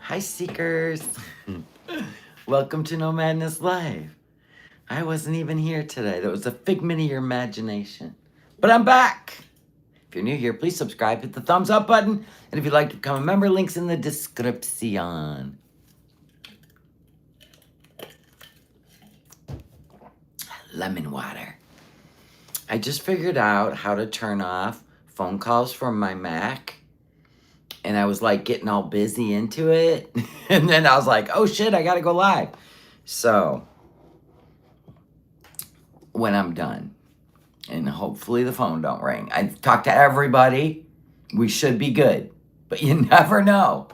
Hi, Seekers. Welcome to No Madness Live. I wasn't even here today. That was a figment of your imagination. But I'm back. If you're new here, please subscribe, hit the thumbs up button, and if you'd like to become a member, links in the description. Lemon water. I just figured out how to turn off phone calls from my Mac. And I was like getting all busy into it. And then I was like, oh shit, I gotta go live. So, when I'm done, and hopefully the phone don't ring, I talked to everybody. We should be good. But you never know.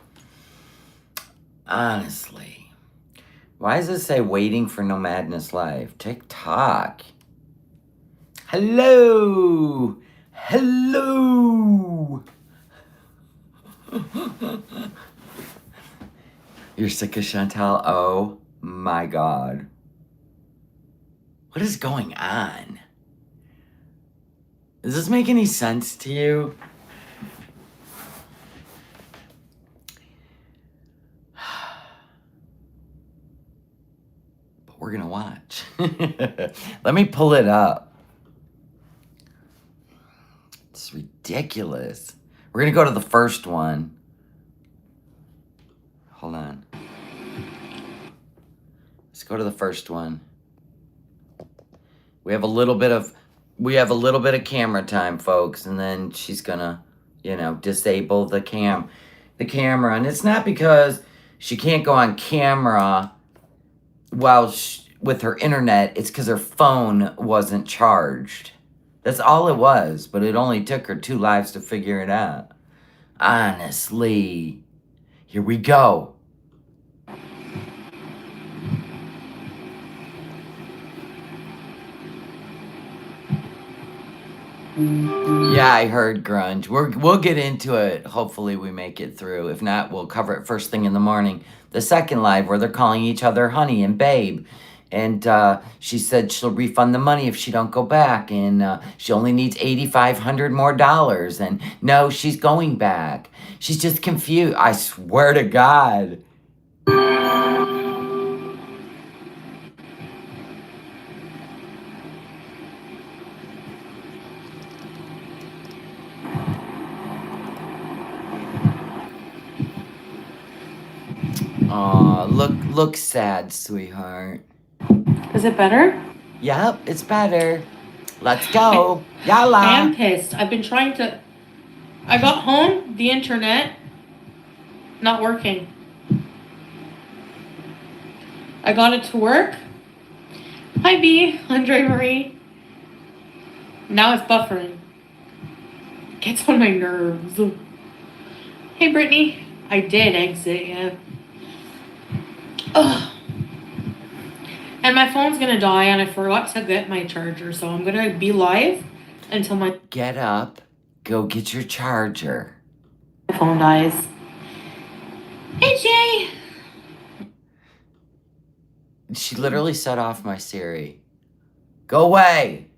Honestly. Why does it say waiting for No Madness Live? TikTok. Hello. Hello. You're sick of Chantal? Oh my God. What is going on? Does this make any sense to you? But we're gonna watch. Let me pull it up. It's ridiculous. We're gonna go to the first one. Hold on. Let's go to the first one. We have a little bit of camera time, folks, and then she's gonna, disable the camera. And it's not because she can't go on camera with her internet. It's because her phone wasn't charged. That's all it was, but it only took her 2 lives to figure it out. Honestly. Here we go. Yeah, I heard grunge. We'll get into it. Hopefully we make it through. If not, we'll cover it first thing in the morning. The second live where they're calling each other honey and babe. And she said she'll refund the money if she don't go back. And she only needs $8,500 more dollars. And no, she's going back. She's just confused. I swear to God. Aw, look sad, sweetheart. Is it better? Yep, it's better. Let's go. I Yalla. am pissed. I've been trying to. I got home, the internet not working. I got it to work. Hi B, Andre Marie. Now it's buffering. Gets on my nerves. Hey Brittany. I did exit, yeah. Ugh. And my phone's gonna die, and I forgot to get my charger, so I'm gonna be live until my Get up. Go get your charger. phone dies. Hey Jay. She literally set off my Siri. Go away.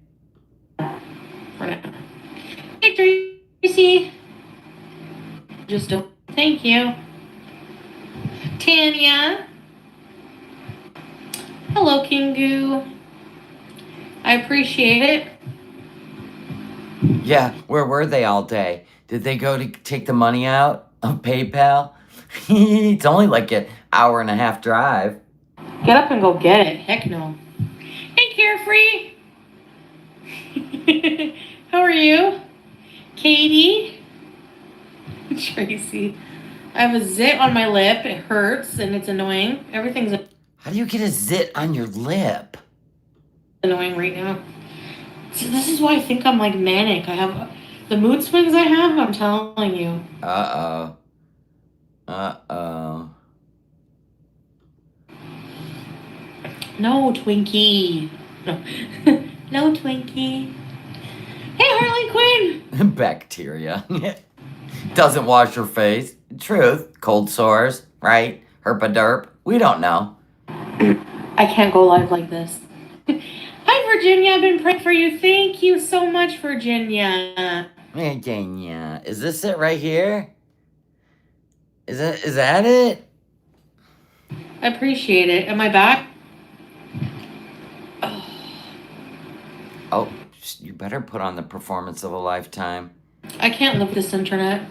Hey Tracy. Just don't. Thank you. Tanya. Hello, Kingu. I appreciate it. Yeah, where were they all day? Did they go to take the money out of PayPal? It's only like an hour and a half drive. Get up and go get it. Heck no. Hey, Carefree. How are you? Katie? Tracy. I have a zit on my lip. It hurts and it's annoying. Everything's How do you get a zit on your lip? annoying right now. So this is why I think I'm like manic. I have the mood swings I have, I'm telling you. Uh-oh. Uh-oh. No, Twinkie. No, no Twinkie. Hey, Harley Quinn. Bacteria. Doesn't wash her face. Truth. Cold sores, right? Herpaderp. We don't know. I can't go live like this. Hi, Virginia. I've been praying for you. Thank you so much, Virginia. Virginia. Is this it right here? Is that it? I appreciate it. Am I back? Oh, Oh, you better put on the performance of a lifetime. I can't live with this internet.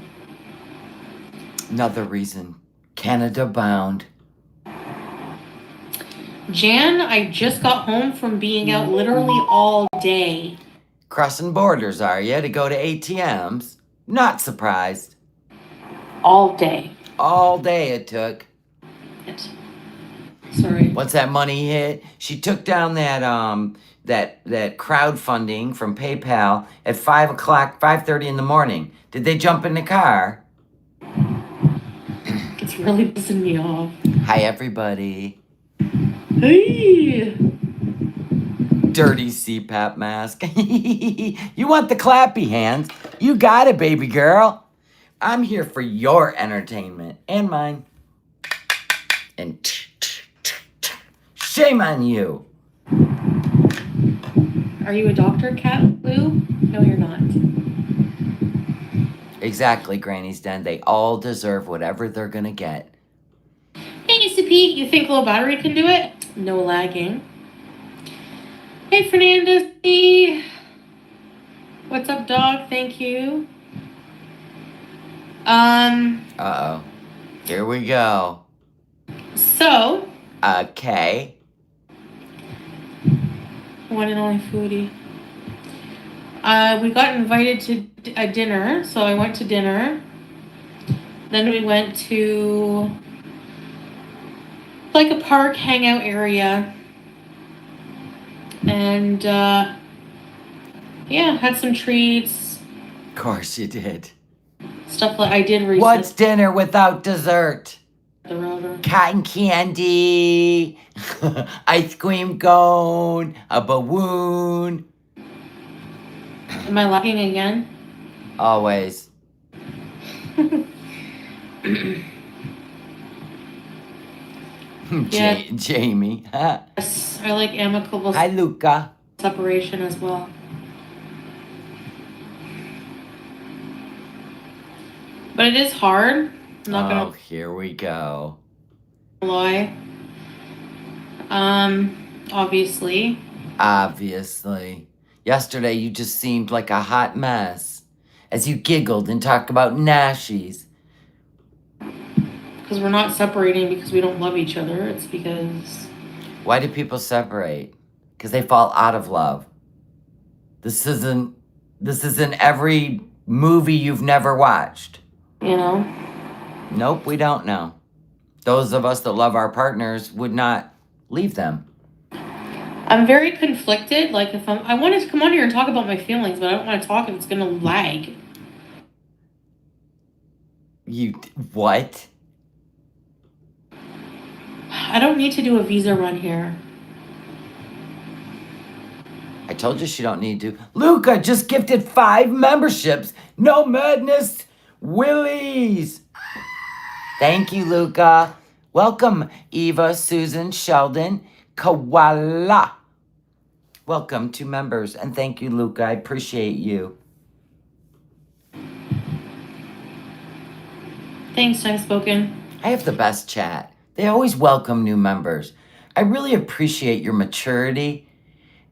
Another reason. Canada bound. Jan, I just got home from being out literally all day. Crossing borders, are you, to go to ATMs? Not surprised. All day. All day it took. Sorry. Once that money hit, she took down that that crowdfunding from PayPal at 5:30 in the morning. Did they jump in the car? It's really pissing me off. Hi everybody. Hey! Dirty CPAP mask. You want the clappy hands? You got it, baby girl. I'm here for your entertainment and mine. And shame on you. Are you a doctor, Cat Blue? No, you're not. Exactly, Granny's Den. They all deserve whatever they're gonna get. Hey, UCP, you think low battery can do it? No lagging. Hey, Fernandez. What's up, dog? Thank you. Uh-oh. Here we go. So. Okay. One and only foodie. We got invited to a dinner, so I went to dinner. Then we went to like a park hangout area. And yeah, had some treats. Of course you did. Stuff like I did recently. What's dinner without dessert? The router. Cotton candy, ice cream cone, a balloon. Am I lagging again? Always. Yeah. Jamie. Yes, I like amicable Hi, Luca. separation as well. But it is hard. I'm not gonna Here we go. lie. Obviously. Obviously. Yesterday you just seemed like a hot mess as you giggled and talked about nashies. Because we're not separating because we don't love each other. It's because... Why do people separate? Because they fall out of love. This isn't every movie you've never watched. You know? Nope, we don't know. Those of us that love our partners would not leave them. I'm very conflicted. Like, if I wanted to come on here and talk about my feelings, but I don't want to talk if it's going to lag. What? I don't need to do a visa run here. I told you she don't need to. Luca just gifted 5 memberships. No madness, Willies. Thank you, Luca. Welcome, Eva, Susan, Sheldon, Koala. Welcome to members, and thank you, Luca. I appreciate you. Thanks, time spoken. I have the best chat. They always welcome new members. I really appreciate your maturity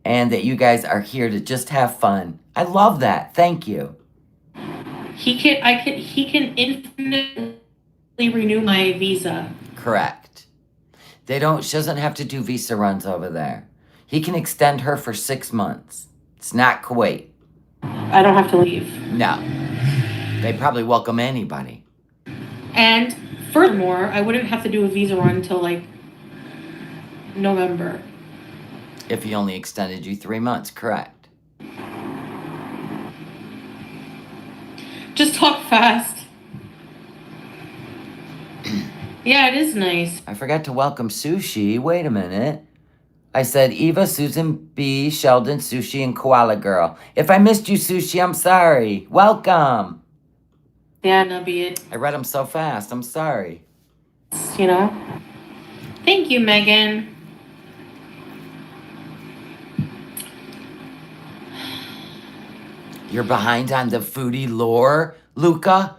and that you guys are here to just have fun. I love that. Thank you. He can infinitely renew my visa. Correct. She doesn't have to do visa runs over there. He can extend her for 6 months. It's not Kuwait. I don't have to leave. No. They probably welcome anybody. And furthermore, I wouldn't have to do a visa run until like November. If he only extended you 3 months, correct. Just talk fast. Yeah, it is nice. I forgot to welcome Sushi. Wait a minute. I said Eva, Susan B, Sheldon, Sushi, and Koala Girl. If I missed you, Sushi, I'm sorry. Welcome. Yeah, no, be it. I read them so fast. I'm sorry. You know? Thank you, Megan. You're behind on the foodie lore, Luca?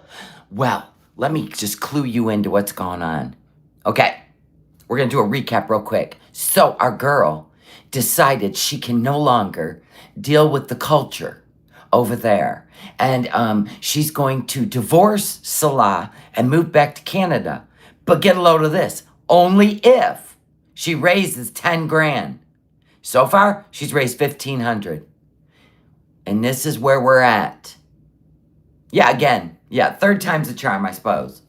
Well, let me just clue you into what's going on. Okay. we're going to do a recap real quick. So our girl decided she can no longer deal with the culture over there. And she's going to divorce Salah and move back to Canada. But get a load of this. Only if she raises 10 grand. So far, she's raised 1,500. And this is where we're at. Yeah, again. Yeah, third time's a charm, I suppose.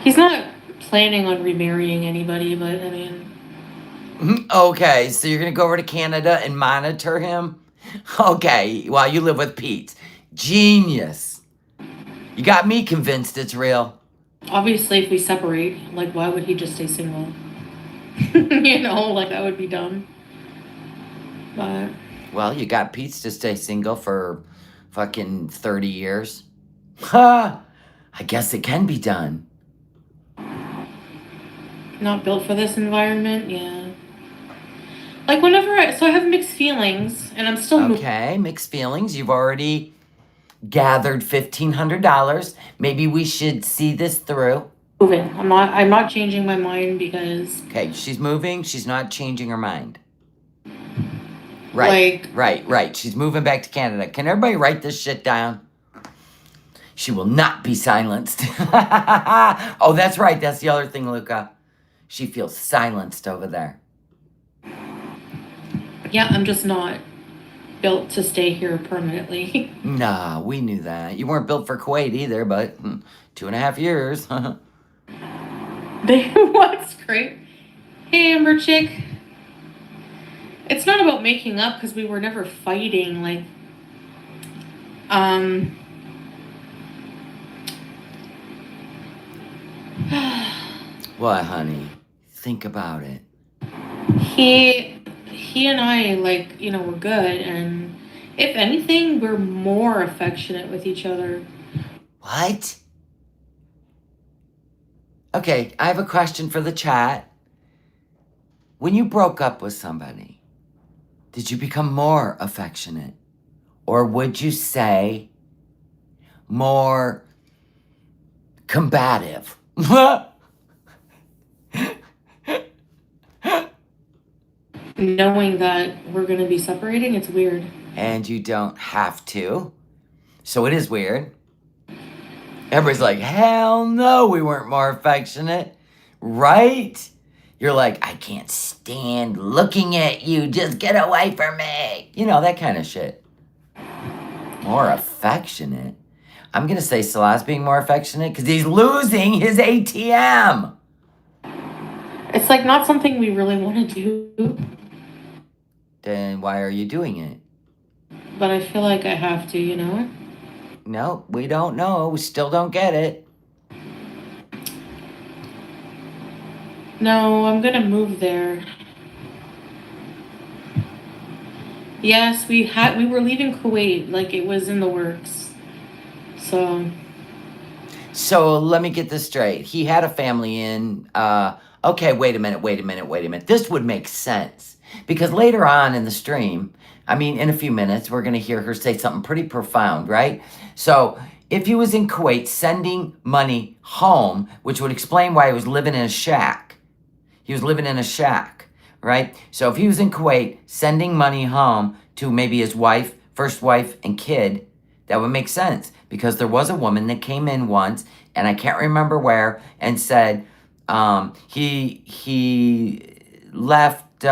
He's not planning on remarrying anybody, but I mean. Okay, so you're going to go over to Canada and monitor him? Okay, while you live with Pete. Genius. You got me convinced it's real. Obviously, if we separate, like, why would he just stay single? You know, like, that would be dumb. But. Well, you got Pete to stay single for fucking 30 years. Ha! I guess it can be done. Not built for this environment, yeah. Like, so I have mixed feelings, and I'm still. Okay, mixed feelings. You've already gathered $1,500. Maybe we should see this through. Moving. I'm not changing my mind because. Okay, she's moving. She's not changing her mind. Right, right. She's moving back to Canada. Can everybody write this shit down? She will not be silenced. Oh, that's right. That's the other thing, Luca. She feels silenced over there. Yeah, I'm just not built to stay here permanently. Nah, we knew that. You weren't built for Kuwait either, but 2.5 years. What's great? Hey, Amber Chick. It's not about making up because we were never fighting. Like, What, honey? Think about it. He and I, like, you know, we're good, and if anything, we're more affectionate with each other. What? Okay, I have a question for the chat. When you broke up with somebody, did you become more affectionate? Or would you say more combative? Knowing that we're going to be separating, it's weird. And you don't have to. So it is weird. Everybody's like, hell no, we weren't more affectionate. Right? You're like, I can't stand looking at you. Just get away from me. You know, that kind of shit. More affectionate? I'm going to say Salah's being more affectionate because he's losing his ATM. It's like not something we really want to do. Then why are you doing it? But I feel like I have to, you know? No, we don't know. We still don't get it. No, I'm gonna move there. Yes, we were leaving Kuwait, like it was in the works. So let me get this straight. He had a family in, okay, wait a minute. This would make sense. Because later on in the stream, I mean, in a few minutes, we're going to hear her say something pretty profound, right? So if he was in Kuwait sending money home, which would explain why he was living in a shack. He was living in a shack, right? So if he was in Kuwait sending money home to maybe his wife, first wife, and kid, that would make sense. Because there was a woman that came in once, and I can't remember where, and said he left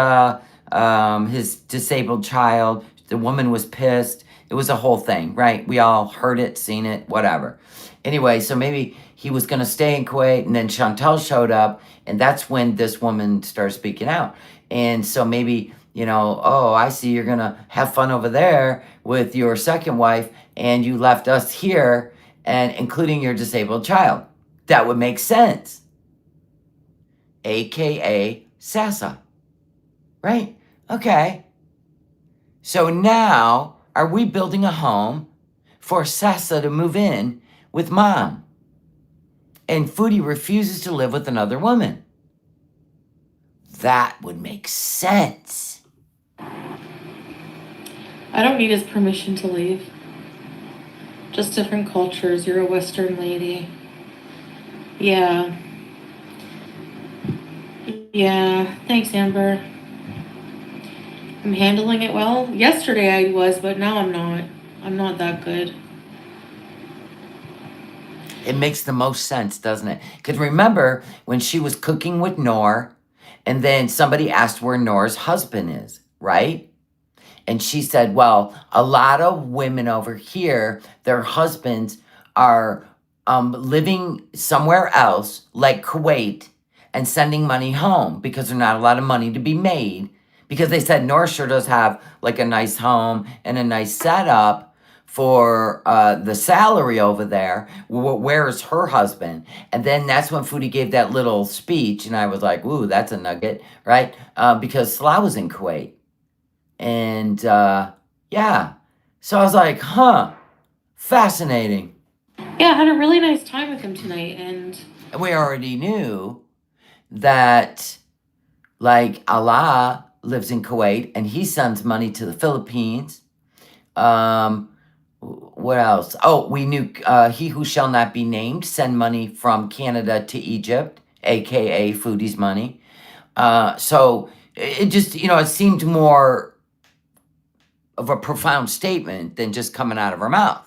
his disabled child. The woman was pissed. It was a whole thing, right? We all heard it, seen it, whatever. Anyway, so maybe he was going to stay in Kuwait, and then Chantal showed up, and that's when this woman started speaking out. And so maybe, you know, oh, I see you're going to have fun over there with your second wife, and you left us here, and including your disabled child. That would make sense. AKA Sasa. Right? Okay. So now, are we building a home for Sasa to move in with mom? And Foodie refuses to live with another woman. That would make sense. I don't need his permission to leave. Just different cultures. You're a Western lady. Yeah. Yeah, thanks, Amber. I'm handling it well. Yesterday I was, but now I'm not. I'm not that good. It makes the most sense, doesn't it? Because remember when she was cooking with Nor, and then somebody asked where Nor's husband is, right? And she said, well, a lot of women over here, their husbands are living somewhere else, like Kuwait, and sending money home because there's not a lot of money to be made. Because they said North sure does have like a nice home and a nice setup for the salary over there. Where is her husband? And then that's when Foodie gave that little speech, and I was like, ooh, that's a nugget, right? Because Salah was in Kuwait. And yeah, so I was like, huh, fascinating. Yeah, I had a really nice time with him tonight, and And we already knew that, like, Allah lives in Kuwait and he sends money to the Philippines. Um, what else? Oh, we knew He Who Shall Not Be Named send money from Canada to Egypt, aka Foodie's money. So it just, it seemed more of a profound statement than just coming out of her mouth.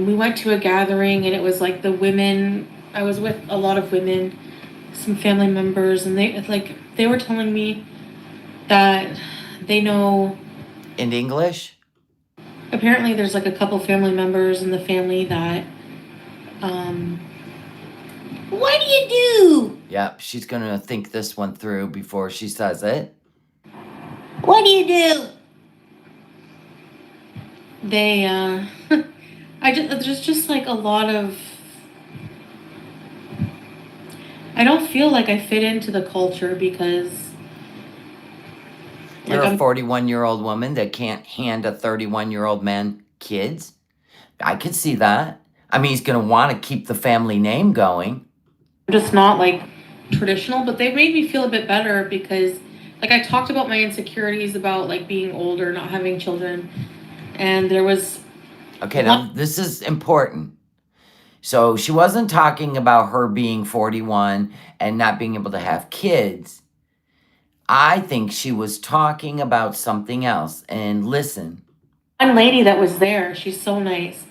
we went to a gathering, and it was like the women. I was with a lot of women, some family members, and they were telling me that they know. In English? Apparently, there's like a couple family members in the family that. Um, what do you do? Yep, she's gonna think this one through before she says it. What do you do? They I just there's just like a lot of. I don't feel like I fit into the culture because You're like a I'm 41-year-old woman that can't hand a 31-year-old man kids. I could see that. I mean, he's gonna want to keep the family name going. just not like traditional, but they made me feel a bit better because like I talked about my insecurities about like being older, not having children, and there was Okay, one. now this is important. So she wasn't talking about her being 41 and not being able to have kids. I think she was talking about something else. And listen, One lady that was there, she's so nice.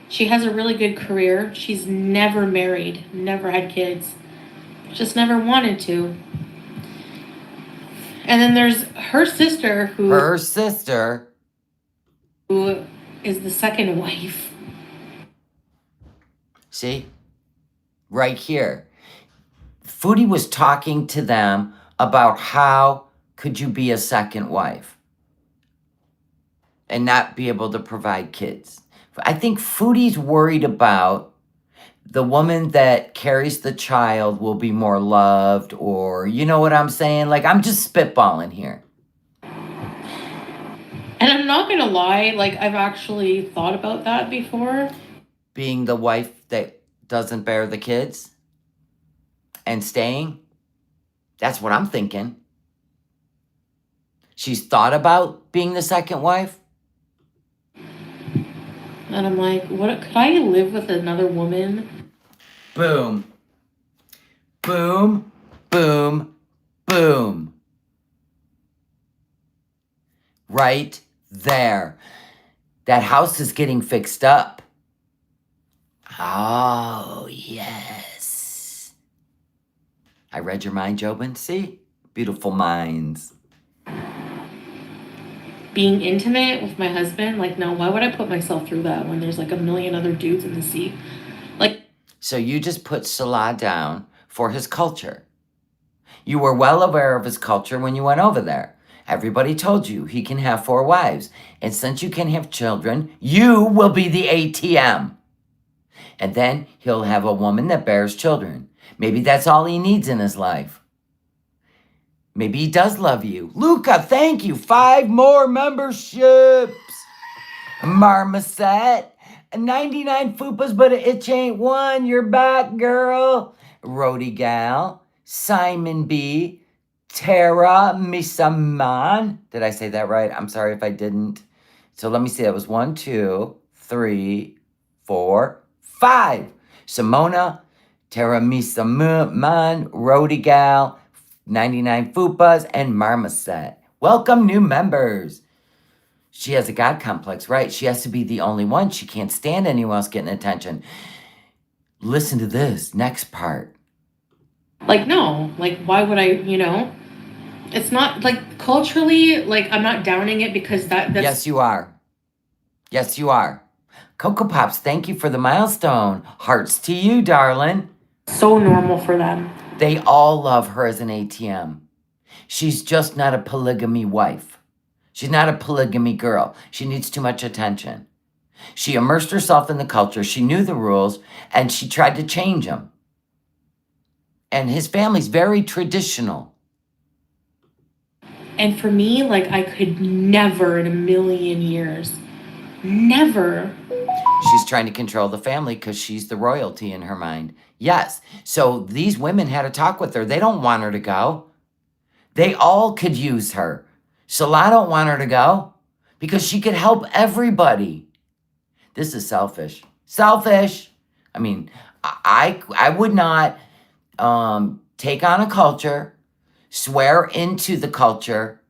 She has a really good career. She's never married, never had kids, just never wanted to. And then there's her sister her sister, who is the second wife. see, right here. Foodie was talking to them about how could you be a second wife and not be able to provide kids. I think Foodie's worried about the woman that carries the child will be more loved, or you know what I'm saying? Like, I'm just spitballing here. And I'm not gonna lie, like I've actually thought about that before. Being the wife that doesn't bear the kids and staying. That's what I'm thinking. She's thought about being the second wife. And I'm like, what could I live with another woman? Boom. Boom. Boom. Boom. Right there. That house is getting fixed up. Oh, yes. I read your mind, Jobin. See? Beautiful minds. Being intimate with my husband, like no, why would I put myself through that when there's like a million other dudes in the seat? Like So you just put Salah down for his culture. You were well aware of his culture when you went over there. Everybody told you he can have 4 wives. And since you can have children, you will be the ATM. And then he'll have a woman that bears children. Maybe that's all he needs in his life. Maybe he does love you. Luca, thank you. 5 more memberships. Marmoset. 99 fupas, but an itch ain't one. You're back, girl. Rody Gal. Simon B. Tara Misaman. Did I say that right? I'm sorry if I didn't. So let me see. That was 1, 2, 3, 4, 5. Simona Tiramisu Man, Roti Gal, 99 Fupas, and Marmoset. Welcome, new members. She has a God complex, right? She has to be the only one. She can't stand anyone else getting attention. Listen to this next part. Like, no, like, why would I, It's not, like, culturally, like, I'm not downing it because that's... Yes, you are. Yes, you are. Cocoa Pops, thank you for the milestone. Hearts to you, darling. So normal for them. They all love her as an ATM. She's just not a polygamy wife. She's not a polygamy girl. She needs too much attention. She immersed herself in the culture. She knew the rules, and she tried to change them. And his family's very traditional. And for me, like, I could never in a million years, never. She's trying to control the family because she's the royalty in her mind. Yes. So these women had a talk with her. They don't want her to go. They all could use her. Salah don't want her to go because she could help everybody. This is selfish. Selfish. I mean, I would not take on a culture, swear into the culture,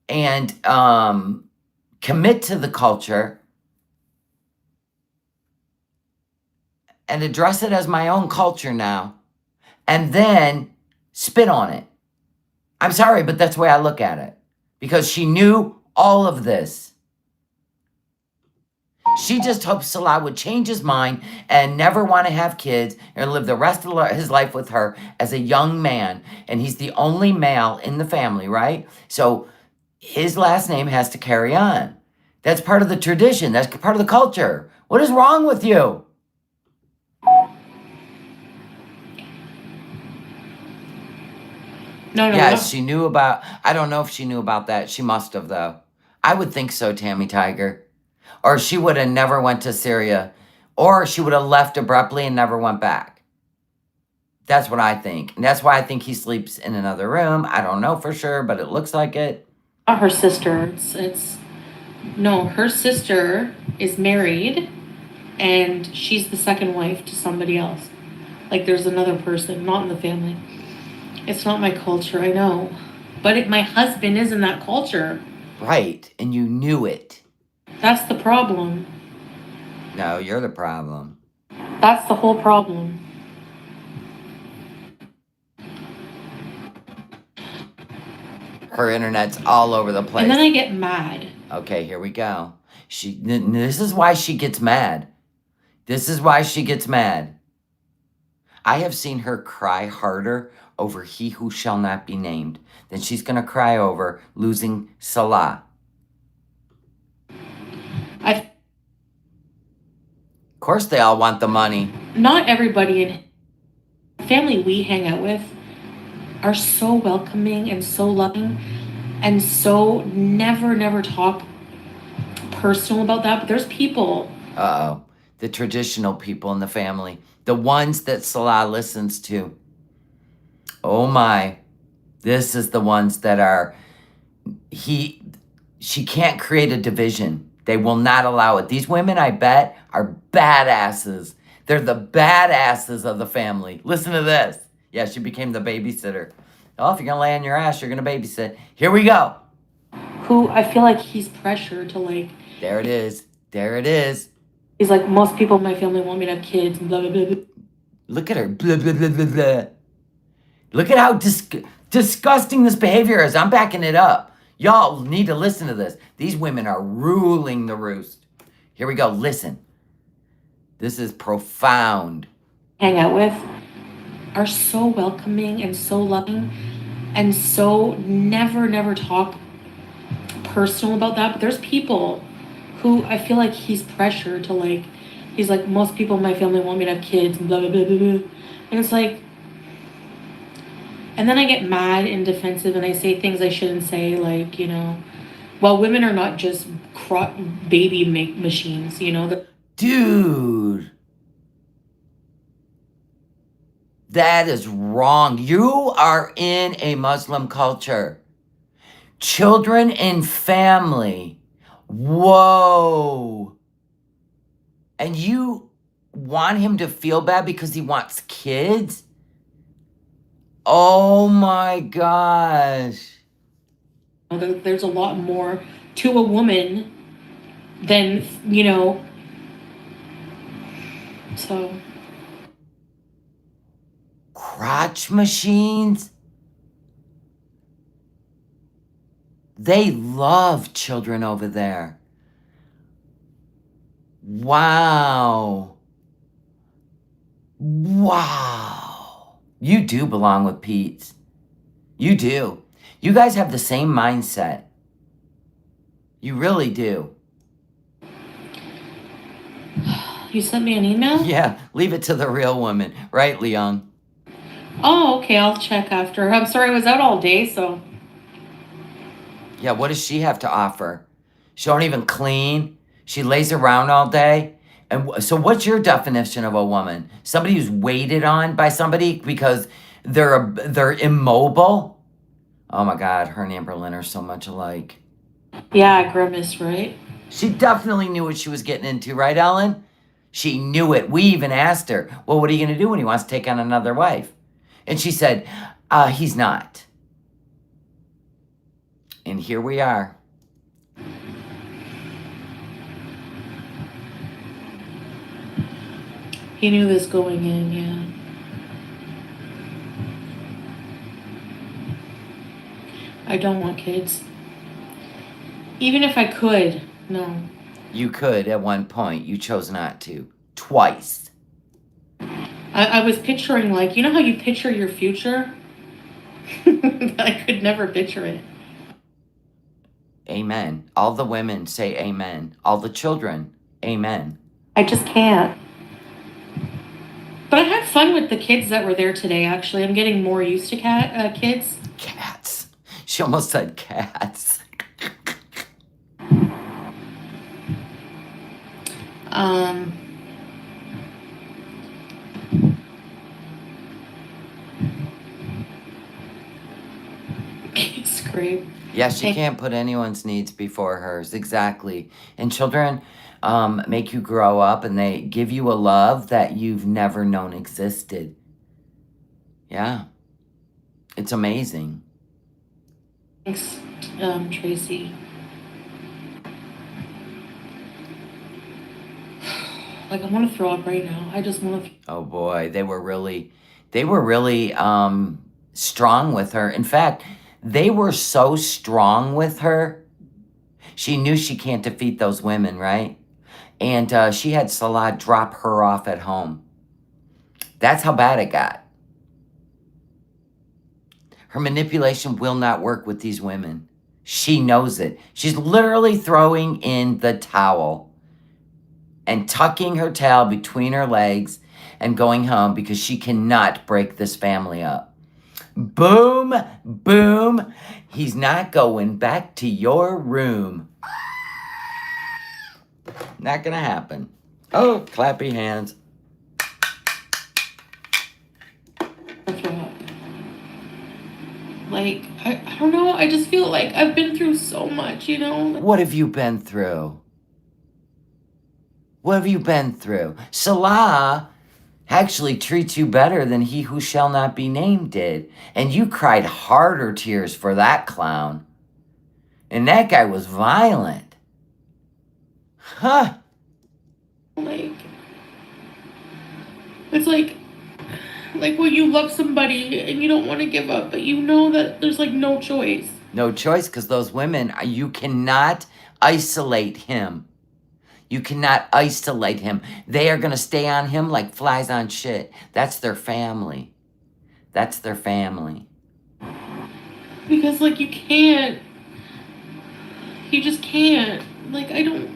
and commit to the culture and address it as my own culture now, and then spit on it. I'm sorry, but that's the way I look at it. Because she knew all of this. She just hoped Salah would change his mind and never want to have kids and live the rest of his life with her as a young man. And he's the only male in the family, right? So his last name has to carry on. That's part of the tradition. That's part of the culture. What is wrong with you? No. Yes, she knew about... I don't know if she knew about that. She must have, though. I would think so, Tammy Tiger. Or she would have never went to Syria. Or she would have left abruptly and never went back. That's what I think. And that's why I think he sleeps in another room. I don't know for sure, but it looks like it. Not her sister. No, her sister is married, and she's the second wife to somebody else. Like, there's another person, not in the family. It's not my culture, I know. But my husband is in that culture. Right, and you knew it. That's the problem. No, you're the problem. That's the whole problem. Her internet's all over the place. And then I get mad. Okay, here we go. This is why she gets mad. This is why she gets mad. I have seen her cry harder over he who shall not be named than she's going to cry over losing Salah. Of course they all want the money. Not everybody in the family we hang out with are so welcoming and so loving and so never talk personal about that. But there's people. Uh-oh. The traditional people in the family. The ones that Salah listens to. Oh my. This is the ones that are... She can't create a division. They will not allow it. These women, I bet, are badasses. They're the badasses of the family. Listen to this. Yeah, she became the babysitter. Oh, if you're going to lay on your ass, you're going to babysit. Here we go. Who I feel like he's pressured to, like... There it is. There it is. He's like, most people in my family want me to have kids, blah, blah, blah, blah. Look at her. Blah, blah, blah, blah, blah. Look at how disgusting this behavior is. I'm backing it up. Y'all need to listen to this. These women are ruling the roost. Here we go. Listen. This is profound. Hang out with are so welcoming and so loving and so never talk personal about that. But there's people who I feel like he's pressured to, like, he's like, most people in my family want me to have kids, blah, blah, blah, blah, blah. And it's like, and then I get mad and defensive and I say things I shouldn't say, like, well, women are not just baby machines, Dude. That is wrong. You are in a Muslim culture. Children and family. Whoa. And want him to feel bad because he wants kids? Oh my gosh. There's a lot more to a woman than, so. Crotch machines? They love children over there. Wow. Wow. You do belong with Pete. You do. You guys have the same mindset. You really do. You sent me an email? Yeah, leave it to the real woman. Right, Leon? Oh, okay, I'll check after. I'm sorry, I was out all day, so. Yeah, what does she have to offer? She don't even clean. She lays around all day. And so what's your definition of a woman? Somebody who's waited on by somebody because they're immobile? Oh my God, her and Amberlynn are so much alike. Yeah, Grimace, right? She definitely knew what she was getting into, right, Ellen? She knew it. We even asked her, well, what are you going to do when he wants to take on another wife? And she said, he's not. And here we are. He knew this going in, yeah. I don't want kids. Even if I could, no. You could at one point. You chose not to. Twice. I was picturing, like, you know how you picture your future? I could never picture it. Amen. All the women say amen. All the children, amen. I just can't. But I had fun with the kids that were there today, actually. I'm getting more used to kids. Cats. She almost said cats. Scrape. Yeah, she can't put anyone's needs before hers. Exactly. And children make you grow up and they give you a love that you've never known existed. Yeah. It's amazing. Thanks, Tracy. Like, I want to throw up right now. I just want to. Oh boy, they were really strong with her. In fact, they were so strong with her. She knew she can't defeat those women, right? And she had Salah drop her off at home. That's how bad it got. Her manipulation will not work with these women. She knows it. She's literally throwing in the towel and tucking her tail between her legs and going home because she cannot break this family up. Boom, boom. He's not going back to your room. Not gonna happen. Oh, clappy hands. Like, I don't know. I just feel like I've been through so much, What have you been through? What have you been through? Salah actually treats you better than he who shall not be named did. And you cried harder tears for that clown. And that guy was violent. Huh. Like, it's like when you love somebody and you don't want to give up, but you know that there's like no choice. No choice, because those women, you cannot isolate him. You cannot isolate him. They are going to stay on him like flies on shit. That's their family. That's their family. Because, like, you can't. You just can't. Like, I don't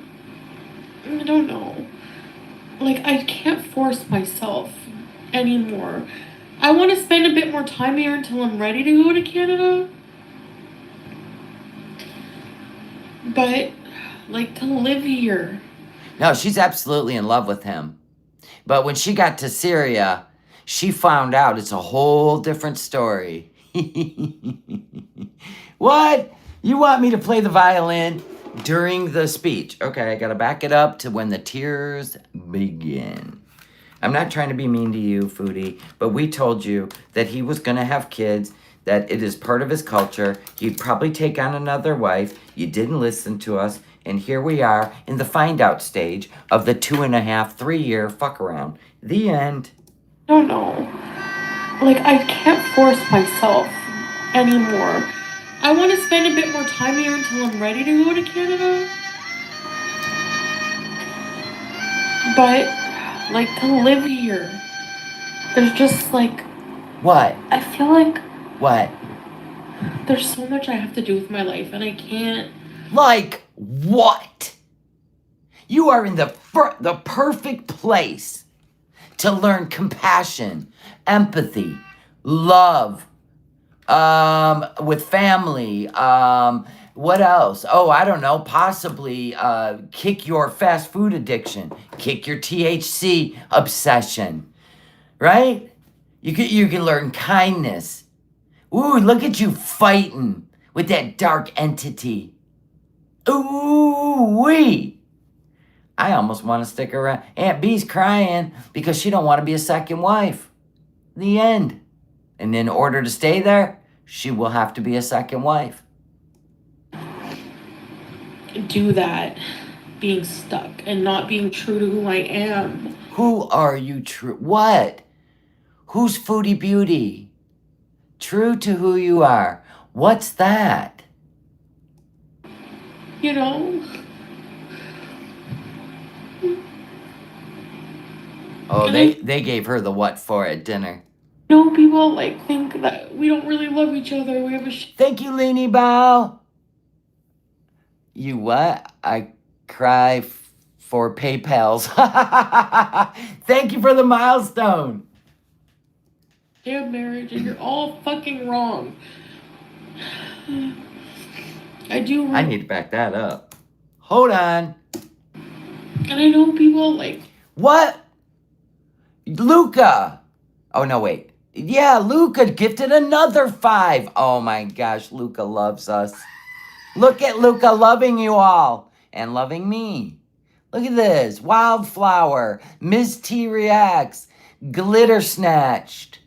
know. Like, I can't force myself anymore. I want to spend a bit more time here until I'm ready to go to Canada. But, like, to live here. No, she's absolutely in love with him. But when she got to Syria, she found out it's a whole different story. What? You want me to play the violin during the speech? Okay, I gotta back it up to when the tears begin. I'm not trying to be mean to you, Foodie, but we told you that he was going to have kids, that it is part of his culture. He'd probably take on another wife. You didn't listen to us. And here we are in the find out stage of the 2.5, 3 year fuck around. The end. I don't know. Like, I can't force myself anymore. I want to spend a bit more time here until I'm ready to go to Canada. But, like, to live here, there's just, like, What? I feel like What? there's so much I have to do with my life, and I can't. Like what? You are in the perfect place to learn compassion, empathy, love, with family. What else? Oh, I don't know. Possibly kick your fast food addiction, kick your THC obsession, right? You can learn kindness. Ooh, look at you fighting with that dark entity. Ooh wee! I almost want to stick around. Aunt B's crying because she don't want to be a second wife. The end. And in order to stay there, she will have to be a second wife. Do that, being stuck and not being true to who I am. Who are you true? What? Who's Foodie Beauty? True to who you are. What's that? You know? Oh, they gave her the what for at dinner. You know, people like think that we don't really love each other. We have a Thank you, Leanie Bow. You what? I cry for PayPals. Thank you for the milestone. shared marriage, and you're all fucking wrong. I do. I need to back that up. Hold on. And I know people like. What? Luca. Oh, no, wait. Yeah, Luca gifted another 5. Oh my gosh, Luca loves us. Look at Luca loving you all and loving me. Look at this. Wildflower, Ms. T Reacts, Glitter Snatched,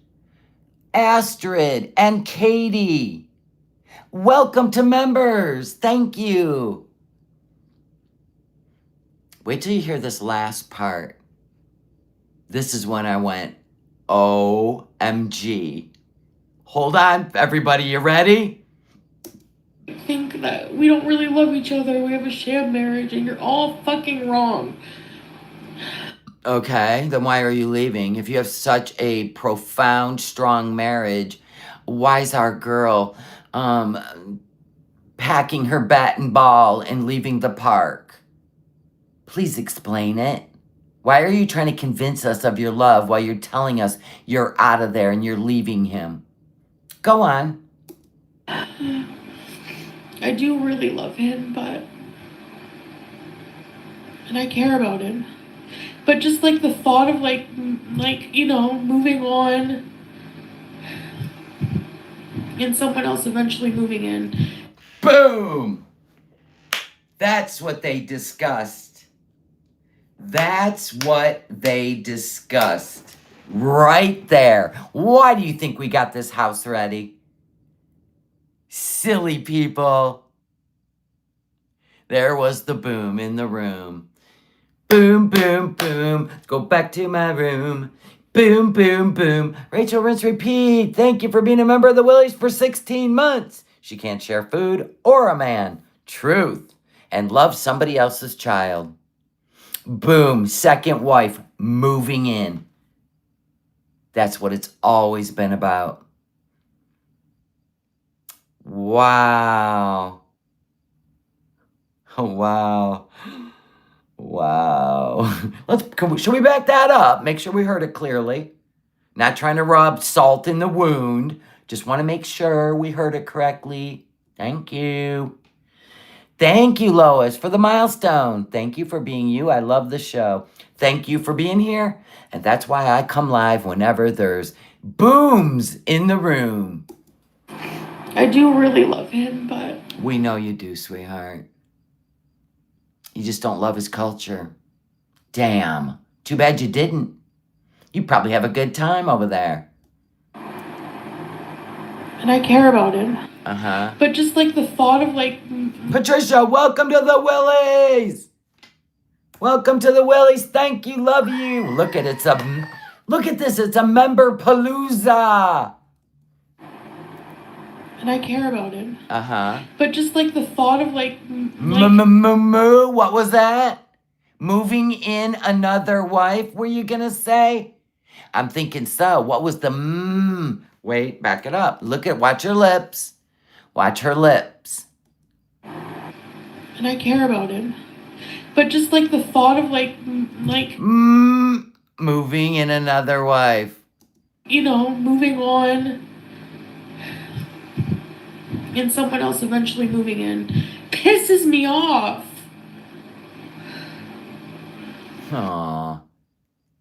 Astrid, and Katie. Welcome to members. Thank you. Wait till you hear this last part. This is when I went, OMG. Hold on, everybody, you ready? Think that we don't really love each other. We have a shared marriage, and you're all fucking wrong. Okay, then why are you leaving? If you have such a profound, strong marriage, why's our girl packing her bat and ball and leaving the park? Please explain it. Why are you trying to convince us of your love while you're telling us you're out of there and you're leaving him? Go on. I do really love him, and I care about him. But just like the thought of like you know, moving on and someone else eventually moving in. Boom! That's what they discussed. That's what they discussed. Right there. Why do you think we got this house ready? Silly people. There was the boom in the room. Boom, boom, boom. Go back to my room. Boom, boom, boom. Rachel, rinse, repeat. Thank you for being a member of the Willies for 16 months. She can't share food or a man. Truth. And love somebody else's child. Boom. Second wife moving in. That's what it's always been about. Wow. Wow. Wow. Should we back that up? Make sure we heard it clearly. Not trying to rub salt in the wound. Just want to make sure we heard it correctly. Thank you. Thank you, Lois, for the milestone. Thank you for being you. I love the show. Thank you for being here. And that's why I come live whenever there's booms in the room. I do really love him, but We know you do, sweetheart. You just don't love his culture. Damn. Too bad you didn't. You probably have a good time over there. And I care about him. Uh-huh. But just like the thought of like... Patricia, welcome to the Willies. Welcome to the Willies. Thank you, love you. Look at it. Look at this. It's a member palooza. And I care about him. Uh-huh. But just like the thought of like... What was that? Moving in another wife, were you gonna say? I'm thinking so. What was the Wait, back it up. Watch her lips. Watch her lips. And I care about him. But just like the thought of like... Moving in another wife. You know, moving on. And someone else eventually moving in. Pisses me off. Aw.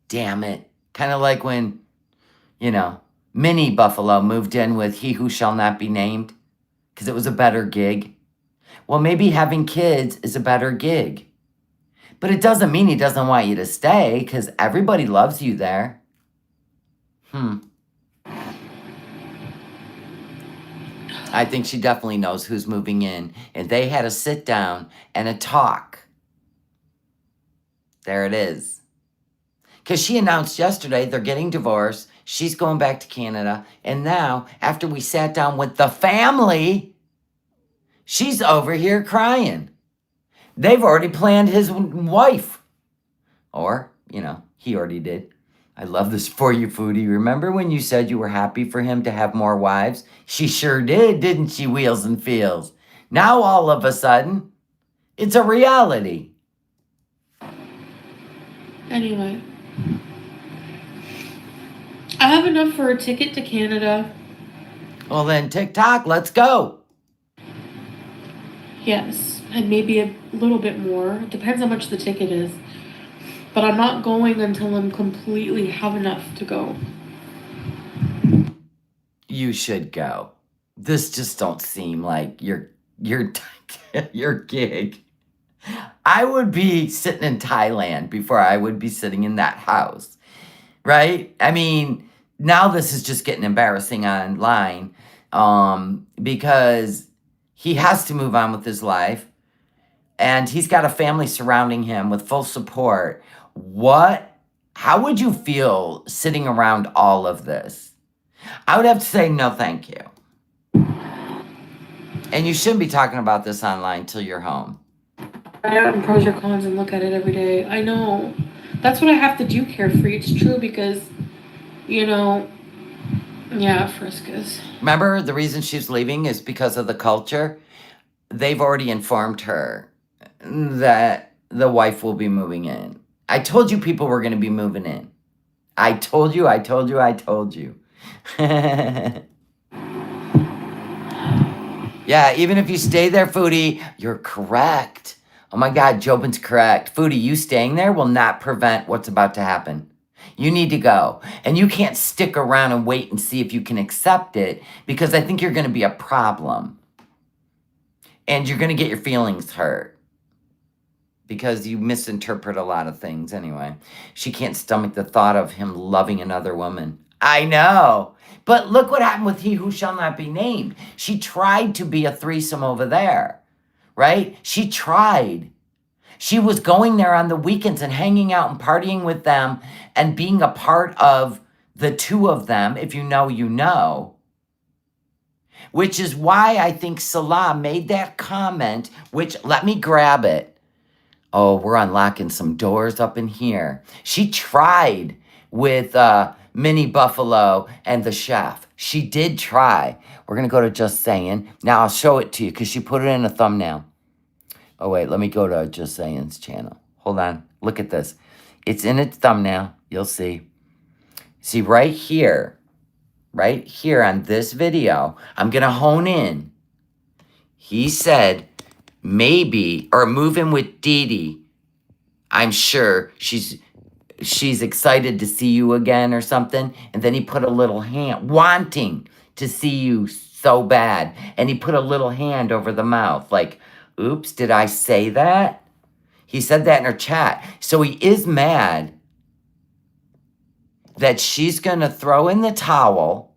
Damn it. Kind of like when, Mini Buffalo moved in with He Who Shall Not Be Named. Because it was a better gig. Well, maybe having kids is a better gig. But it doesn't mean he doesn't want you to stay, because everybody loves you there. I think she definitely knows who's moving in. And they had a sit down and a talk. There it is. Because she announced yesterday they're getting divorced. She's going back to Canada. And now, after we sat down with the family, she's over here crying. They've already planned his wife. Or, he already did. I love this for you, Foodie. Remember when you said you were happy for him to have more wives? She sure did, didn't she, Wheels and Feels? Now, all of a sudden, it's a reality. Anyway. I have enough for a ticket to Canada. Well then, TikTok, let's go. Yes, and maybe a little bit more. It depends how much the ticket is. But I'm not going until I'm completely have enough to go. You should go. This just don't seem like your gig. I would be sitting in Thailand before I would be sitting in that house, right? I mean, now this is just getting embarrassing online because he has to move on with his life and he's got a family surrounding him with full support. How would you feel sitting around all of this? I would have to say no, thank you. And you shouldn't be talking about this online till you're home. I out and pros or cons and look at it every day. I know. That's what I have to do, Carefree. It's true because, Friskus. Remember, the reason she's leaving is because of the culture. They've already informed her that the wife will be moving in. I told you people were going to be moving in. I told you. Yeah, even if you stay there, Foodie, you're correct. Oh my God, Jobin's correct. Foodie, you staying there will not prevent what's about to happen. You need to go. And you can't stick around and wait and see if you can accept it because I think you're going to be a problem. And you're going to get your feelings hurt. Because you misinterpret a lot of things anyway. She can't stomach the thought of him loving another woman. I know. But look what happened with He Who Shall Not Be Named. She tried to be a threesome over there. Right? She tried. She was going there on the weekends and hanging out and partying with them and being a part of the two of them. If you know, you know. Which is why I think Salah made that comment, which, let me grab it. Oh, we're unlocking some doors up in here. She tried with Mini Buffalo and the chef. She did try. We're going to go to Just Saying. Now, I'll show it to you because she put it in a thumbnail. Oh, wait. Let me go to Just Saying's channel. Hold on. Look at this. It's in its thumbnail. You'll see. See, right here on this video, I'm going to hone in. He said... maybe, or move in with Dee Dee. I'm sure she's excited to see you again or something. And then he put a little hand, wanting to see you so bad. And he put a little hand over the mouth. Like, oops, did I say that? He said that in her chat. So he is mad. that she's going to throw in the towel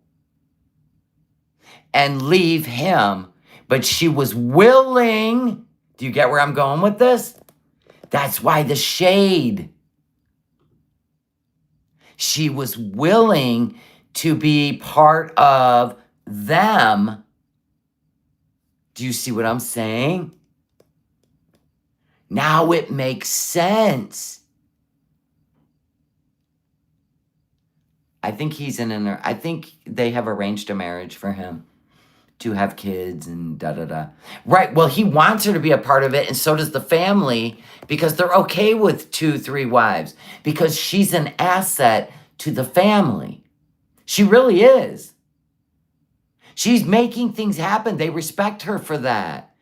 and leave him, but she was willing. Do you get where I'm going with this? That's why the shade. She was willing to be part of them. Do you see what I'm saying? Now it makes sense. I think I think they have arranged a marriage for him to have kids and da-da-da. Right, well, he wants her to be a part of it, and so does the family, because they're okay with 2, 3 wives, because she's an asset to the family. She really is. She's making things happen. They respect her for that.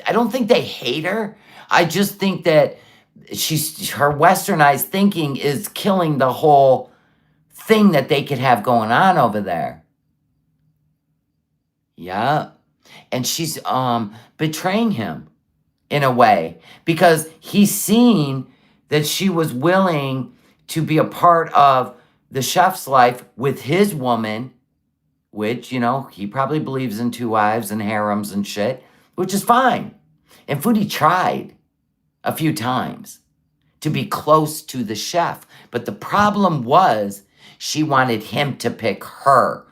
I don't think they hate her. I just think that her westernized thinking is killing the whole thing that they could have going on over there. Yeah. And she's betraying him in a way, because he's seen that she was willing to be a part of the chef's life with his woman, which, you know, he probably believes in 2 wives and harems and shit, which is fine. And Foodie tried a few times to be close to the chef. But the problem was she wanted him to pick her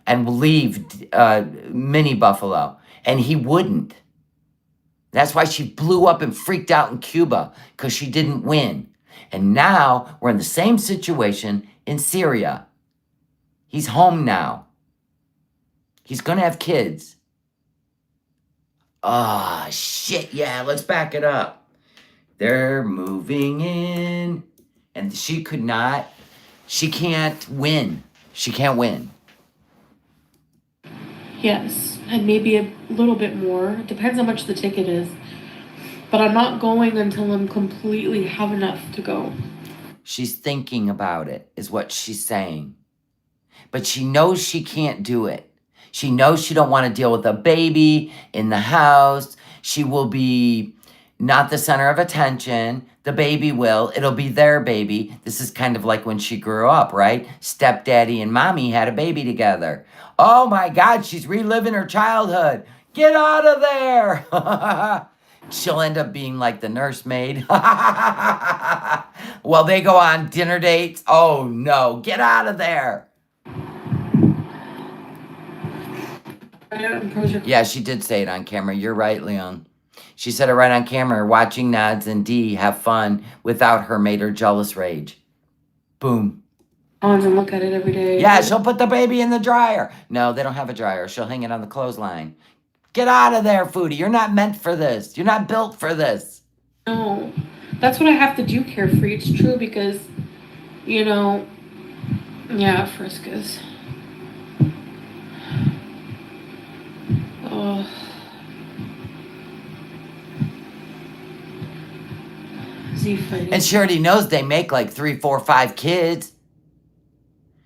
and leave Mini Buffalo. And he wouldn't. That's why she blew up and freaked out in Cuba, because she didn't win. And now we're in the same situation in Syria. He's home now. He's going to have kids. Ah, shit, yeah, let's back it up. They're moving in. And she can't win. She can't win. Yes, and maybe a little bit more. It depends how much the ticket is. But I'm not going until I'm completely have enough to go. She's thinking about it, is what she's saying. But she knows she can't do it. She knows she don't want to deal with a baby in the house. She will be not the center of attention. The baby will. It'll be their baby. This is kind of like when she grew up, right? Stepdaddy and mommy had a baby together. Oh my God, she's reliving her childhood. Get out of there. She'll end up being like the nursemaid. Well, they go on dinner dates. Oh no, get out of there. Yeah, she did say it on camera. You're right, Leon. She said it right on camera. Watching Nads and Dee have fun without her made her jealous rage. Boom. On and look at it every day. Yeah, she'll put the baby in the dryer. No, they don't have a dryer. She'll hang it on the clothesline. Get out of there, Foodie. You're not meant for this. You're not built for this. No, that's what I have to do, Carefree. It's true, because, you know, yeah, Friskas. Oh. Z-fighting. And she already knows they make like 3, 4, 5 kids.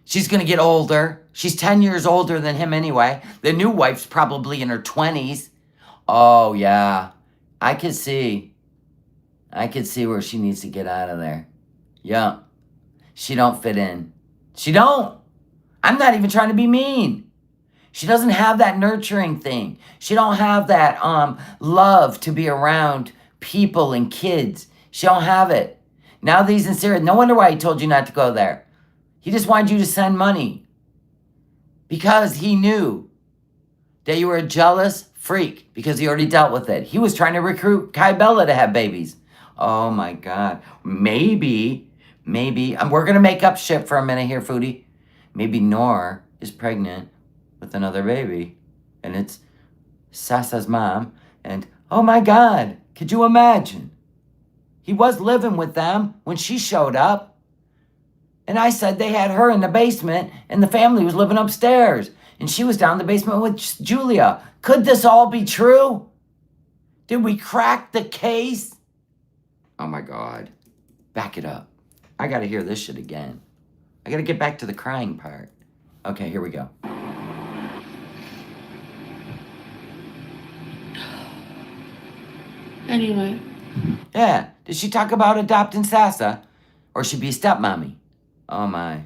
She's going to get older. She's 10 years older than him anyway. The new wife's probably in her 20s. Oh, yeah. I could see where she needs to get out of there. Yeah. She don't fit in. She don't. I'm not even trying to be mean. She doesn't have that nurturing thing. She don't have that love to be around people and kids. She don't have it. Now that he's in Syria, no wonder why he told you not to go there. He just wanted you to send money. Because he knew that you were a jealous freak, because he already dealt with it. He was trying to recruit Kai Bella to have babies. Oh my God. Maybe, we're going to make up shit for a minute here, Foodie. Maybe Noor is pregnant with another baby, and it's Sasa's mom, and oh my God, could you imagine? He was living with them when she showed up. And I said they had her in the basement and the family was living upstairs. And she was down in the basement with Julia. Could this all be true? Did we crack the case? Oh my God. Back it up. I gotta hear this shit again. I gotta get back to the crying part. Okay, here we go. Anyway. Yeah. Did she talk about adopting Sasa? Or she be a stepmommy? Oh my.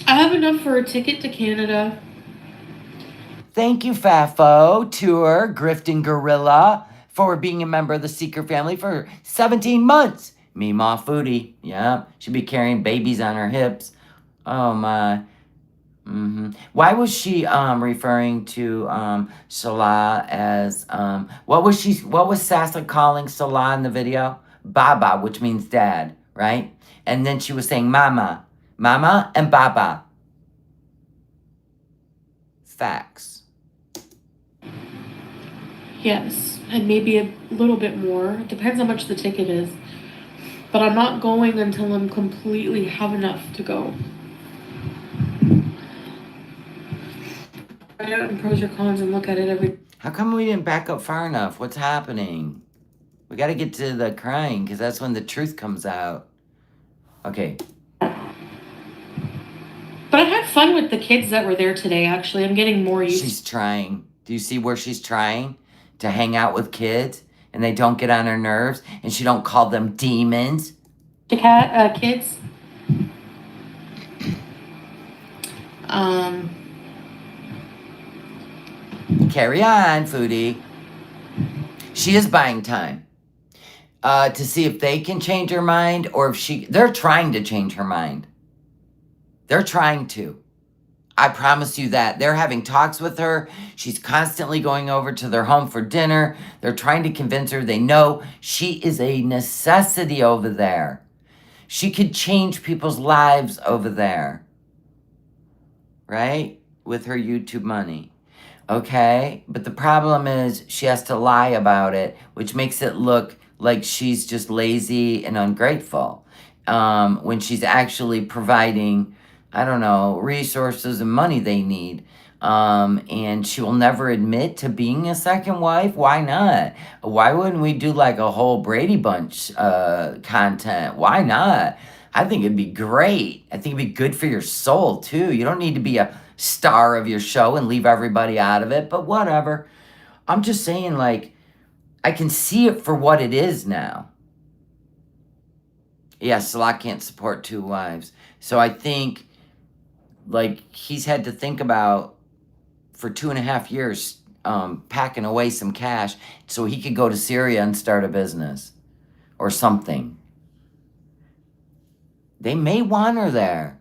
I have enough for a ticket to Canada. Thank you, Fafo, Tour, Grifting Gorilla, for being a member of the Seeker family for 17 months. Meemaw Foodie, yeah, she'd be carrying babies on her hips. Oh my. Why was she referring to Salah as what was Sasa calling Salah in the video? Baba, which means dad, right? And then she was saying mama. Mama and Baba. Facts. Yes, and maybe a little bit more. It depends how much the ticket is. But I'm not going until I'm completely have enough to go. I don't pros or cons and look at it every. How come we didn't back up far enough? What's happening? We got to get to the crying because that's when the truth comes out. Okay. But I had fun with the kids that were there today, actually. I'm getting more used. She's trying. Do you see where she's trying to hang out with kids and they don't get on her nerves and she don't call them demons? The kids. Carry on, Foodie. She is buying time to see if they can change her mind or if they're trying to change her mind. They're trying to. I promise you that. They're having talks with her. She's constantly going over to their home for dinner. They're trying to convince her. They know she is a necessity over there. She could change people's lives over there. Right? With her YouTube money. Okay? But the problem is she has to lie about it, which makes it look like she's just lazy and ungrateful. When she's actually providing, I don't know, resources and money they need. And she will never admit to being a second wife. Why not? Why wouldn't we do like a whole Brady Bunch content? Why not? I think it'd be great. I think it'd be good for your soul too. You don't need to be a star of your show and leave everybody out of it, but whatever. I'm just saying, like, I can see it for what it is now. Yeah, Salah can't support two wives. So I think, like, he's had to think about for 2.5 years packing away some cash so he could go to Syria and start a business or something. They may want her there.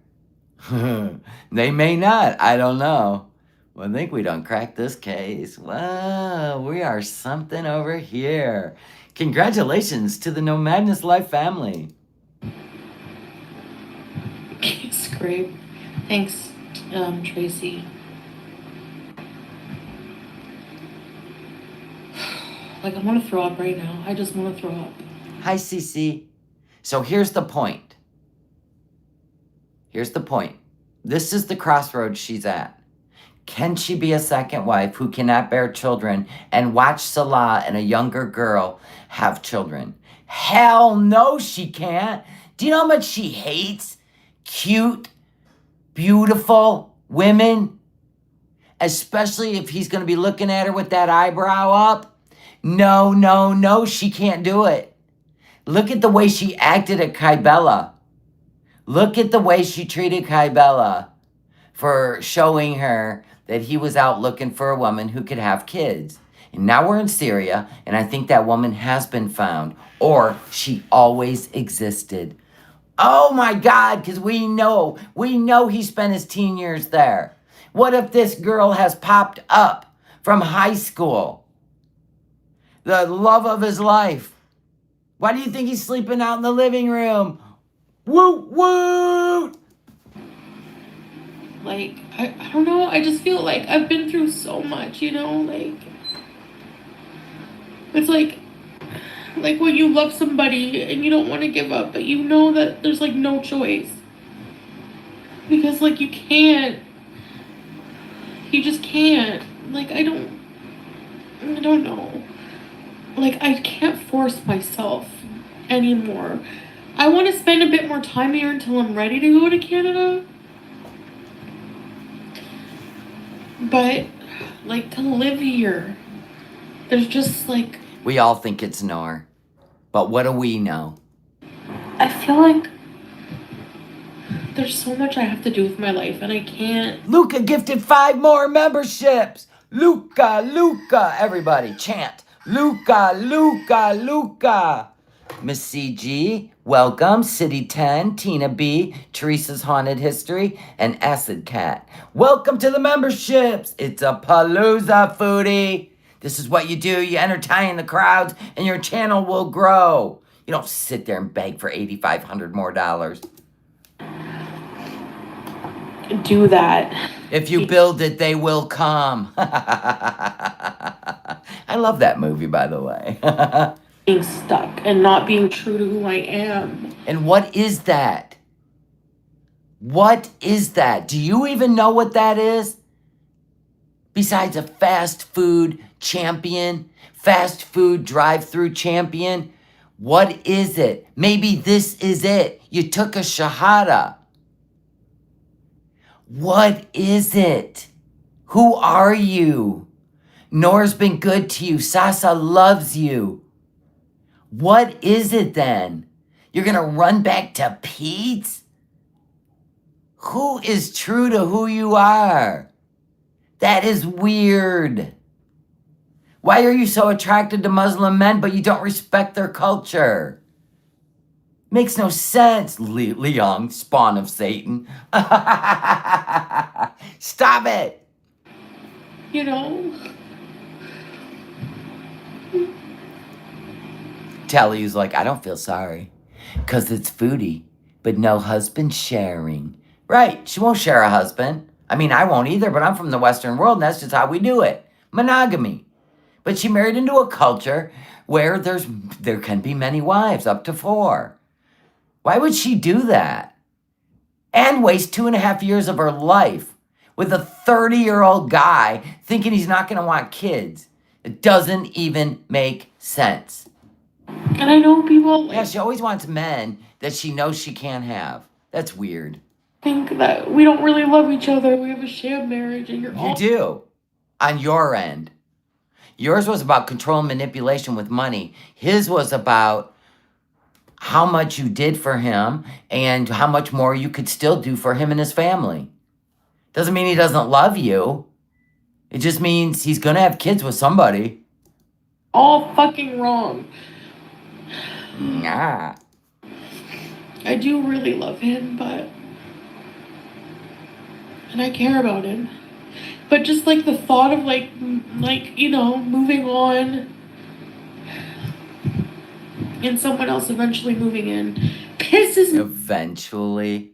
They may not. I don't know. Well, I think we done cracked this case. Wow, we are something over here. Congratulations to the No Madness Life family. It's great. Thanks, Tracy. Like, I want to throw up right now. I just want to throw up. Hi, Cece. So here's the point. Here's the point. This is the crossroads she's at. Can she be a second wife who cannot bear children and watch Salah and a younger girl have children? Hell no, she can't. Do you know how much she hates cute, beautiful women? Especially if he's going to be looking at her with that eyebrow up. No, no, no, she can't do it. Look at the way she acted at Kybella. Look at the way she treated Kybella for showing her that he was out looking for a woman who could have kids. And now we're in Syria, and I think that woman has been found, or she always existed. Oh my God, because we know he spent his teen years there. What if this girl has popped up from high school? The love of his life. Why do you think he's sleeping out in the living room? Woo, woo! Like, I don't know. I just feel like I've been through so much, you know? Like, it's like when you love somebody and you don't want to give up, but you know that there's, like, no choice. Because, like, you can't. You just can't. Like, I don't know. Like, I can't force myself anymore. I want to spend a bit more time here until I'm ready to go to Canada. But, like, to live here, there's just, like... We all think it's Nor. But what do we know? I feel like There's so much I have to do with my life, and I can't. Luca gifted 5 more memberships. Luca. Everybody chant. Luca. Miss CG, welcome. City 10, Tina B, Teresa's Haunted History, and Acid Cat. Welcome to the memberships. It's a palooza, foodie. This is what you do. You entertain the crowds, and your channel will grow. You don't sit there and beg for $8,500 more. Do that. If you build it, they will come. I love that movie, by the way. Being stuck and not being true to who I am. And what is that? What is that? Do you even know what that is? Besides a fast food champion, fast food drive-through champion, what is it? Maybe this is it. You took a shahada. What is it? Who are you? Nora's been good to you. Sasa loves you. What is it then? You're gonna run back to Pete's? Who is true to who you are? That is weird. Why are you so attracted to Muslim men but you don't respect their culture? Makes no sense, Leon, spawn of Satan. Stop it. You know? Telly's like, I don't feel sorry. Because it's foodie, but no husband sharing. Right, she won't share a husband. I mean, I won't either, but I'm from the Western world, and that's just how we do it. Monogamy. But she married into a culture where there can be many wives, up to 4. Why would she do that? And waste 2.5 years of her life with a 30-year-old guy thinking he's not going to want kids. It doesn't even make sense. And I know people Yeah, she always wants men that she knows she can't have. That's weird. think that we don't really love each other. We have a sham marriage, and You do. On your end. Yours was about control and manipulation with money. His was about how much you did for him and how much more you could still do for him and his family. Doesn't mean he doesn't love you. It just means he's going to have kids with somebody. all fucking wrong. Nah. I do really love him, and I care about him. But just like the thought of moving on and someone else eventually moving in pisses Eventually.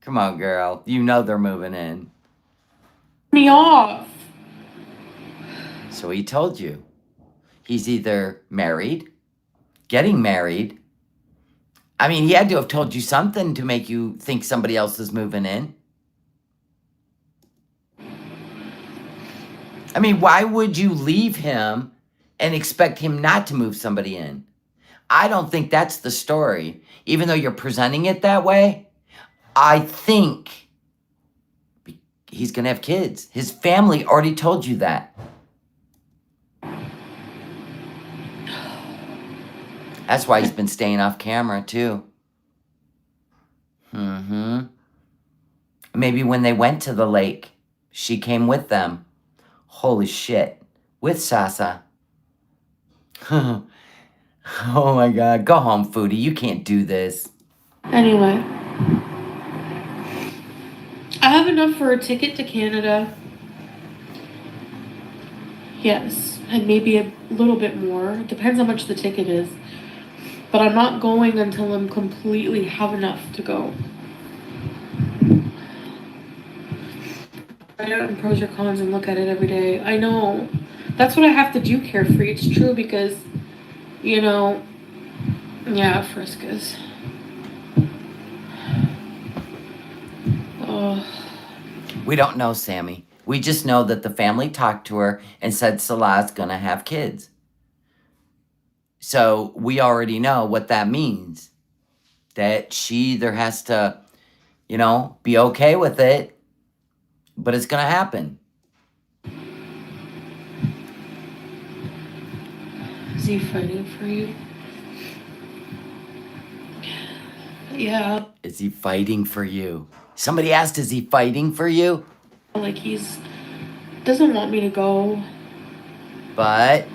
Come on, girl. You know they're moving in. me off. So he told you. He's either married, getting married. I mean, he had to have told you something to make you think somebody else is moving in. I mean, why would you leave him and expect him not to move somebody in? I don't think that's the story. Even though you're presenting it that way, I think he's going to have kids. His family already told you that. That's why he's been staying off camera, too. Maybe when they went to the lake, she came with them. Holy shit. With Sasa. Oh my God. Go home, Foodie. You can't do this. Anyway, I have enough for a ticket to Canada. Yes, and maybe a little bit more. It depends how much the ticket is. But I'm not going until I'm completely have enough to go. Write out pros or cons and look at it every day. I know. That's what I have to do, Carefree. It's true because, yeah, Friskas. Oh. We don't know, Sammy. We just know that the family talked to her and said Salah's gonna have kids. So we already know what that means. That she either has to, be okay with it, but it's gonna happen. Is he fighting for you? Yeah. Is he fighting for you? Somebody asked, is he fighting for you? Like he's doesn't want me to go. But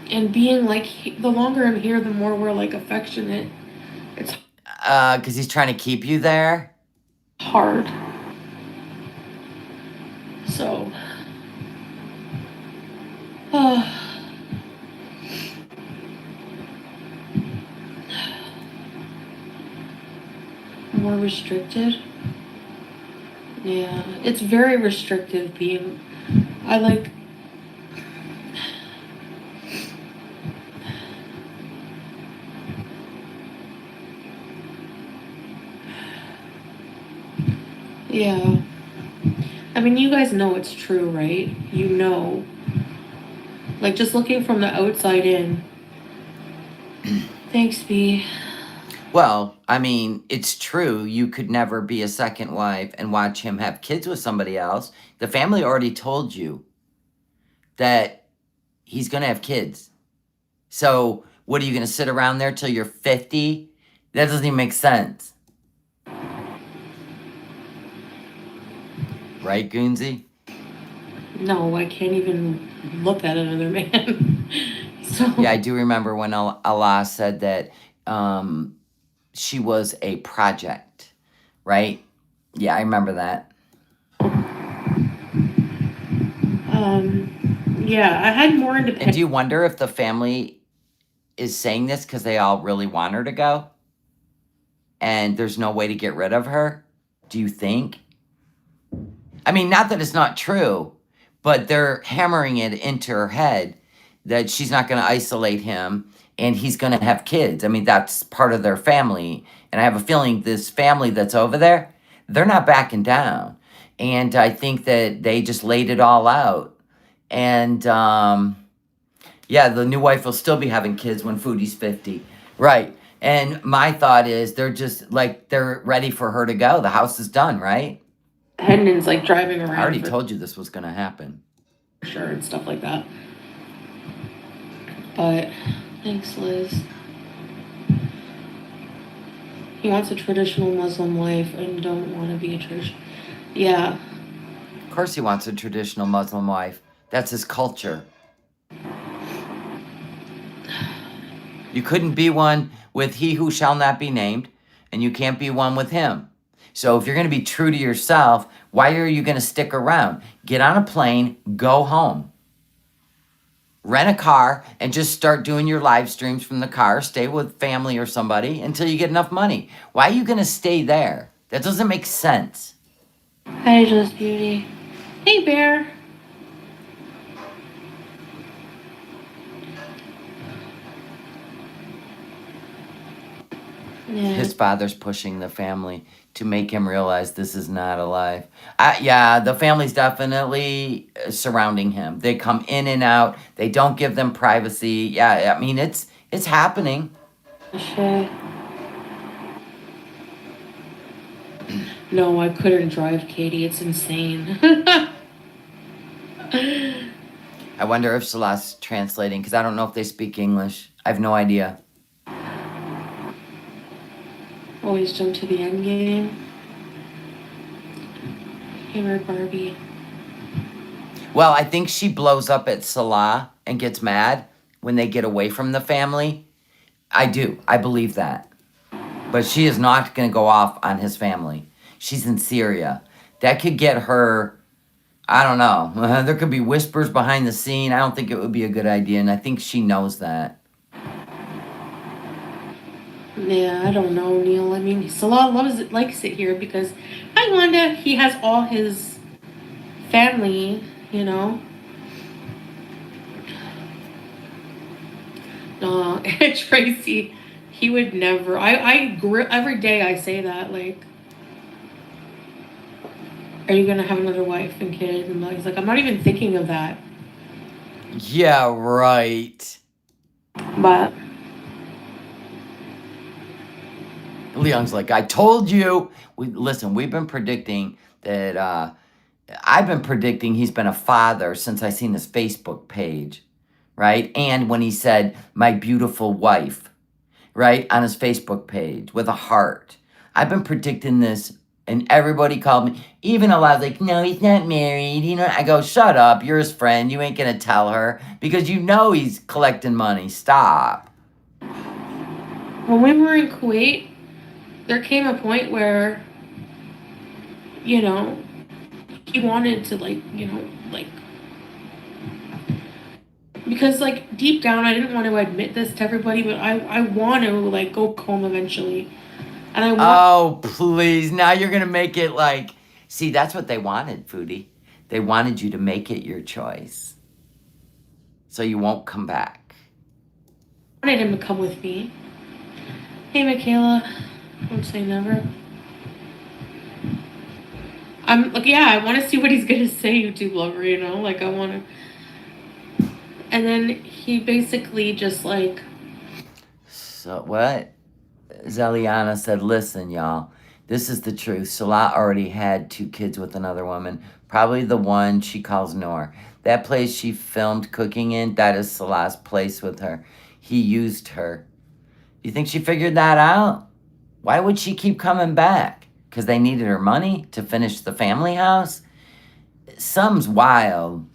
And being like the longer I'm here, the more we're like affectionate. It's because he's trying to keep you there. hard. So, more restricted. Yeah, it's very restrictive being. I like. Yeah. I mean, you guys know it's true, right? You know. Like, just looking from the outside in. Thanks, B. Well, I mean, it's true. You could never be a second wife and watch him have kids with somebody else. The family already told you that he's going to have kids. So, what are you going to sit around there till you're 50? That doesn't even make sense. Right, Goonsey? No, I can't even look at another man. So. Yeah, I do remember when Allah said that she was a project, right? Yeah, I remember that. Yeah, I had more independence. And do you wonder if the family is saying this because they all really want her to go? And there's no way to get rid of her? Do you think? I mean, not that it's not true, but they're hammering it into her head that she's not going to isolate him and he's going to have kids. I mean, that's part of their family. And I have a feeling this family that's over there, they're not backing down. And I think that they just laid it all out. And yeah, the new wife will still be having kids when Foodie's 50. Right. And my thought is they're just like, they're ready for her to go. The house is done, right? Hendon's like driving around. I already told you this was going to happen. Sure, and stuff like that. But thanks, Liz. He wants a traditional Muslim wife and don't want to be a traditional. Yeah. Of course he wants a traditional Muslim wife. That's his culture. You couldn't be one with he who shall not be named, and you can't be one with him. So if you're going to be true to yourself, why are you going to stick around? Get on a plane, go home. Rent a car and just start doing your live streams from the car. Stay with family or somebody until you get enough money. Why are you going to stay there? That doesn't make sense. Hi, Just Beauty. Hey, Bear. Yeah. His father's pushing the family to make him realize this is not a life. Yeah, the family's definitely surrounding him. They come in and out. They don't give them privacy. Yeah, I mean, it's happening. Sure. No, I couldn't drive, Katie. It's insane. I wonder if Salah's translating, because I don't know if they speak English. I have no idea. Always jump to the end game. Hammer Barbie. Well, I think she blows up at Salah and gets mad when they get away from the family. I do. I believe that. But she is not going to go off on his family. She's in Syria. That could get her, I don't know. There could be whispers behind the scene. I don't think it would be a good idea, and I think she knows that. Yeah, I don't know, Neil. I mean, Salah likes it here because, hi, Wanda, he has all his family, you know. Tracy, he would never. Every day I say that, like, are you gonna have another wife and kids? And he's like, I'm not even thinking of that. Yeah, right. But Leon's like, I told you. Listen, we've been predicting that. I've been predicting he's been a father since I seen his Facebook page, right? And when he said, my beautiful wife. right, on his Facebook page with a heart. I've been predicting this, and everybody called me. Even a lot like, no, he's not married. I go, shut up. You're his friend. You ain't gonna tell her because you know he's collecting money. Stop. When we were in Kuwait, there came a point where, you know, he wanted to, like, because, like, deep down, I didn't want to admit this to everybody, but I want to, like, go home eventually. And I want. Oh, please. Now you're going to make it like. See, that's what they wanted, Foodie. They wanted you to make it your choice. So you won't come back. I wanted him to come with me. Hey, Michaela. Don't say never. I'm like, yeah, I want to see what he's going to say, YouTube lover, you know? Like, I want to. And then he basically just, like. So what? Zeliana said, listen, y'all. This is the truth. Salah already had 2 kids with another woman. Probably the one she calls Noor. That place she filmed cooking in, that is Salah's place with her. He used her. You think she figured that out? Why would she keep coming back? Because they needed her money to finish the family house? Some's wild.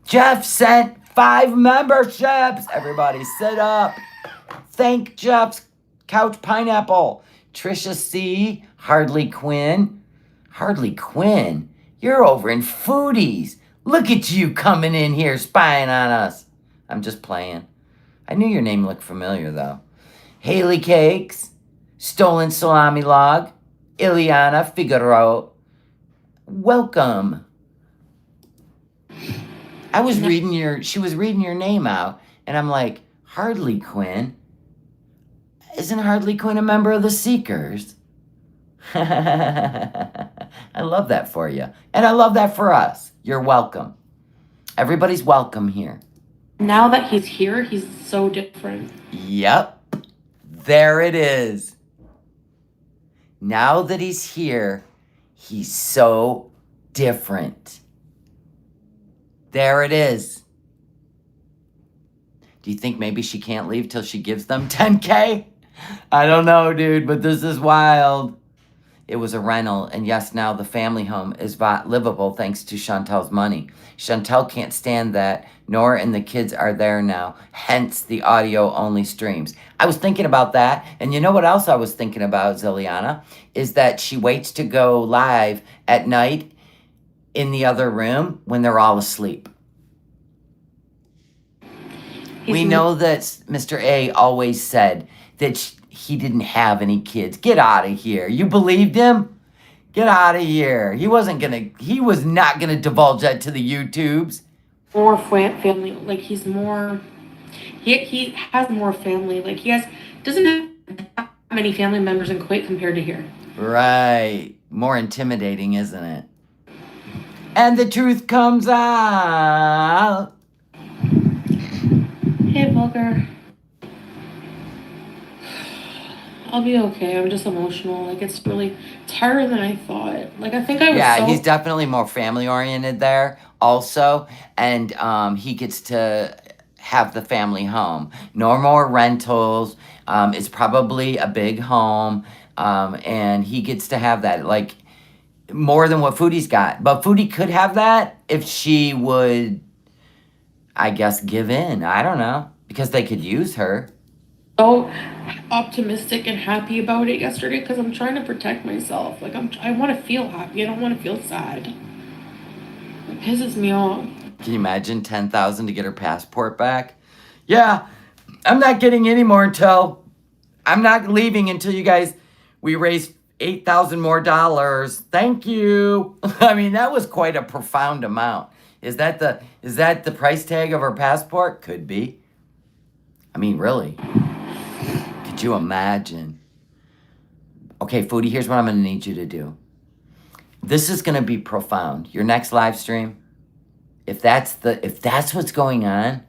Jeff sent 5 memberships. Everybody sit up. Thank Jeff's Couch Pineapple. Trisha C. Hardly Quinn. Hardly Quinn? You're over in Foodies. Look at you coming in here spying on us. I'm just playing. I knew your name looked familiar, though. Haley Cakes. Stolen Salami Log. Ileana Figaro. Welcome. She was reading your name out, and I'm like, Hardly Quinn? Isn't Hardly Quinn a member of the Seekers? I love that for you. And I love that for us. You're welcome. Everybody's welcome here. Now that he's here, he's so different. Yep. There it is. Now that he's here, he's so different. There it is. Do you think maybe she can't leave till she gives them 10K? I don't know, dude, but this is wild. It was a rental, and yes, now the family home is livable thanks to Chantel's money. Chantel can't stand that. Nora and the kids are there now, hence the audio-only streams. I was thinking about that, and you know what else I was thinking about, Ziliana? Is that she waits to go live at night in the other room when they're all asleep. We know that Mr. A always said that he didn't have any kids. Get out of here. You believed him? Get out of here. He was not gonna divulge that to the YouTubes. More family, like he has more family. Like doesn't have that many family members in Kuwait compared to here. Right. More intimidating, isn't it? And the truth comes out. Hey, Volker. I'll be okay. I'm just emotional. Like, it's harder than I thought. Like, I think I was Yeah, he's definitely more family-oriented there also. And he gets to have the family home. No more rentals. It's probably a big home. And he gets to have that, like, more than what Foodie's got. But Foodie could have that if she would, I guess, give in. I don't know. Because they could use her. So optimistic and happy about it yesterday because I'm trying to protect myself. Like, I want to feel happy. I don't want to feel sad. It pisses me off. Can you imagine 10,000 to get her passport back? Yeah, I'm not getting any more I'm not leaving until we raise $8,000 more. Thank you. I mean, that was quite a profound amount. Is that the price tag of her passport? Could be. I mean, really. Could you imagine? Okay, Foodie, here's what I'm going to need you to do. This is going to be profound. Your next live stream, if that's what's going on,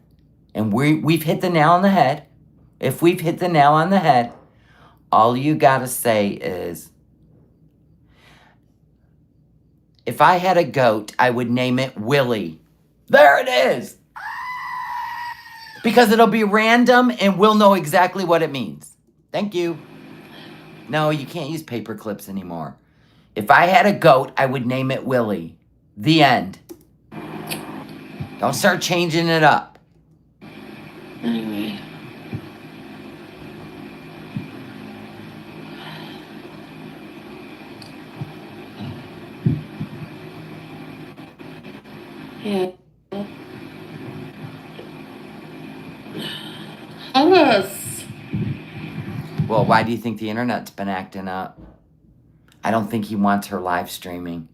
and we've hit the nail on the head, if we've hit the nail on the head, all you got to say is, if I had a goat, I would name it Willie. There it is. Because it'll be random and we'll know exactly what it means. Thank you. No, you can't use paper clips anymore. If I had a goat, I would name it Willie. The end. Don't start changing it up. Anyway. Yeah. Alice. Well, why do you think the internet's been acting up? I don't think he wants her live streaming.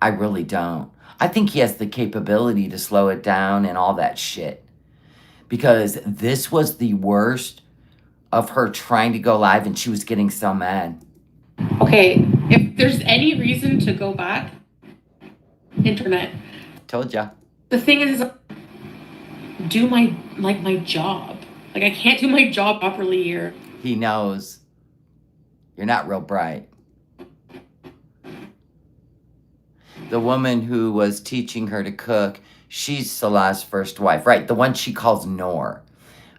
I really don't. I think he has the capability to slow it down and all that shit. Because this was the worst of her trying to go live and she was getting so mad. Okay, if there's any reason to go back, internet. Told ya. The thing is, do my job. Like, I can't do my job properly here. He knows. You're not real bright. The woman who was teaching her to cook, she's Salah's first wife, right? The one she calls Noor.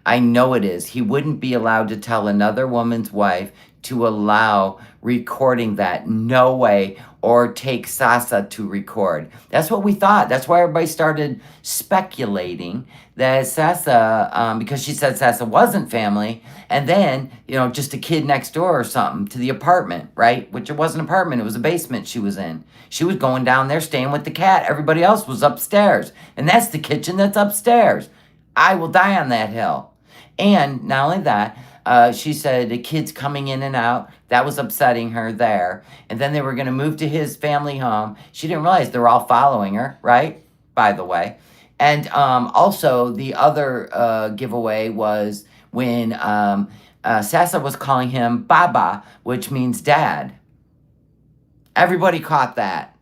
I know it is. He wouldn't be allowed to tell another woman's wife to allow recording that. No way. Or take Sasa to record. That's what we thought. That's why everybody started speculating that Sasa, because she said Sasa wasn't family, and then, just a kid next door or something to the apartment, right? Which it wasn't an apartment, it was a basement she was in. She was going down there staying with the cat. Everybody else was upstairs. And that's the kitchen that's upstairs. I will die on that hill. And not only that, she said the kids coming in and out, that was upsetting her there. And then they were going to move to his family home. She didn't realize they were all following her, right? By the way. And also, the other giveaway was when Sasa was calling him Baba, which means dad. Everybody caught that.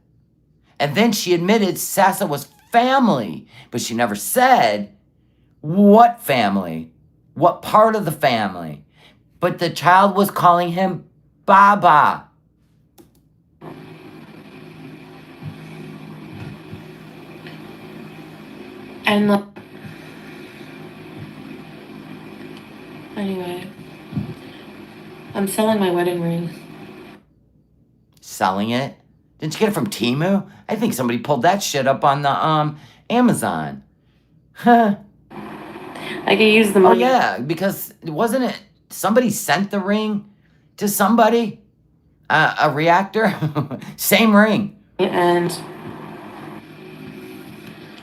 And then she admitted Sasa was family, but she never said what family. What part of the family? But the child was calling him Baba. And anyway, I'm selling my wedding ring. Selling it? Didn't you get it from Temu? I think somebody pulled that shit up on the Amazon. Huh. I can use the money. Oh yeah, because wasn't it somebody sent the ring to somebody? A reactor? Same ring. And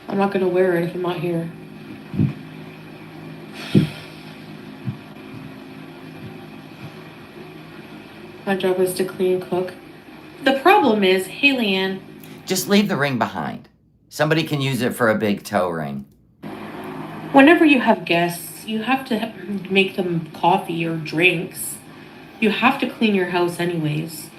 I'm not going to wear it if I'm not here. My job is to clean, cook. The problem is, hey, Leanne. Just leave the ring behind. Somebody can use it for a big toe ring. Whenever you have guests, you have to make them coffee or drinks. You have to clean your house anyways.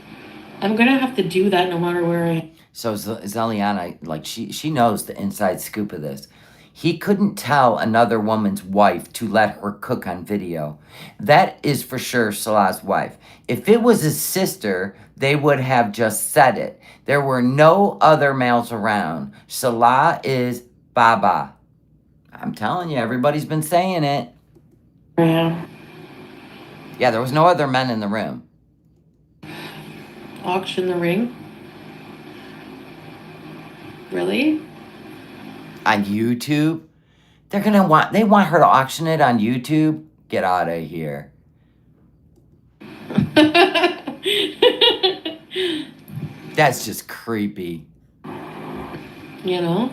I'm going to have to do that no matter where I am. So Zeliana, like, she knows the inside scoop of this. He couldn't tell another woman's wife to let her cook on video. That is for sure Salah's wife. If it was his sister, they would have just said it. There were no other males around. Salah is Baba. I'm telling you, everybody's been saying it. Yeah. Yeah, there was no other men in the room. Auction the ring? Really? On YouTube? They want her to auction it on YouTube? Get out of here. That's just creepy. You know?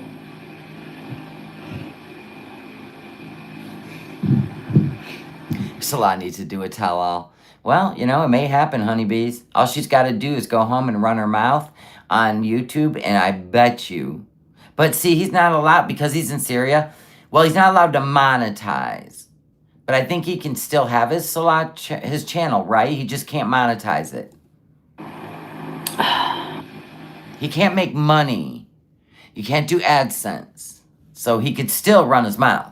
Salah needs to do a tell-all. Well, it may happen, honeybees. All she's got to do is go home and run her mouth on YouTube, and I bet you. But see, he's not allowed, because he's in Syria, well, he's not allowed to monetize. But I think he can still have his Salah, his channel, right? He just can't monetize it. He can't make money. You can't do AdSense. So he could still run his mouth.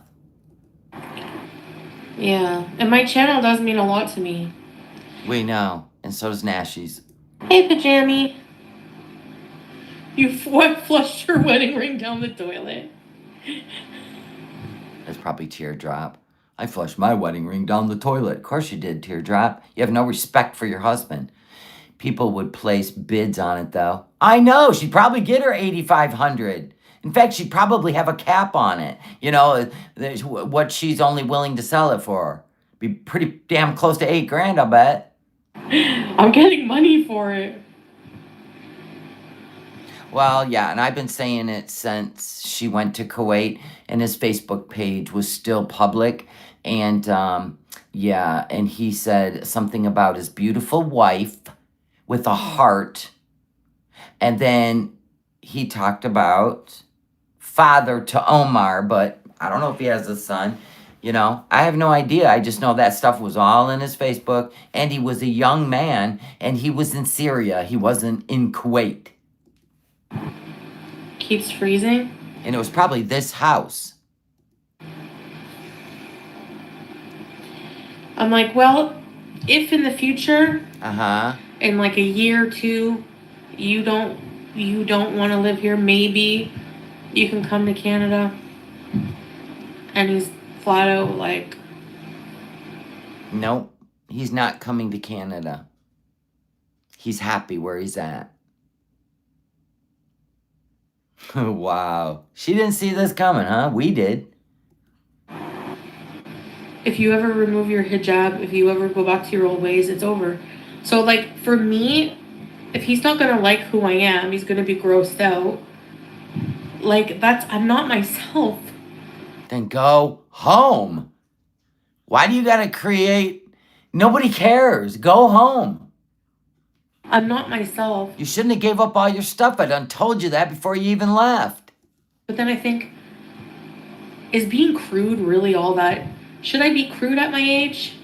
Yeah, and my channel does mean a lot to me. We know, and so does Nashi's. Hey, Pajami. You flushed your wedding ring down the toilet. That's probably teardrop. I flushed my wedding ring down the toilet. Of course you did, Teardrop. You have no respect for your husband. People would place bids on it, though. I know. She'd probably get her 8,500. In fact, she'd probably have a cap on it. You know, what she's only willing to sell it for. Be pretty damn close to 8 grand, I'll bet. I'm getting money for it. Well, yeah, and I've been saying it since she went to Kuwait, and his Facebook page was still public. And yeah, and he said something about his beautiful wife with a heart. And then he talked about father to Omar, but I don't know if he has a son. You know, I have no idea. I just know that stuff was all in his Facebook, and he was a young man, and he was in Syria. He wasn't in Kuwait. Keeps freezing. And it was probably this house. I'm like, well, if in the future, Uh-huh. in like a year or two, you don't want to live here, maybe you can come to Canada. And he's flat out like, Nope. He's not coming to Canada. He's happy where he's at. Wow. She didn't see this coming, huh? We did. if you ever remove your hijab, if you ever go back to your old ways, it's over. So like for me, if he's not gonna like who I am, he's gonna be grossed out. Like I'm not myself. Then go home. Why do you gotta create? Nobody cares. Go home. I'm not myself. You shouldn't have gave up all your stuff. I done told you that before you even left. But then I think, is being crude really all that? Should I be crude at my age?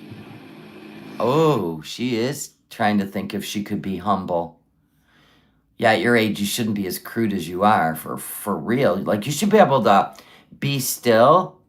Oh, she is trying to think if she could be humble. Yeah, at your age, you shouldn't be as crude as you are, for real. Like, you should be able to be still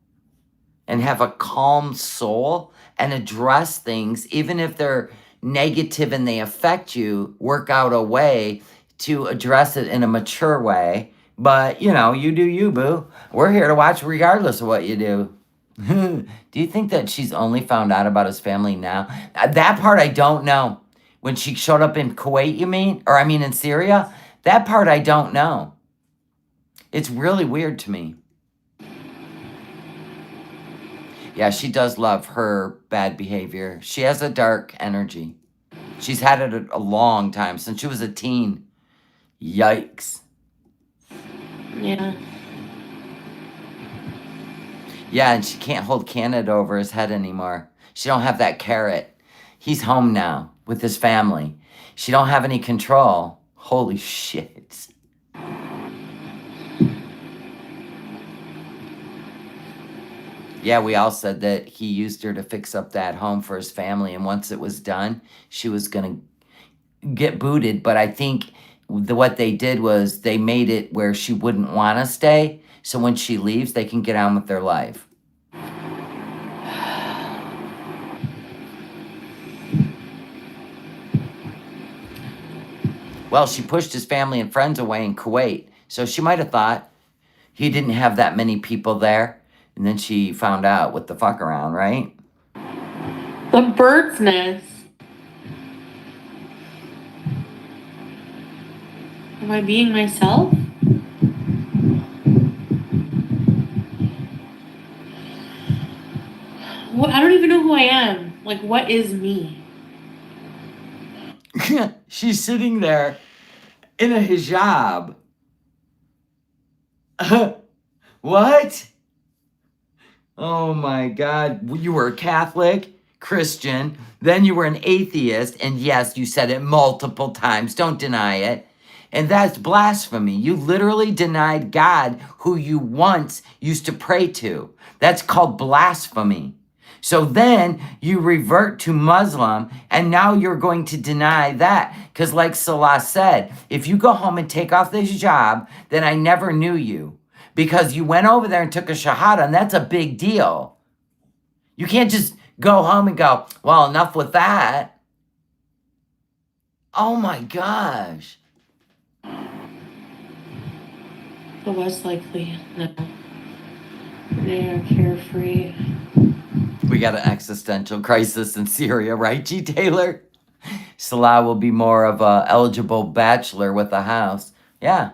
and have a calm soul and address things, even if they're negative and they affect you, work out a way to address it in a mature way. But, you know, you do you, boo. We're here to watch regardless of what you do. Do you think that she's only found out about his family now? That part I don't know. When she showed up in Kuwait, you mean? Or I mean in Syria? That part I don't know. It's really weird to me. Yeah, she does love her bad behavior. She has a dark energy. She's had it a long time, since she was a teen. Yikes. Yeah. Yeah, and she can't hold Canada over his head anymore. She don't have that carrot. He's home now with his family. She don't have any control. Holy shit. Yeah, we all said that he used her to fix up that home for his family, and once it was done, she was going to get booted. But I think what they did was they made it where she wouldn't want to stay, so when she leaves, they can get on with their life. Well, she pushed his family and friends away in Kuwait, so she might have thought he didn't have that many people there. And then she found out what the fuck around, right? The bird's nest. Am I being myself? I don't even know who I am. Like, what is me? She's sitting there in a hijab. What? Oh my God. You were a Catholic, Christian, then you were an atheist, and yes, you said it multiple times. Don't deny it. And that's blasphemy. You literally denied God, who you once used to pray to. That's called blasphemy. So then you revert to Muslim, and now you're going to deny that. Because like Salah said, if you go home and take off this hijab, then I never knew you. Because you went over there and took a shahada, and that's a big deal. You can't just go home and go, well, enough with that. Oh my gosh. The less likely, no. They are carefree. We got an existential crisis in Syria, right, G. Taylor? Salah will be more of a eligible bachelor with a house. Yeah.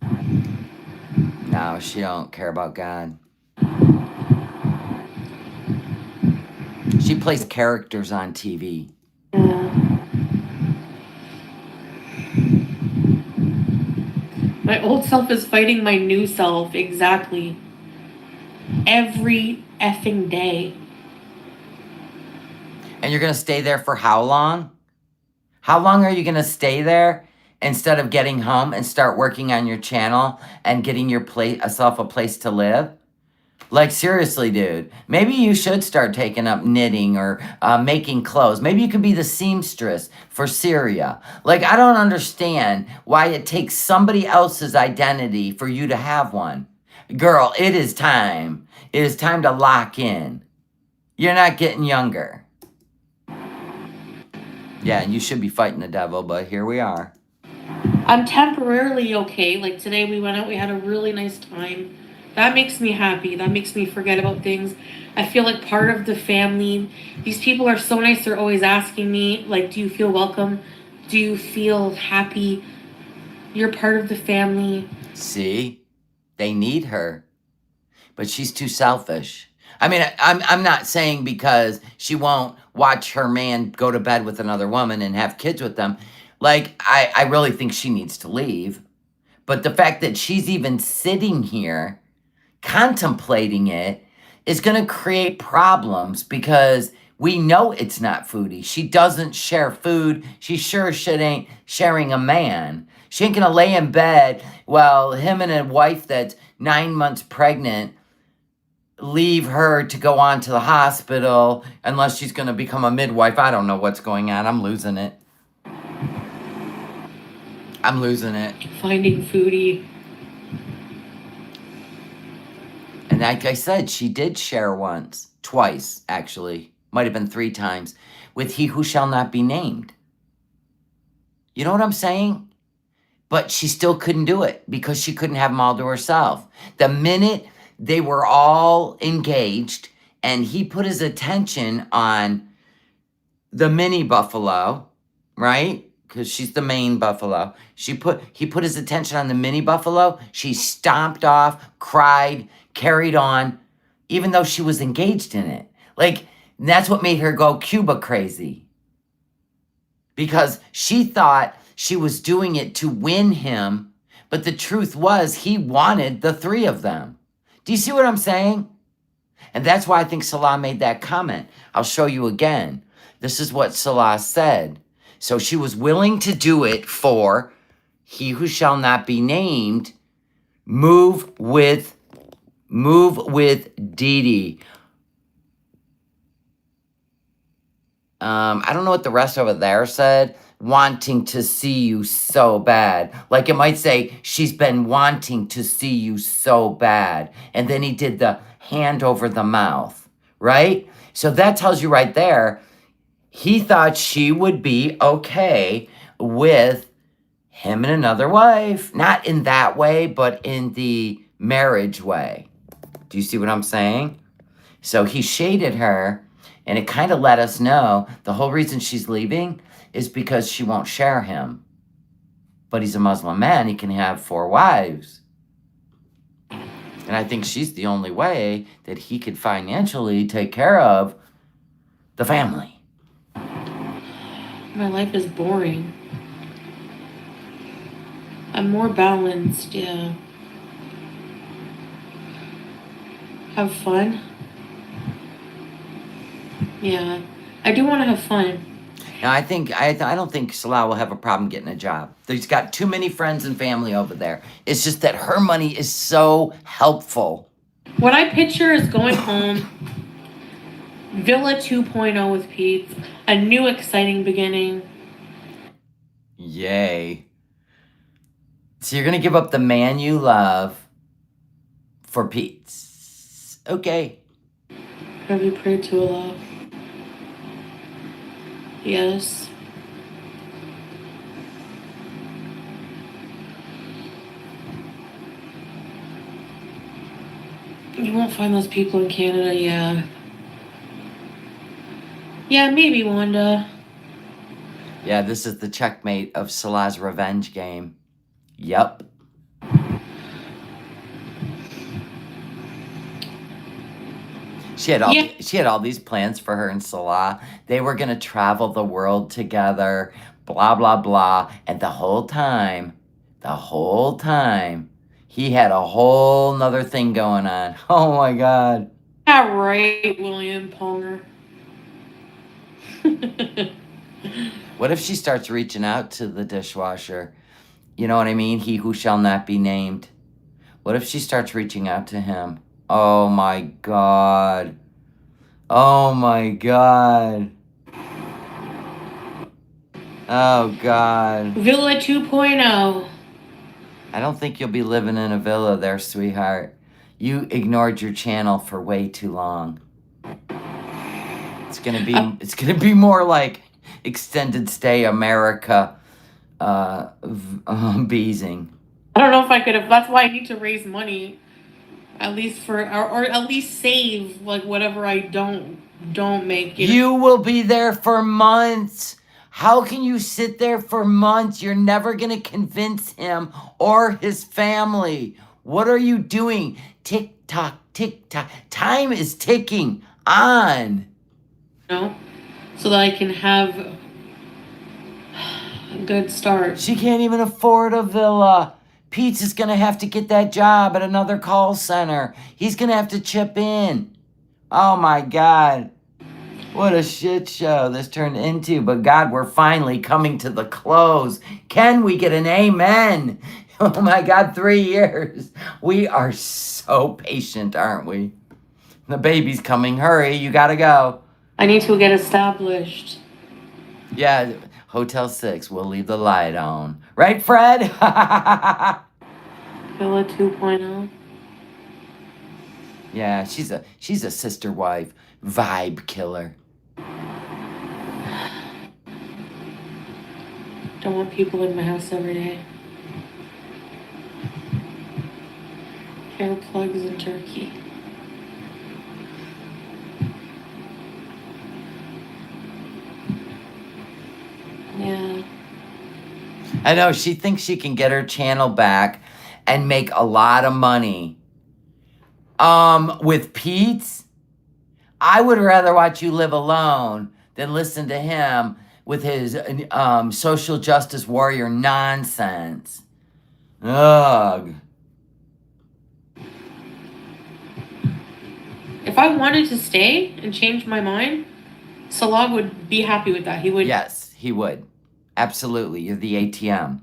No, she don't care about God. She plays characters on TV. Yeah. My old self is fighting my new self, exactly. Every effing day. And you're going to stay there for how long? How long are you going to stay there instead of getting home and start working on your channel and getting yourself a place to live? Like, seriously, dude, maybe you should start taking up knitting or making clothes. Maybe you could be the seamstress for Syria. Like, I don't understand why it takes somebody else's identity for you to have one. Girl, it is time. It is time to lock in. You're not getting younger. Yeah, and you should be fighting the devil, but here we are. I'm temporarily okay. Like today we went out, we had a really nice time. That makes me happy. That makes me forget about things. I feel like part of the family. These people are so nice. They're always asking me, like, do you feel welcome? Do you feel happy? You're part of the family. See? They need her, but she's too selfish. I mean, I'm not saying because she won't watch her man go to bed with another woman and have kids with them. Like, I really think she needs to leave. But the fact that she's even sitting here contemplating it is going to create problems because we know it's not Foodie. She doesn't share food. She sure shit ain't sharing a man. She ain't going to lay in bed while him and a wife that's 9 months pregnant leave her to go on to the hospital unless she's going to become a midwife. I don't know what's going on. I'm losing it. I'm losing it. Finding Foodie. And like I said, she did share once, twice, actually. Might have been 3 times, with He Who Shall Not Be Named. You know what I'm saying? But she still couldn't do it because she couldn't have them all to herself. The minute they were all engaged and he put his attention on the mini buffalo, right? Because she's the main buffalo. He put his attention on the mini buffalo. She stomped off, cried, carried on, even though she was engaged in it. Like, that's what made her go Cuba crazy. Because she thought she was doing it to win him, but the truth was he wanted the 3 of them. Do you see what I'm saying? And that's why I think Salah made that comment. I'll show you again. This is what Salah said. So she was willing to do it for He Who Shall Not Be Named. Move with Dee. I don't know what the rest over there said. Wanting to see you so bad. Like it might say, she's been wanting to see you so bad. And then he did the hand over the mouth, right? So that tells you right there, he thought she would be okay with him and another wife. Not in that way, but in the marriage way. Do you see what I'm saying? So he shaded her, and it kind of let us know the whole reason she's leaving is because she won't share him. But he's a Muslim man. He can have 4 wives. And I think she's the only way that he could financially take care of the family. My life is boring. I'm more balanced, yeah. Have fun. Yeah. I do want to have fun. Now, I don't think Salah will have a problem getting a job. He's got too many friends and family over there. It's just that her money is so helpful. What I picture is going home, Villa 2.0 with Pete, a new exciting beginning. Yay. So you're going to give up the man you love for Pete's. Okay. Have you prayed to Allah? Yes. You won't find those people in Canada, yeah. Yeah, maybe Wanda. Yeah, this is the checkmate of Salah's revenge game. Yup. Yeah, She had all these plans for her and Salah. They were gonna travel the world together, blah blah blah. And the whole time, he had a whole nother thing going on. Oh my god. yeah, right, William Palmer. What if she starts reaching out to the dishwasher? You know what I mean? He who shall not be named. What if she starts reaching out to him? Oh my god. Oh my god. Oh god. Villa 2.0. I don't think you'll be living in a villa there, sweetheart. You ignored your channel for way too long. It's gonna be more like extended stay America beezing. I don't know if I could have. That's why I need to raise money, at least or at least save like whatever I don't make. You will be there for months. How can you sit there for months? You're never going to convince him or his family. What are you doing? Tick tock, tick tock. Time is ticking on. know, so that I can have a good start. She can't even afford a villa. Pete's is going to have to get that job at another call center. He's going to have to chip in. Oh my God. What a shit show this turned into. But God, we're finally coming to the close. Can we get an amen? Oh my God, 3 years. We are so patient, aren't we? The baby's coming. Hurry, you gotta go. I need to get established. Yeah, Hotel 6, we'll leave the light on. Right, Fred? Villa 2.0. Yeah, she's a sister wife vibe killer. Don't want people in my house every day. Hair plugs and turkey. Yeah. I know, she thinks she can get her channel back and make a lot of money. With Pete's, I would rather watch you live alone than listen to him with his social justice warrior nonsense. Ugh. If I wanted to stay and change my mind, Salah would be happy with that. He would. Yes, he would. Absolutely. You're the ATM.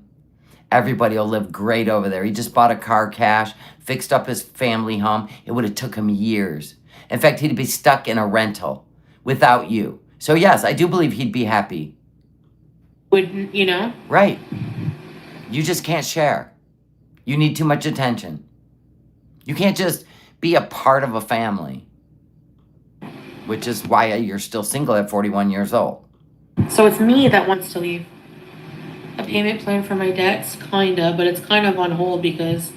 Everybody will live great over there. He just bought a car cash, fixed up his family home. It would have took him years. In fact, he'd be stuck in a rental without you. So yes, I do believe he'd be happy. Would, you know? Right. You just can't share. You need too much attention. You can't just be a part of a family. Which is why you're still single at 41 years old. So it's me that wants to leave. A payment plan for my debts, kinda, but it's kind of on hold because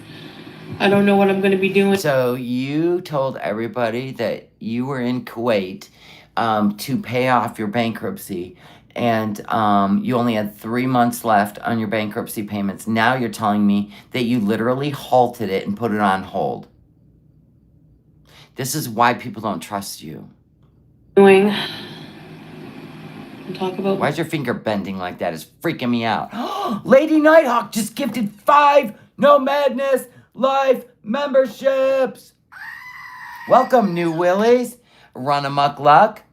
I don't know what I'm going to be doing. So you told everybody that you were in Kuwait to pay off your bankruptcy, and you only had 3 months left on your bankruptcy payments. Now you're telling me that you literally halted it and put it on hold. This is why people don't trust you. Doing and talk about. Why is your finger bending like that? It's freaking me out. Lady Nighthawk just gifted 5 No Madness Life memberships. Welcome, New Willies. Run Amok Luck.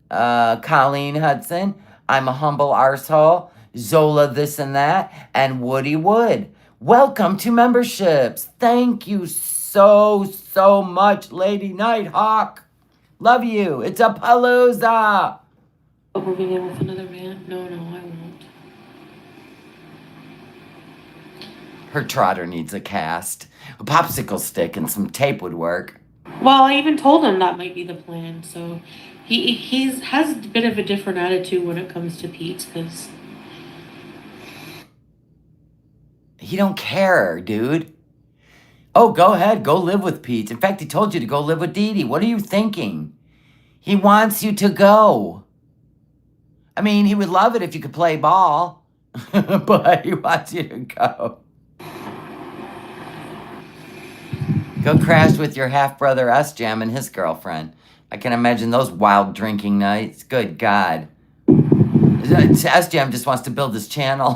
Colleen Hudson. I'm a humble arsehole. Zola this and that. And Woody Wood. Welcome to memberships. Thank you so much, Lady Nighthawk. Love you. It's a palooza. Moving in with another man? No, I won't. Her trotter needs a cast. A popsicle stick and some tape would work. Well, I even told him that might be the plan. So he has a bit of a different attitude when it comes to Pete, because he don't care, dude. Oh, go ahead. Go live with Pete. In fact, he told you to go live with Dee Dee. What are you thinking? He wants you to go. I mean, he would love it if you could play ball, but he wants you to go. Go crash with your half-brother S-Jam and his girlfriend. I can imagine those wild drinking nights. Good God. S-Jam just wants to build his channel.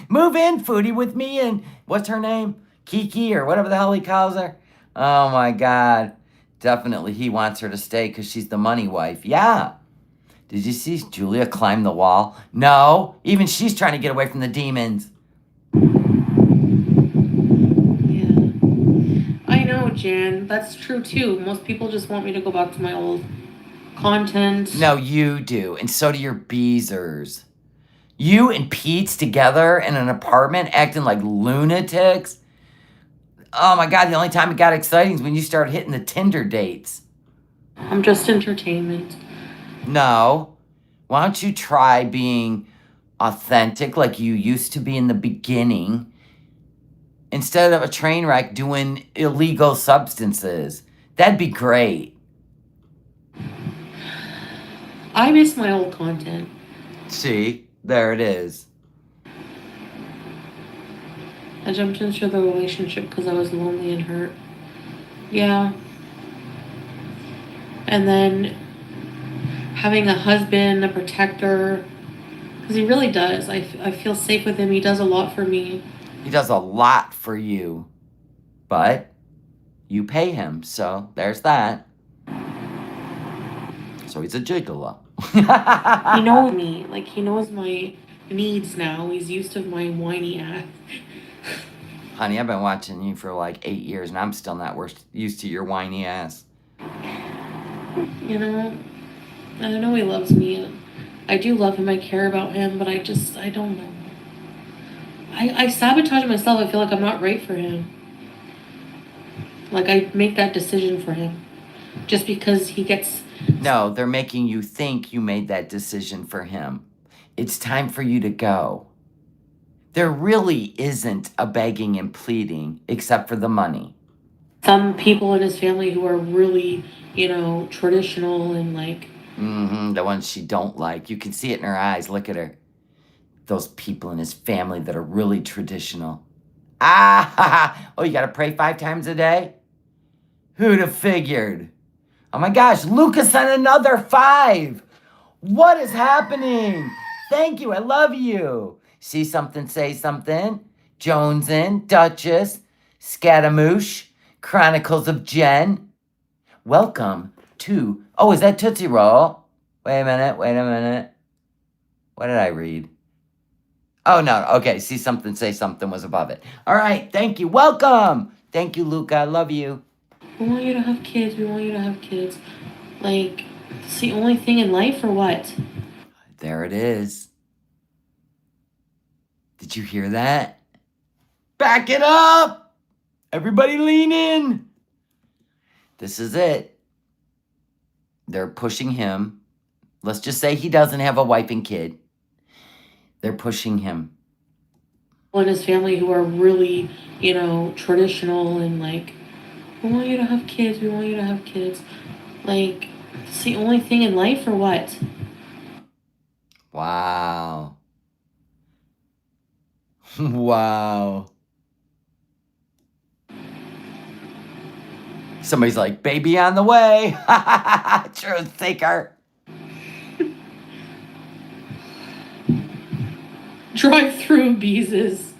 Move in, Foodie, with me and what's her name? Kiki or whatever the hell he calls her. Oh my God. Definitely he wants her to stay because she's the money wife. Yeah. Did you see Julia climb the wall? No. Even she's trying to get away from the demons. I know, Jan. That's true too. Most people just want me to go back to my old content. No, you do. And so do your beezers. You and Pete's together in an apartment acting like lunatics. Oh my God, the only time it got exciting is when you start hitting the Tinder dates. I'm just entertainment. No. Why don't you try being authentic like you used to be in the beginning instead of a train wreck doing illegal substances? That'd be great. I miss my old content. See, there it is. I jumped into the relationship because I was lonely and hurt. Yeah. And then having a husband, a protector, because he really does. I feel safe with him. He does a lot for me. He does a lot for you, but you pay him, so there's that. So he's a gigolo. He knows me. Like, he knows my needs now. He's used to my whiny ass. Honey, I've been watching you for like 8 years, and I'm still not used to your whiny ass. You know, I know he loves me. I do love him. I care about him, but I don't know. I sabotage myself. I feel like I'm not right for him. Like, I make that decision for him just because he gets... No, they're making you think you made that decision for him. It's time for you to go. There really isn't a begging and pleading except for the money. Some people in his family who are really, traditional and like... The ones she don't like. You can see it in her eyes. Look at her. Those people in his family that are really traditional. Oh, you gotta pray 5 times a day? Who'd have figured? Oh my gosh, Lucas sent another 5. What is happening? Thank you, I love you. See something, say something. Jonesin, Duchess, Scaramouche, Chronicles of Jen. Welcome to... Oh, is that Tootsie Roll? Wait a minute. What did I read? Oh, no. Okay, see something, say something was above it. All right, thank you. Welcome. Thank you, Luca. I love you. We want you to have kids. We want you to have kids. Like, it's the only thing in life or what? There it is. Did you hear that? Back it up. Everybody lean in. This is it. They're pushing him. Let's just say he doesn't have a wife and kid. They're pushing him. In his family who are really, traditional and like, we want you to have kids. We want you to have kids. Like, it's the only thing in life or what? Wow. Wow. Somebody's like, baby on the way. Truth seeker. Drive through Beezus.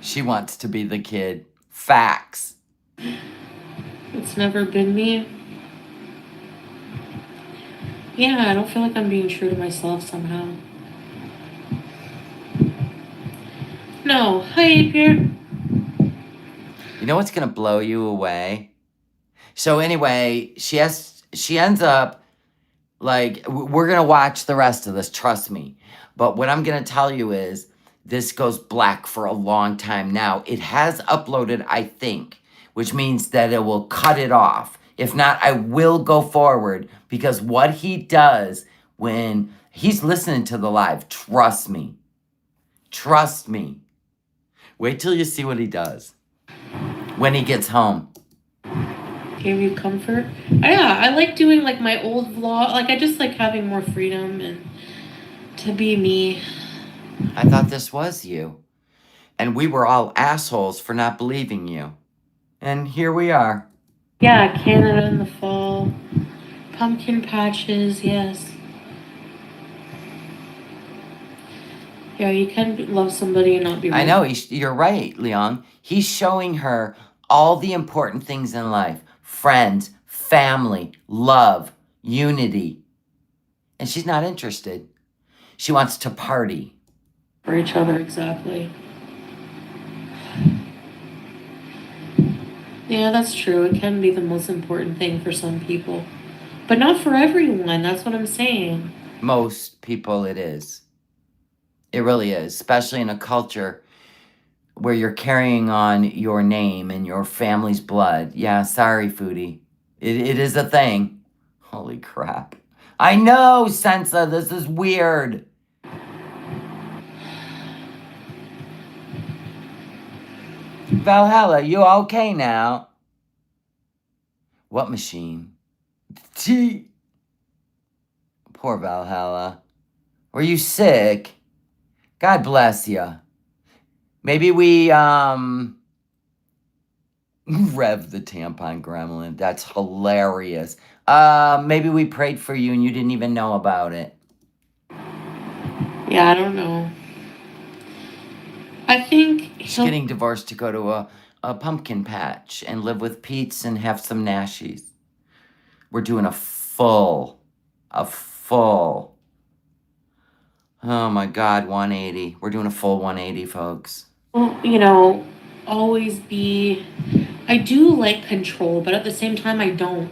She wants to be the kid. Facts. It's never been me. Yeah, I don't feel like I'm being true to myself somehow. No, hi, Apier. You know what's gonna blow you away? So anyway, she ends up like, we're gonna watch the rest of this, trust me. But what I'm gonna tell you is this goes black for a long time now. It has uploaded, I think, which means that it will cut it off. If not, I will go forward because what he does when he's listening to the live, trust me. Trust me. Wait till you see what he does when he gets home. Gave you comfort. Yeah, I like doing like my old vlog. Like I just like having more freedom and to be me. I thought this was you. And we were all assholes for not believing you. And here we are. Yeah, Canada in the fall. Pumpkin patches, yes. Yeah, you can love somebody and not be I ready. know, you're right, Leon. He's showing her all the important things in life: friends, family, love, unity. And she's not interested. She wants to party. For each other, exactly. Yeah, that's true. It can be the most important thing for some people, but not for everyone. That's what I'm saying. Most people, it is. It really is, especially in a culture where you're carrying on your name and your family's blood. Yeah, sorry, Foodie. It is a thing. Holy crap. I know, Sensa, this is weird. Valhalla, you okay now? What machine? Gee. Poor Valhalla. Were you sick? God bless you. Maybe we, Rev the tampon gremlin. That's hilarious. Maybe we prayed for you and you didn't even know about it. Yeah, I don't know. I think She's he'll. getting divorced to go to a pumpkin patch and live with Pete's and have some nashies. We're doing a full. Oh my God, 180. We're doing a full 180, folks. Well, always be. I do like control, but at the same time, I don't.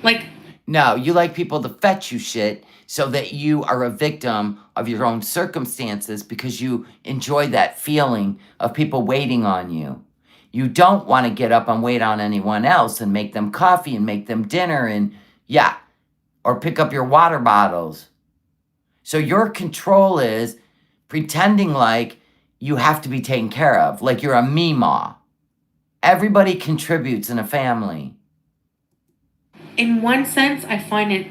Like, No, you like people to fetch you shit so that you are a victim of your own circumstances because you enjoy that feeling of people waiting on you. You don't want to get up and wait on anyone else and make them coffee and make them dinner and, yeah, or pick up your water bottles. So your control is pretending like you have to be taken care of, like you're a meemaw. Everybody contributes in a family. in one sense, I find it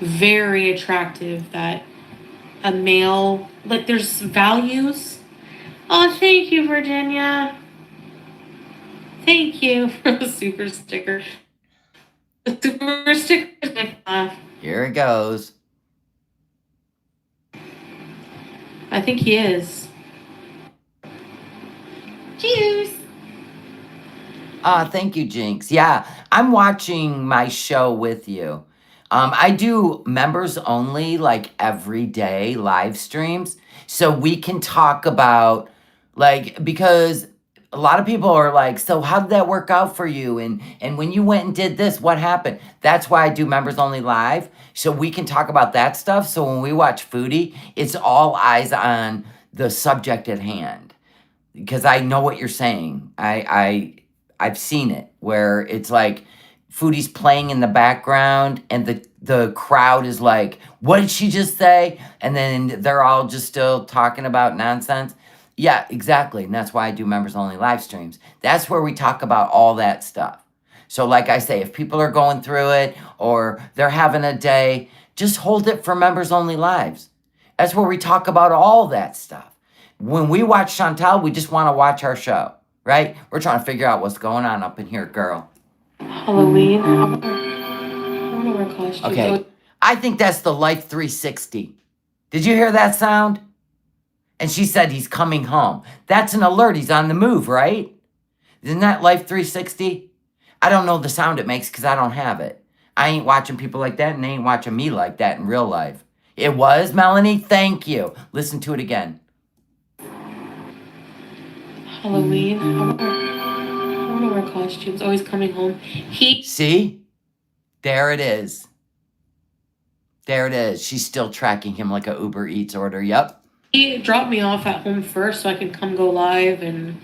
very attractive that a male, like, there's values. Oh, thank you, Virginia. Thank you for the super sticker. The super sticker is my Here it goes. I think he is. Cheers. Thank you, Jinx. Yeah, I'm watching my show with you. I do members only, like every day live streams, so we can talk about, like, because a lot of people are like, so how did that work out for you? And when you went and did this, what happened? That's why I do members only live, so we can talk about that stuff. So when we watch Foodie, it's all eyes on the subject at hand because I know what you're saying. I've seen it where it's like Foodie's playing in the background and the crowd is like, "What did she just say?" And then they're all just still talking about nonsense. Yeah, exactly. And that's why I do members only live streams. That's where we talk about all that stuff. So like I say, if people are going through it or they're having a day, just hold it for members only lives. That's where we talk about all that stuff. When we watch Chantal, we just want to watch our show, right? We're trying to figure out what's going on up in here, girl. Halloween. I want to wear costumes. Okay. I think that's the Life 360. Did you hear that sound? And she said he's coming home. That's an alert. He's on the move, right? Isn't that Life 360? I don't know the sound it makes because I don't have it. I ain't watching people like that and they ain't watching me like that in real life. It was, Melanie? Thank you. Listen to it again. Halloween. I want to wear costumes. Always coming home. See? There it is. There it is. She's still tracking him like a Uber Eats order. Yep. He dropped me off at home first so I can come go live, and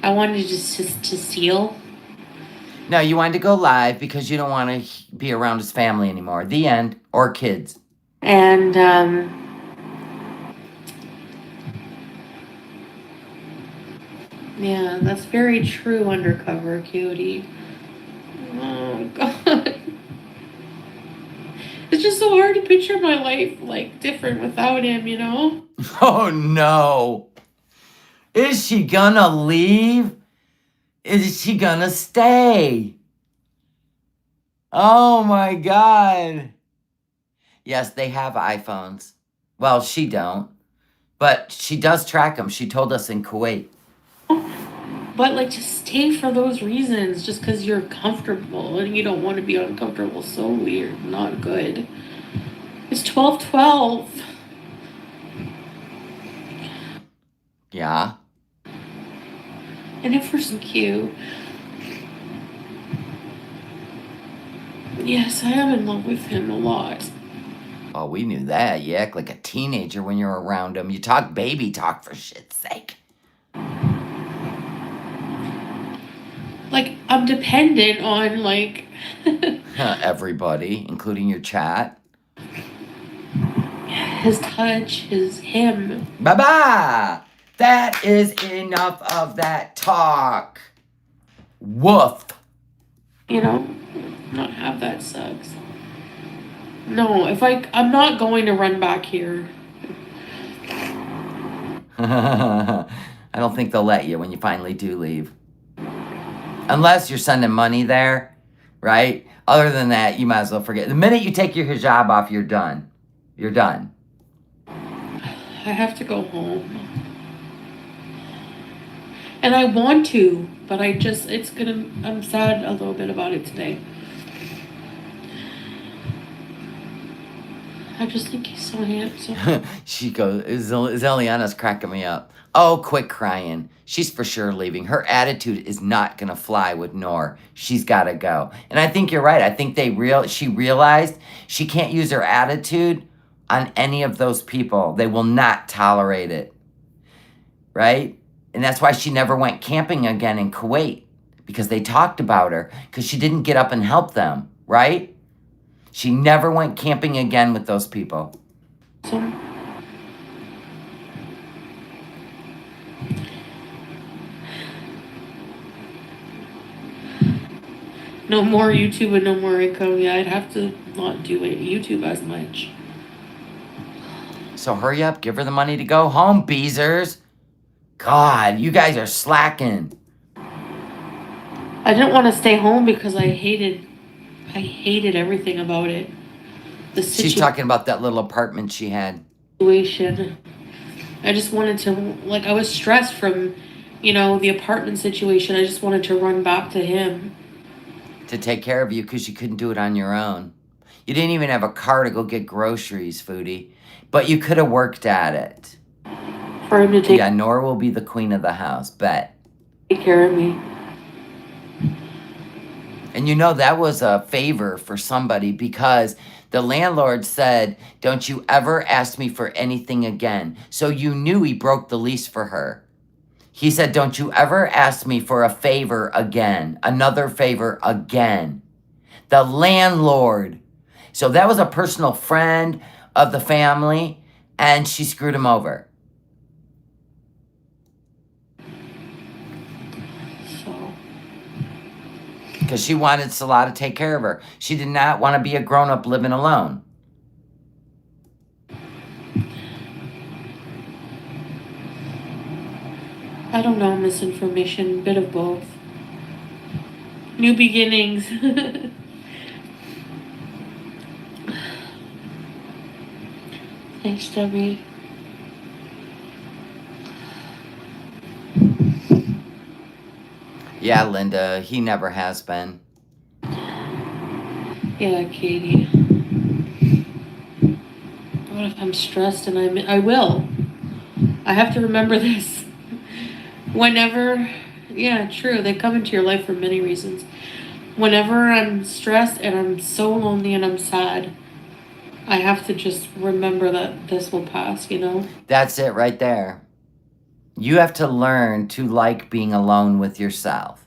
I wanted just to seal. No, you wanted to go live because you don't want to be around his family anymore. The end. Or kids. And yeah, that's very true, undercover cutie. my god. It's just so hard to picture my life like different without him, you know? Oh no. Is she gonna leave? Is she gonna stay? Oh my god. Yes, they have iPhones. Well, she don't. But she does track them. She told us in Kuwait. But like, just stay for those reasons, just because you're comfortable and you don't want to be uncomfortable. So weird, not good. It's 12:12. Yeah. And it was cute. Yes, I am in love with him a lot. Oh, we knew that. You act like a teenager when you're around him. You talk baby talk, for shit's sake. Like, I'm dependent on, like... Everybody, including your chat. his touch, him. Bye-bye. That is enough of that talk. Woof. You know? Not have that sucks. No, I'm not going to run back here. I don't think they'll let you when you finally do leave. Unless you're sending money there, right? Other than that, you might as well forget. The minute you take your hijab off, you're done. You're done. I have to go home. And I want to, but I'm sad a little bit about it today. I just think he's so handsome. She goes, Zeliana's cracking me up. Oh, quit crying. She's for sure leaving. Her attitude is not going to fly with Noor. She's got to go. And I think you're right. I think she realized she can't use her attitude on any of those people. They will not tolerate it. Right? And that's why she never went camping again in Kuwait. Because they talked about her. Because she didn't get up and help them. Right? She never went camping again with those people. No more YouTube and no more income. Yeah, I'd have to not do it YouTube as much. So hurry up, give her the money to go home, Beezers. God, you guys are slacking. I didn't want to stay home because I hated everything about it. She's talking about that little apartment she had. Situation. I just wanted to, like, I was stressed from, the apartment situation. I just wanted to run back to him. To take care of you because you couldn't do it on your own. You didn't even have a car to go get groceries, Foodie. But you could have worked at it. For him to take... Yeah, Noor will be the queen of the house, bet. Take care of me. And that was a favor for somebody because the landlord said, don't you ever ask me for anything again. So you knew he broke the lease for her. He said, don't you ever ask me for a favor again. Another favor again. The landlord. So that was a personal friend of the family, and she screwed him over. Because she wanted Salah to take care of her. She did not want to be a grown-up living alone. I don't know, misinformation, bit of both. New beginnings. Thanks, Debbie. Yeah, Linda, he never has been. Yeah, Katie. What if I'm stressed and I will. I have to remember this. Whenever, yeah, true, they come into your life for many reasons. Whenever I'm stressed and I'm so lonely and I'm sad, I have to just remember that this will pass, That's it right there. You have to learn to like being alone with yourself.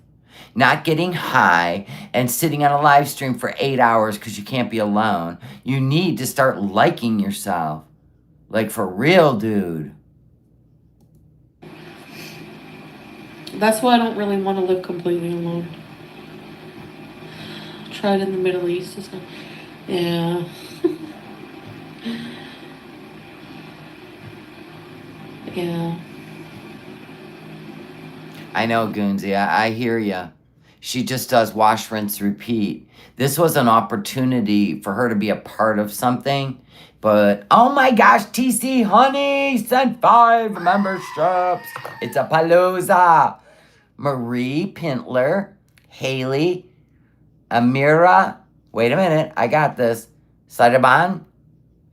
Not getting high and sitting on a live stream for 8 hours because you can't be alone. You need to start liking yourself. Like for real, dude. That's why I don't really want to live completely alone. tried in the Middle East. Isn't it? Yeah. Yeah. I know, Goonsy. I hear ya. She just does wash, rinse, repeat. This was an opportunity for her to be a part of something. But, oh my gosh, TC Honey sent 5 memberships. It's a palooza. Marie Pintler, Haley, Amira. Wait a minute. I got this. Saiban.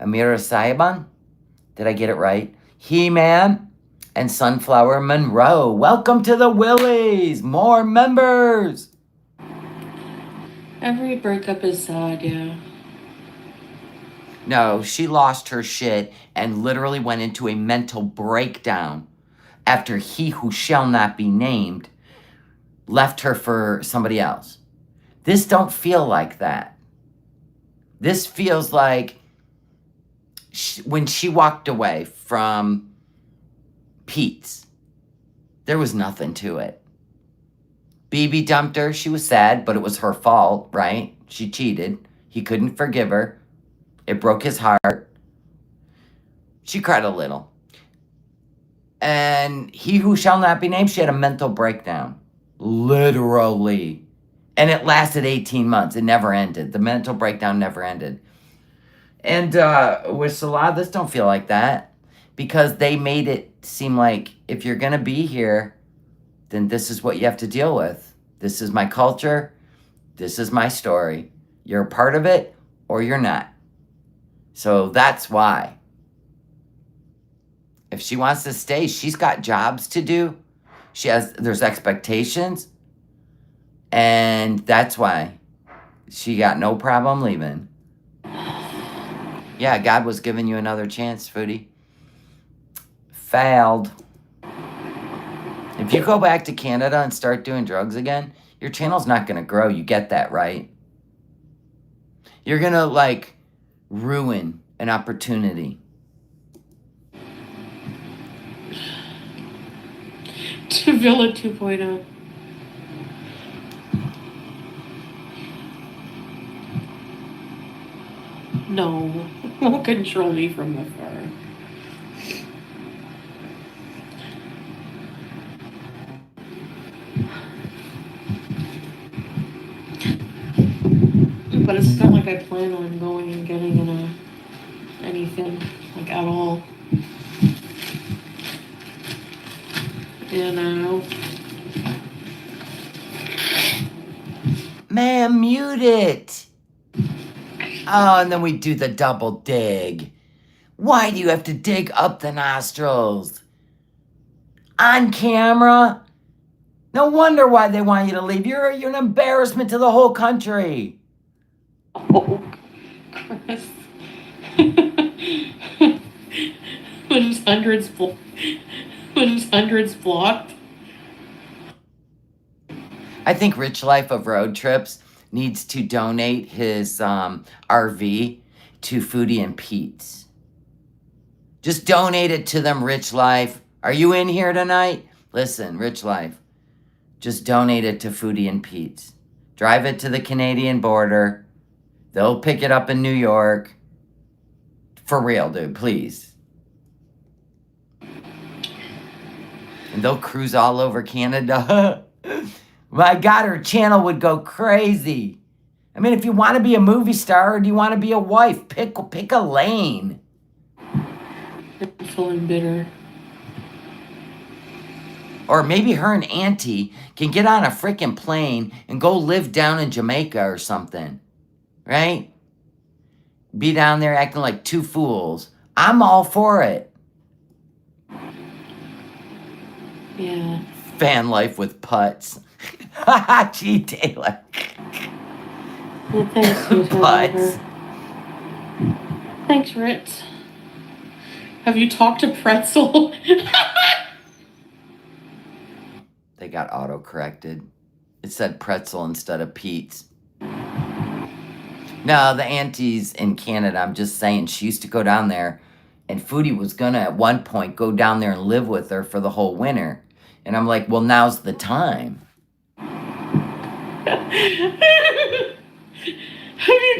Amira Saiban. Did I get it right? He-Man and Sunflower Monroe. Welcome to the Willies. More members. Every breakup is sad, yeah. No, she lost her shit and literally went into a mental breakdown after he who shall not be named left her for somebody else. This don't feel like that. This feels like when she walked away from Pete's, there was nothing to it. BB dumped her. She was sad, but it was her fault, right? She cheated. He couldn't forgive her. It broke his heart. She cried a little. And he who shall not be named, she had a mental breakdown. Literally. And it lasted 18 months. It never ended. The mental breakdown never ended. And with Salah, this don't feel like that. Because they made it seem like if you're going to be here, then this is what you have to deal with. This is my culture. This is my story. You're a part of it or you're not. So that's why. If she wants to stay, she's got jobs to do. There's expectations. And that's why she got no problem leaving. Yeah, God was giving you another chance, Foodie. Failed. If you go back to Canada and start doing drugs again, your channel's not going to grow. You get that, right? You're going to, ruin an opportunity. To Villa 2.0. No. Won't control me from afar. But it's not like I plan on going and getting into anything, at all. Man, mute it. Oh, and then we do the double dig. Why do you have to dig up the nostrils? On camera? No wonder why they want you to leave. You're an embarrassment to the whole country. Oh, Chris. When his hundreds blocked. I think Rich Life of Road Trips needs to donate his RV to Foodie and Pete's. Just donate it to them, Rich Life. Are you in here tonight? Listen, Rich Life. Just donate it to Foodie and Pete's. Drive it to the Canadian border. They'll pick it up in New York. For real, dude, please. And they'll cruise all over Canada. My God, her channel would go crazy. I mean, if you want to be a movie star or do you want to be a wife, pick a lane. Full and bitter. Or maybe her and Auntie can get on a freaking plane and go live down in Jamaica or something. Right? Be down there acting like two fools. I'm all for it. Yeah. Fan life with putts. Gee, Taylor. Well, thanks, you Putts. Thanks, Ritz. Have you talked to Pretzel? They got auto-corrected. It said Pretzel instead of Pete's. No, the auntie's in Canada. I'm just saying, she used to go down there, and Foodie was gonna at one point go down there and live with her for the whole winter. And I'm like, well, now's the time.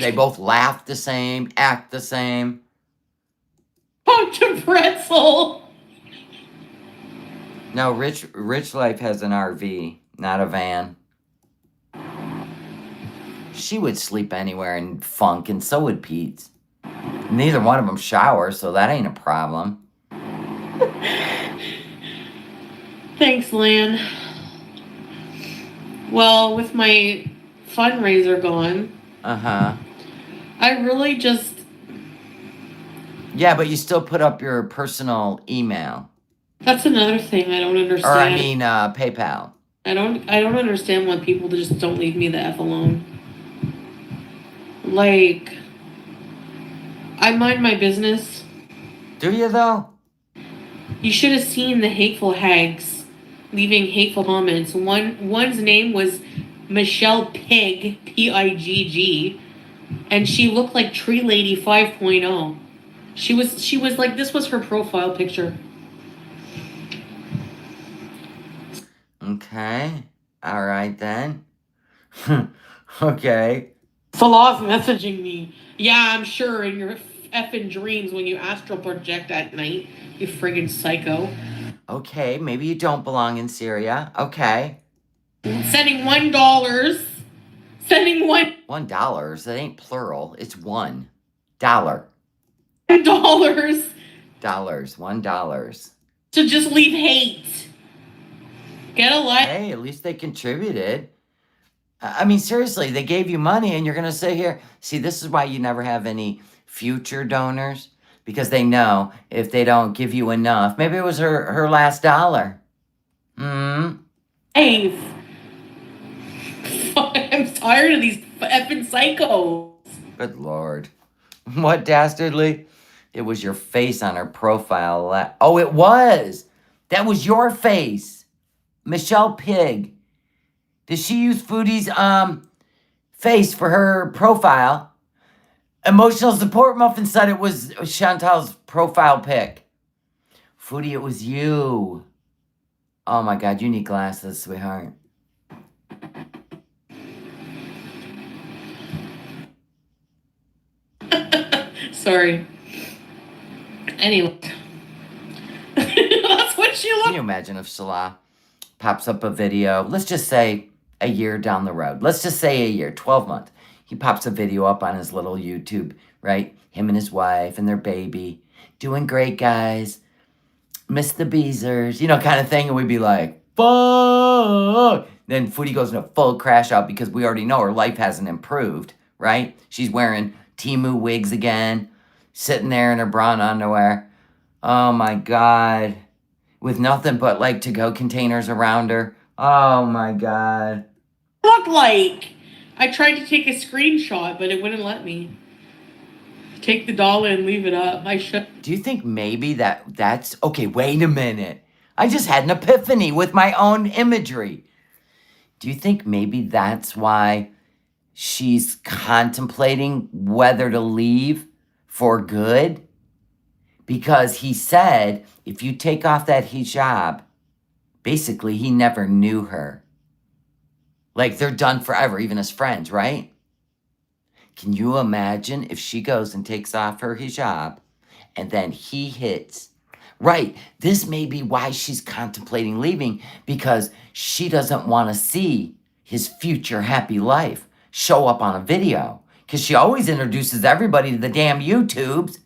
They both laugh the same, act the same. Talk to Pretzel. No, Rich Life has an RV, not a van. She would sleep anywhere in funk, and so would Pete's. Neither one of them shower, so that ain't a problem. Thanks, Lan. Well, with my fundraiser gone, Uh-huh. I really just... Yeah, but you still put up your personal email. That's another thing I don't understand. Or I mean, PayPal. I don't understand why people just don't leave me the F alone. Like, I mind my business. Do you, though? You should have seen the hateful hags leaving hateful comments. One's name was Michelle Pig, Pigg, and she looked like Tree Lady 5.0. She was like, this was her profile picture. Okay. All right, then. Okay. Salah's messaging me. Yeah, I'm sure in your effing dreams when you astral project at night, you friggin' psycho. Okay, maybe you don't belong in Syria. Okay. Sending $1. Sending $1. That ain't plural. It's $1. $1 $1. $1. to just leave hate. Get a life. Hey, at least they contributed. I mean, seriously, they gave you money and you're going to sit here. See, this is why you never have any future donors. Because they know if they don't give you enough, maybe it was her last dollar. I'm tired of these effing psychos. Good Lord. What, dastardly? It was your face on her profile. Oh, it was. That was your face. Michelle Pig. Did she use Foodie's face for her profile? Emotional Support Muffin said it was Chantal's profile pic. Foodie, it was you. Oh my God, you need glasses, sweetheart. Sorry. Anyway. That's what she looked. Can you imagine if Salah pops up a video, let's just say a year down the road. Let's just say a year, 12 months. He pops a video up on his little YouTube, right? Him and his wife and their baby. Doing great, guys. Miss the Beezers, you know, kind of thing. And we'd be like, fuck. Then Foodie goes into full crash out because we already know her life hasn't improved, right? She's wearing Temu wigs again, sitting there in her bra and underwear. Oh my God. With nothing but like to-go containers around her. Oh my God. Looked like. I tried to take a screenshot, but it wouldn't let me. Take the dollar and leave it up. I should. Do you think maybe that's... Okay, wait a minute. I just had an epiphany with my own imagery. Do you think maybe that's why she's contemplating whether to leave for good? Because he said, if you take off that hijab, basically he never knew her. Like, they're done forever, even as friends, right? Can you imagine if she goes and takes off her hijab and then he hits? Right, this may be why she's contemplating leaving, because she doesn't want to see his future happy life show up on a video. Because she always introduces everybody to the damn YouTubes,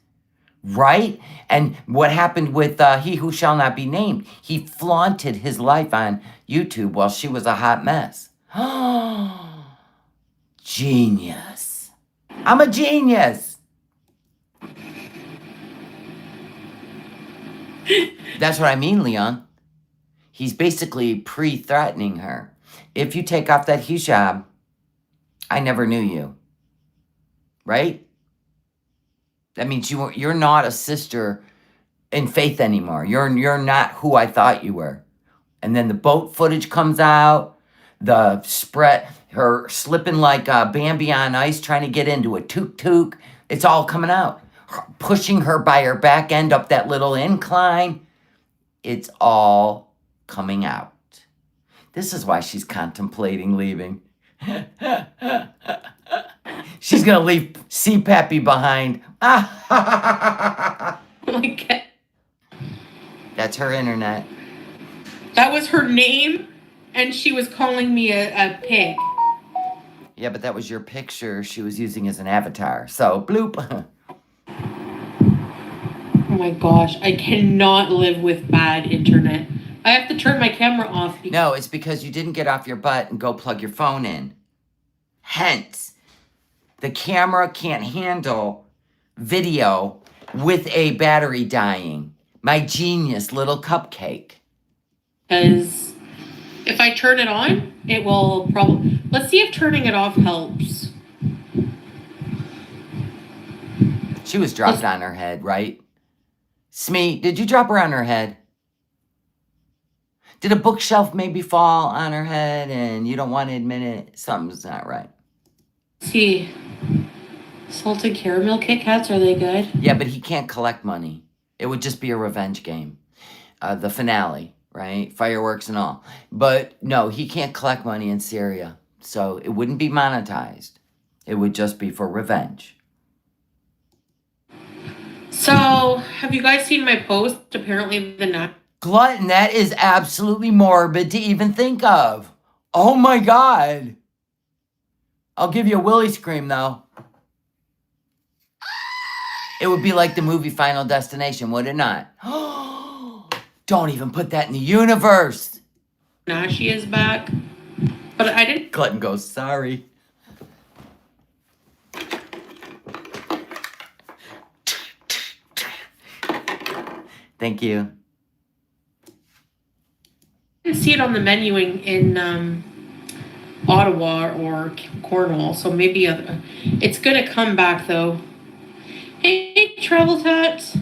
right? And what happened with He Who Shall Not Be Named? He flaunted his life on YouTube while she was a hot mess. Genius. I'm a genius. That's what I mean, Leon. He's basically pre-threatening her. If you take off that hijab, I never knew you. Right? That means you're not a sister in faith anymore. You're not who I thought you were. And then the boat footage comes out. The spread, her slipping like Bambi on ice, trying to get into a tuk-tuk. It's all coming out. Pushing her by her back end up that little incline. It's all coming out. This is why she's contemplating leaving. She's gonna leave CPAPy behind. Like, That's her internet. that was her name, and she was calling me a pig. Yeah, but that was your picture she was using as an avatar. So, bloop. Oh my gosh, I cannot live with bad internet. I have to turn my camera off. No, it's because you didn't get off your butt and go plug your phone in. Hence, the camera can't handle video with a battery dying. My genius little cupcake. Because if I turn it on, it will probably... Let's see if turning it off helps. She was dropped on her head, right? Smee, did you drop her on her head? Did a bookshelf maybe fall on her head and you don't want to admit it? Something's not right. Let's see. Salted caramel Kit Kats, are they good? Yeah, but he can't collect money. It would just be a revenge game. The finale, right? Fireworks and all. But no, he can't collect money in Syria. So it wouldn't be monetized. It would just be for revenge. So, have you guys seen my post? Apparently the next... Glutton, that is absolutely morbid to even think of. Oh my God. I'll give you a willy scream though. It would be like the movie Final Destination, would it not? Don't even put that in the universe. Now she is back. But I didn't... Glutton goes, sorry. Thank you. didn't see it on the menu in Ottawa or Cornwall, so maybe it's gonna come back though. Hey, Travel Tats.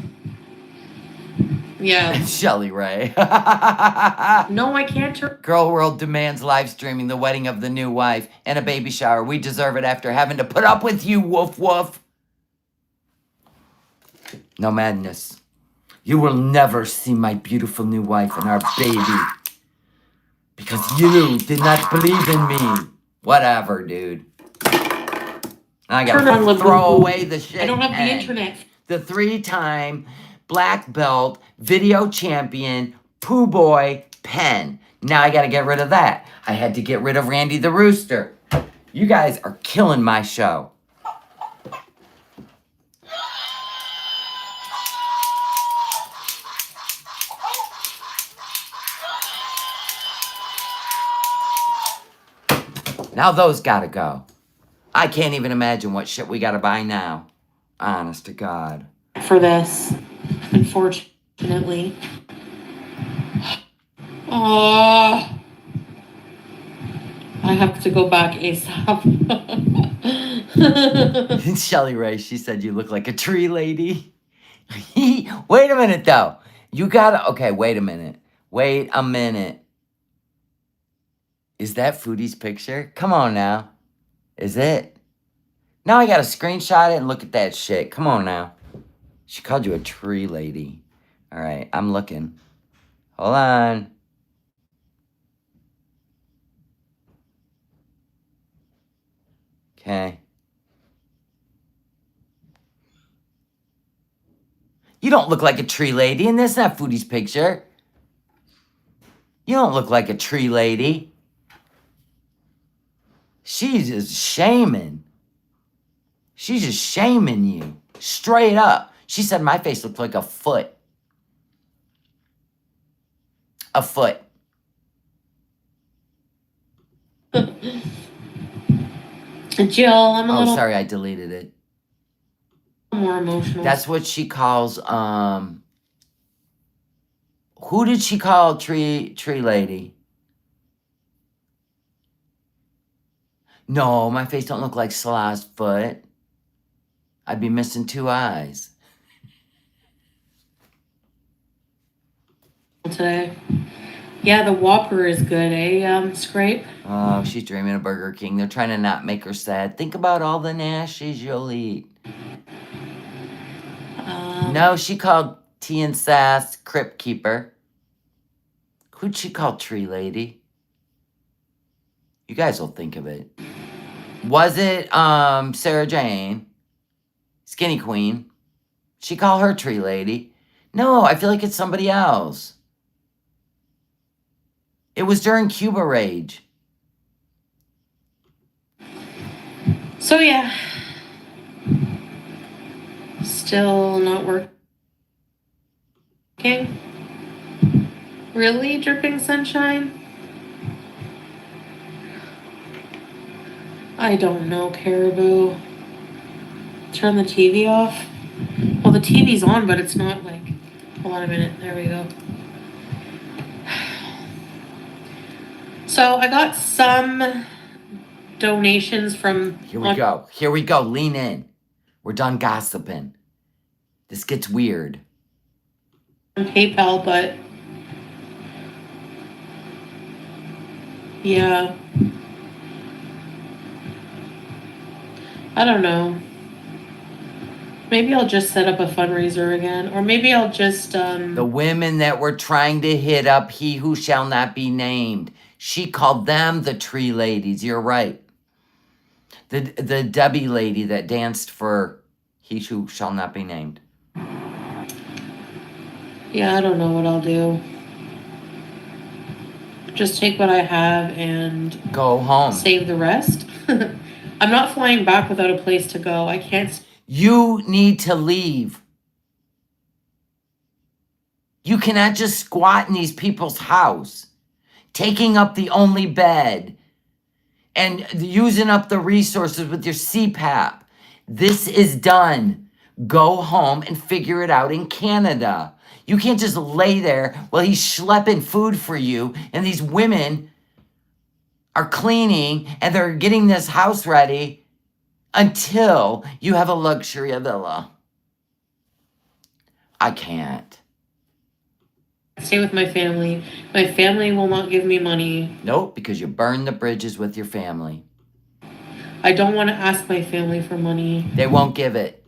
Yeah. Shelly Ray. No, I can't turn. Girl World demands live streaming the wedding of the new wife and a baby shower. We deserve it after having to put up with you, woof woof. No madness. You will never see my beautiful new wife and our baby. Because you did not believe in me. Whatever, dude. I gotta throw away the shit. I don't have the internet. The 3-time black belt video champion poo boy pen. Now I gotta get rid of that. I had to get rid of Randy the Rooster. You guys are killing my show. Now those gotta go. I can't even imagine what shit we gotta buy now. Honest to God. For this, unfortunately. Oh, I have to go back ASAP. Shelly Ray, she said you look like a tree lady. Wait a minute though. You gotta, okay, wait a minute. Wait a minute. Is that Foodie's picture? Come on now. Is it? Now I gotta screenshot it and look at that shit. Come on now. She called you a tree lady. All right, I'm looking. Hold on. Okay. You don't look like a tree lady, and that's not Foodie's picture. You don't look like a tree lady. She's just shaming. She's just shaming you. Straight up. She said my face looked like a foot. A foot. Jill, I'm a little... Oh, sorry, I deleted it. More emotional. That's what she calls, who did she call tree lady? No, my face don't look like Salah's foot. I'd be missing 2 eyes. Today. Yeah, the Whopper is good, eh, Scrape? Oh, she's dreaming of Burger King. They're trying to not make her sad. Think about all the nashies you'll eat. No, she called Tea and Sass Crypt Keeper. Who'd she call Tree Lady? You guys will think of it. Was it Sarah Jane, Skinny Queen? She called her tree lady. No, I feel like it's somebody else. It was during Cuba Rage. So yeah, still not working. Really, dripping sunshine? I don't know, Caribou. Turn the TV off. Well, the TV's on, but it's not like. Hold on a minute. There we go. So I got some donations from. Here we go. Here we go. Lean in. We're done gossiping. This gets weird. On PayPal, but yeah, I don't know. Maybe I'll just set up a fundraiser again, or maybe I'll just The women that were trying to hit up He Who Shall Not Be Named. She called them the tree ladies. You're right. The Debbie lady that danced for He Who Shall Not Be Named. Yeah, I don't know what I'll do. Just take what I have and Go home. Save the rest. I'm not flying back without a place to go. I can't. You need to leave. You cannot just squat in these people's house, taking up the only bed and using up the resources with your CPAP. This is done. Go home and figure it out in Canada. You can't just lay there while he's schlepping food for you and these women are cleaning and they're getting this house ready until you have a luxury villa. I can't. Stay with my family. My family will not give me money. Nope, because you burn the bridges with your family. I don't want to ask my family for money. They won't give it.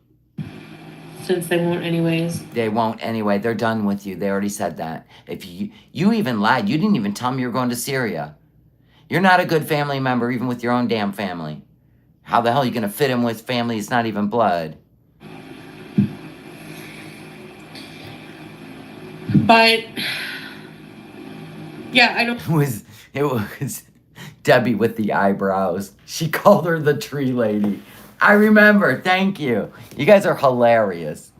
Since they won't anyways. They won't anyway. They're done with you. They already said that. If you even lied. You didn't even tell them you were going to Syria. You're not a good family member even with your own damn family. How the hell are you going to fit in with family? It's not even blood. But yeah, I don't. It was Debbie with the eyebrows. She called her the tree lady. I remember. Thank you. You guys are hilarious.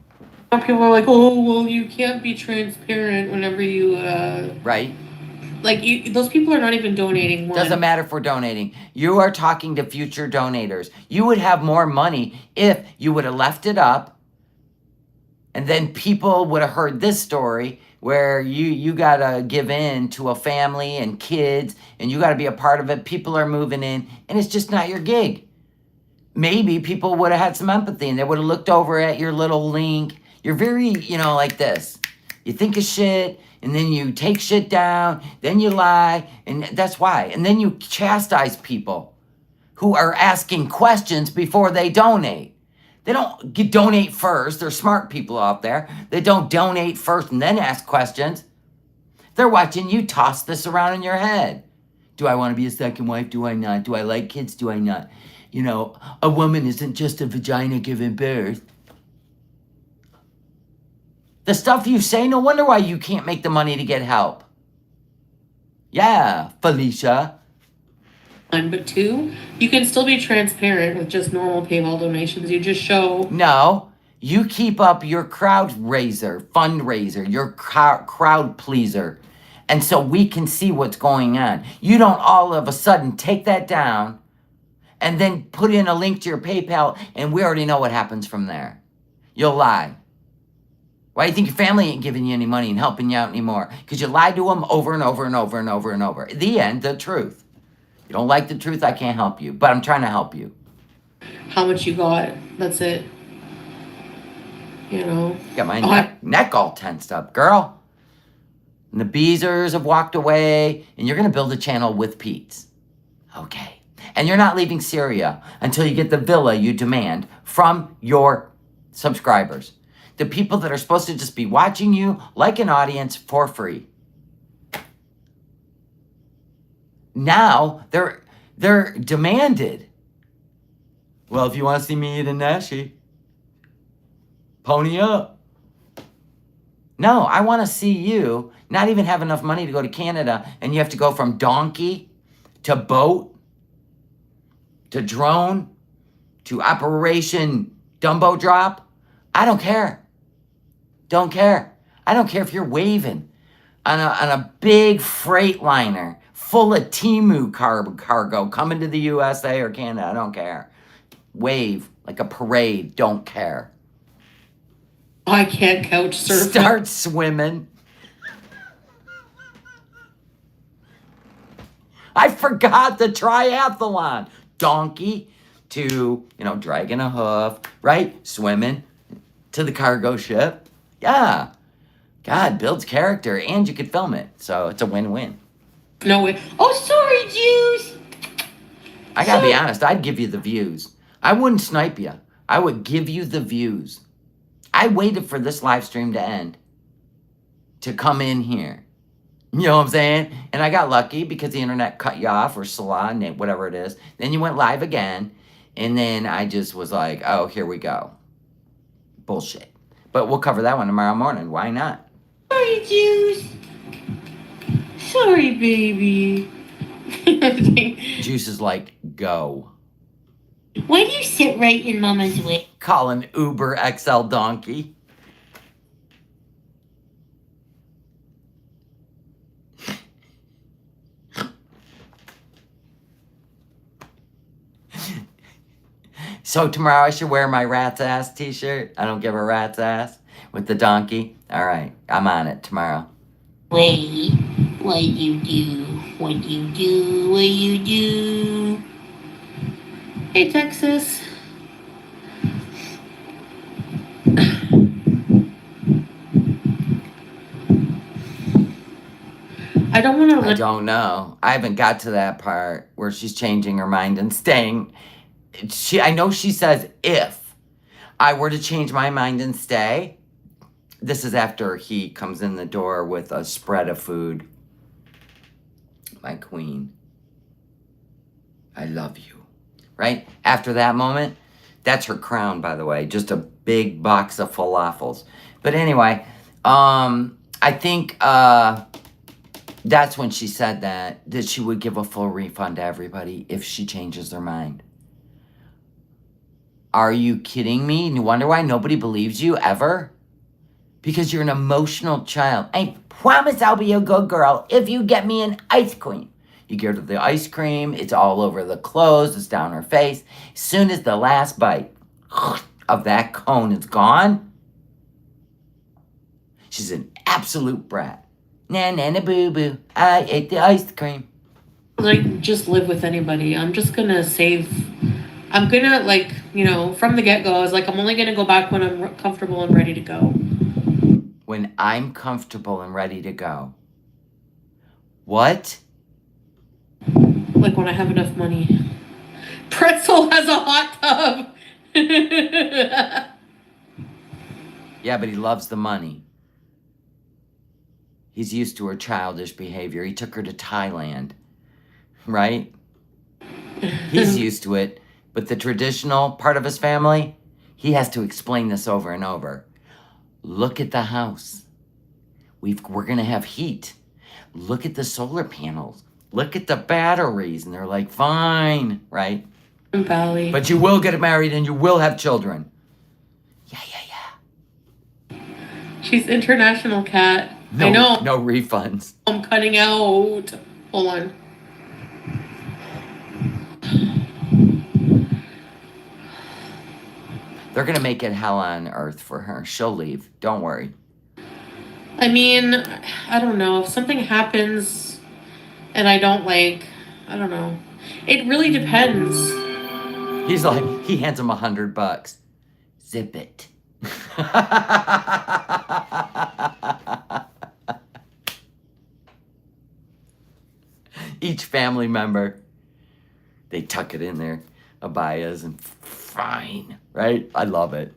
People are like, oh, well, you can't be transparent whenever you. Right. Like those people are not even donating. Doesn't matter for donating. You are talking to future donators. You would have more money if you would have left it up. And then people would have heard this story where you got to give in to a family and kids and you got to be a part of it. People are moving in and it's just not your gig. Maybe people would have had some empathy and they would have looked over at your little link. You're very, like this. You think of shit and then you take shit down, then you lie, and that's why. And then you chastise people who are asking questions before they donate. They don't donate first. There's smart people out there. They don't donate first and then ask questions. They're watching you toss this around in your head. Do I want to be a second wife? Do I not? Do I like kids? Do I not? A woman isn't just a vagina giving birth. The stuff you say, no wonder why you can't make the money to get help. Yeah, Felicia. But two, you can still be transparent with just normal PayPal donations. You just show. No, you keep up your fundraiser, your crowd pleaser. And so we can see what's going on. You don't all of a sudden take that down and then put in a link to your PayPal and we already know what happens from there. You'll lie. Why do you think your family ain't giving you any money and helping you out anymore? Because you lied to them over and over and over and over and over. At the end, the truth. You don't like the truth, I can't help you. But I'm trying to help you. How much you got. That's it. Got my neck all tensed up, girl. And the Beezers have walked away. And you're going to build a channel with Pete's. Okay. And you're not leaving Syria until you get the villa you demand from your subscribers. The people that are supposed to just be watching you like an audience for free. Now they're demanded. Well, if you want to see me eat a Nashi, pony up. No, I want to see you not even have enough money to go to Canada, and you have to go from donkey to boat to drone to Operation Dumbo Drop. I don't care. Don't care. I don't care if you're waving on a big freight liner full of Timu cargo coming to the USA or Canada. I don't care. Wave like a parade. Don't care. I can't couch surf. Start swimming. I forgot the triathlon. Donkey to, dragging a hoof, right? Swimming to the cargo ship. Yeah. God, builds character, and you could film it. So it's a win-win. No way. Oh, sorry, Juice. I gotta be honest, I'd give you the views. I wouldn't snipe you. I would give you the views. I waited for this live stream to end to come in here. You know what I'm saying? And I got lucky because the internet cut you off, or Salah, whatever it is. Then you went live again. And then I just was like, oh, here we go. Bullshit. But we'll cover that one tomorrow morning. Why not? Sorry, Juice. Sorry, baby. Juice is like, go. Why do you sit right in Mama's way? Call an Uber XL donkey. So tomorrow I should wear my rat's ass t-shirt. I don't give a rat's ass with the donkey. All right, I'm on it tomorrow. Wait, what you do? What you do? What you do? Hey, Texas. I don't want to. I don't know. I haven't got to that part where she's changing her mind and staying. I know she says, if I were to change my mind and stay. This is after he comes in the door with a spread of food. My queen. I love you. Right? After that moment, that's her crown, by the way. Just a big box of falafels. But anyway, I think that's when she said that she would give a full refund to everybody if she changes their mind. Are you kidding me? You wonder why nobody believes you ever? Because you're an emotional child. I promise I'll be a good girl if you get me an ice cream. You give her the ice cream, it's all over the clothes, it's down her face. As soon as the last bite of that cone is gone, she's an absolute brat. Na boo boo, I ate the ice cream. Like, just live with anybody. I'm just gonna save. I'm gonna, from the get-go, I was like, I'm only gonna go back when I'm comfortable and ready to go. When I'm comfortable and ready to go. What? Like when I have enough money. Pretzel has a hot tub. Yeah, but he loves the money. He's used to her childish behavior. He took her to Thailand, right? He's used to it. But the traditional part of his family, he has to explain this over and over. Look at the house. We're going to have heat. Look at the solar panels. Look at the batteries. And they're like, fine, right? Valley. But you will get married and you will have children. Yeah. She's international cat. No, I know. No refunds. I'm cutting out. Hold on. They're going to make it hell on earth for her. She'll leave. Don't worry. I mean, I don't know. If something happens and I don't I don't know. It really depends. He's like, he hands him $100. Zip it. Each family member, they tuck it in their abayas and fine, right? I love it.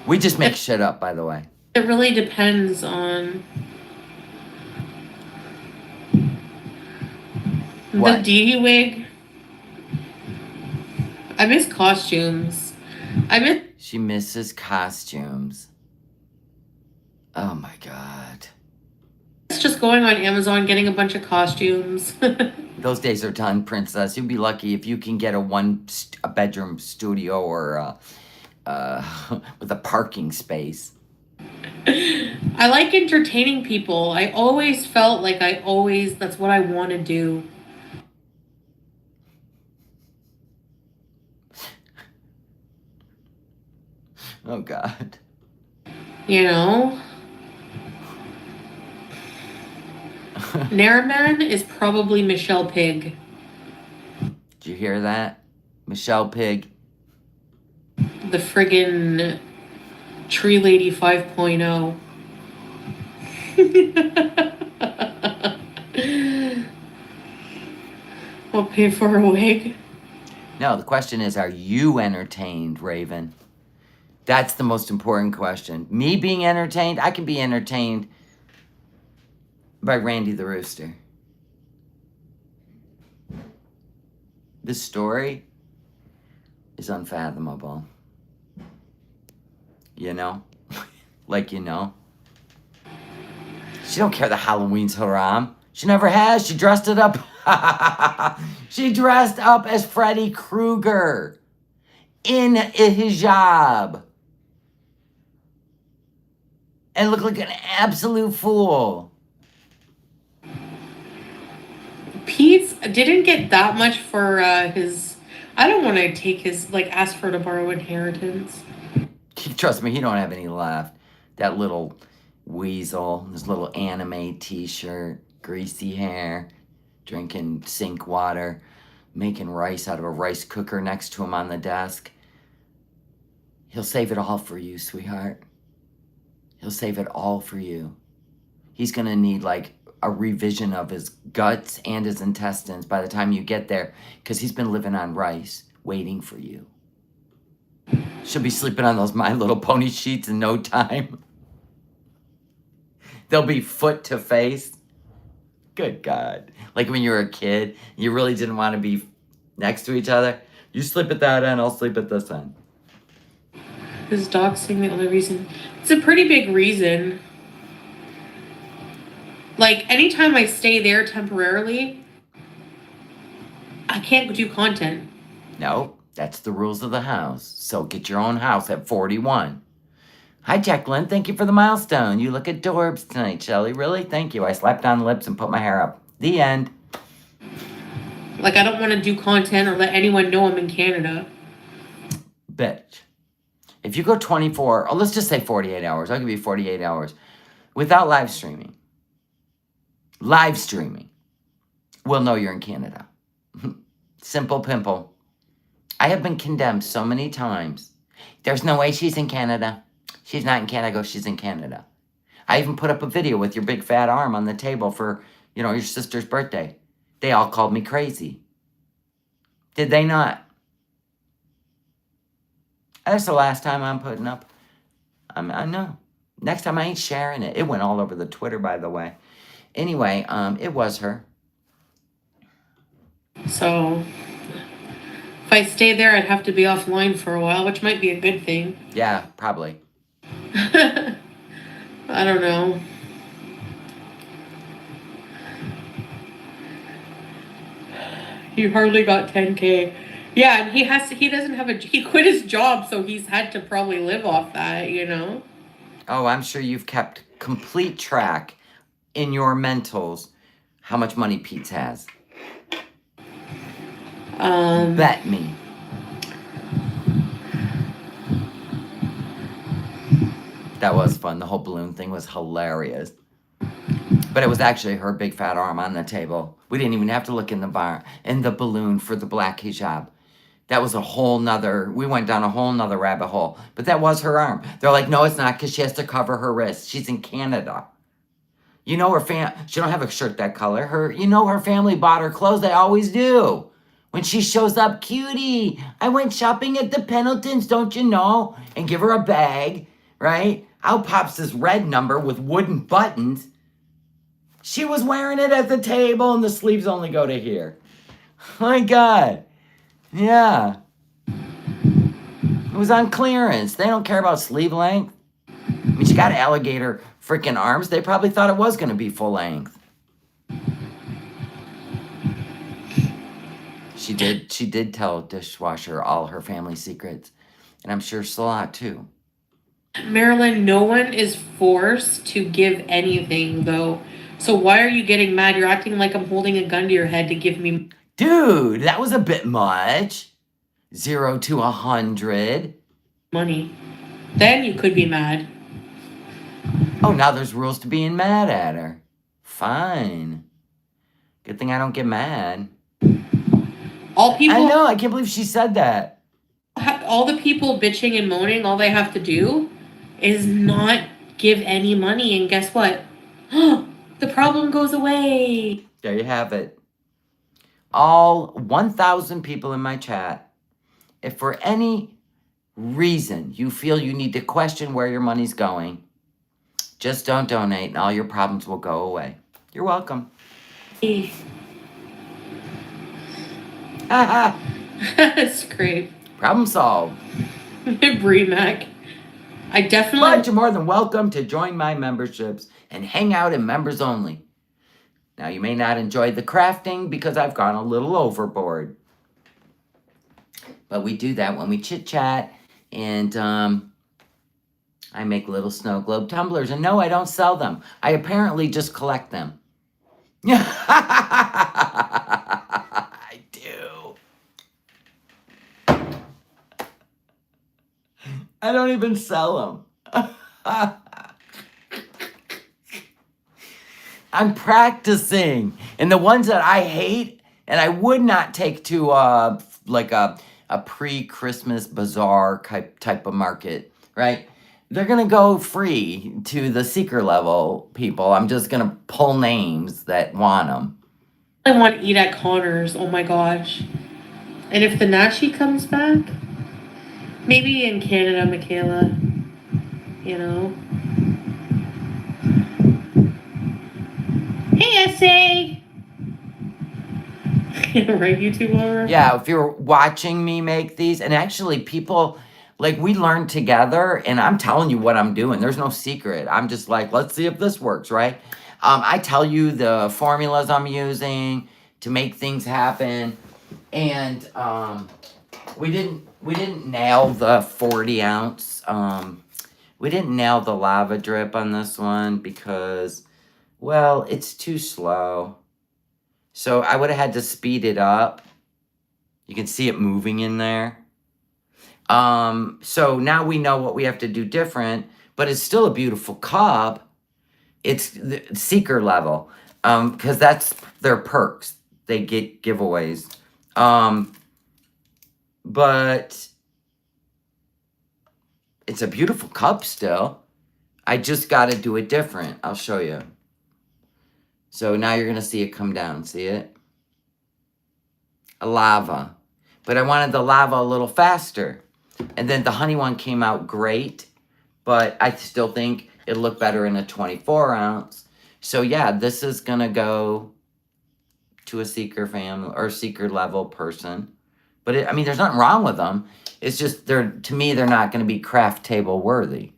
We just make shit up, by the way. It really depends on what? The Dee Dee wig. I miss costumes. I miss She misses costumes. Oh my God. just going on Amazon, getting a bunch of costumes. Those days are done, princess. You'd be lucky if you can get a bedroom studio or with a parking space. I like entertaining people. I always felt like that's what I want to do. Oh God. You know? Nairman is probably Michelle Pig. Did you hear that? Michelle Pig. The friggin' Tree Lady 5.0. I'll pay for a wig. No, the question is, are you entertained, Raven? That's the most important question. Me being entertained, I can be entertained by Randy the Rooster. This story is unfathomable. You know? Like, you know? She don't care that Halloween's haram. She never has. She dressed it up. She dressed up as Freddy Krueger in a hijab. And looked like an absolute fool. Pete's didn't get that much for his. I don't want to take his, ask for to borrow inheritance. Trust me, he don't have any left. That little weasel, his little anime t-shirt, greasy hair, drinking sink water, making rice out of a rice cooker next to him on the desk. He'll save it all for you, sweetheart. He'll save it all for you. He's gonna need a revision of his guts and his intestines by the time you get there, because he's been living on rice, waiting for you. She'll be sleeping on those My Little Pony sheets in no time. They'll be foot to face. Good God. Like when you were a kid, you really didn't want to be next to each other. You sleep at that end, I'll sleep at this end. His doxing the only reason. It's a pretty big reason. Anytime I stay there temporarily, I can't do content. No, that's the rules of the house. So get your own house at 41. Hi, Jacqueline. Thank you for the milestone. You look adorbs tonight, Shelly. Really? Thank you. I slapped on lips and put my hair up. The end. I don't want to do content or let anyone know I'm in Canada. Bitch. If you go 24, or let's just say 48 hours. I'll give you 48 hours. Without live streaming. We'll know you're in Canada. Simple pimple. I have been condemned so many times. There's no way she's in Canada. She's not in Canada. I go, she's in Canada. I even put up a video with your big fat arm on the table for, your sister's birthday. They all called me crazy. Did they not? That's the last time I'm putting up. I know. Next time I ain't sharing it. It went all over the Twitter, by the way. Anyway, it was her. So, if I stay there, I'd have to be offline for a while, which might be a good thing. Yeah, probably. I don't know. He hardly got 10K. Yeah, and he quit his job, so he's had to probably live off that, Oh, I'm sure you've kept complete track in your mentals how much money Pete has. Bet me. That was fun. The whole balloon thing was hilarious. But it was actually her big fat arm on the table. We didn't even have to look in the balloon for the black hijab. That was we went down a whole nother rabbit hole. But that was her arm. They're like, no, it's not, because she has to cover her wrist. She's in Canada. She don't have a shirt that color. Her family bought her clothes. They always do. When she shows up, cutie, I went shopping at the Pendletons, don't you know? And give her a bag, right? Out pops this red number with wooden buttons. She was wearing it at the table and the sleeves only go to here. My God. Yeah. It was on clearance. They don't care about sleeve length. I mean, she got alligator freaking arms. They probably thought it was going to be full length. She did tell dishwasher all her family secrets. And I'm sure Salah too. Marilyn, no one is forced to give anything, though. So why are you getting mad? You're acting like I'm holding a gun to your head to give me. Dude, that was a bit much. 0 to 100. Money. Then you could be mad. Oh, now there's rules to being mad at her. Fine. Good thing I don't get mad. All people. I know, I can't believe she said that. All the people bitching and moaning, all they have to do is not give any money, and guess what? The problem goes away. There you have it. All 1,000 people in my chat, if for any reason you feel you need to question where your money's going, just don't donate and all your problems will go away. You're welcome. That's great. Problem solved. Brie Mac. I definitely. But you're more than welcome to join my memberships and hang out in members only. Now, you may not enjoy the crafting because I've gone a little overboard. But we do that when we chit-chat, and I make little snow globe tumblers. And no, I don't sell them. I apparently just collect them. I do. I don't even sell them. I'm practicing. And the ones that I hate and I would not take to like a pre-Christmas bazaar type of market, right? They're going to go free to the seeker level people. I'm just going to pull names that want them. I want to eat at Connor's. Oh my gosh. And if the Nashi comes back, maybe in Canada, Michaela, you know. Hey, SA! Right, YouTube over? Yeah, if you're watching me make these, and actually people, like, we learn together, and I'm telling you what I'm doing. There's no secret. I'm just like, let's see if this works, right? I tell you the formulas I'm using to make things happen, and we didn't nail the 40 ounce. We didn't nail the lava drip on this one because, well, it's too slow. So I would have had to speed it up. You can see it moving in there. So now we know what we have to do different, but it's still a beautiful cup. It's the seeker level, because that's their perks. They get giveaways. But it's a beautiful cup still. I just got to do it different. I'll show you. So now you're going to see it come down. See it? A lava. But I wanted the lava a little faster. And then the honey one came out great. But I still think it'll look better in a 24 ounce. So yeah, this is going to go to a seeker family or seeker level person. But I mean, there's nothing wrong with them. It's just, to me, they're not going to be craft table worthy.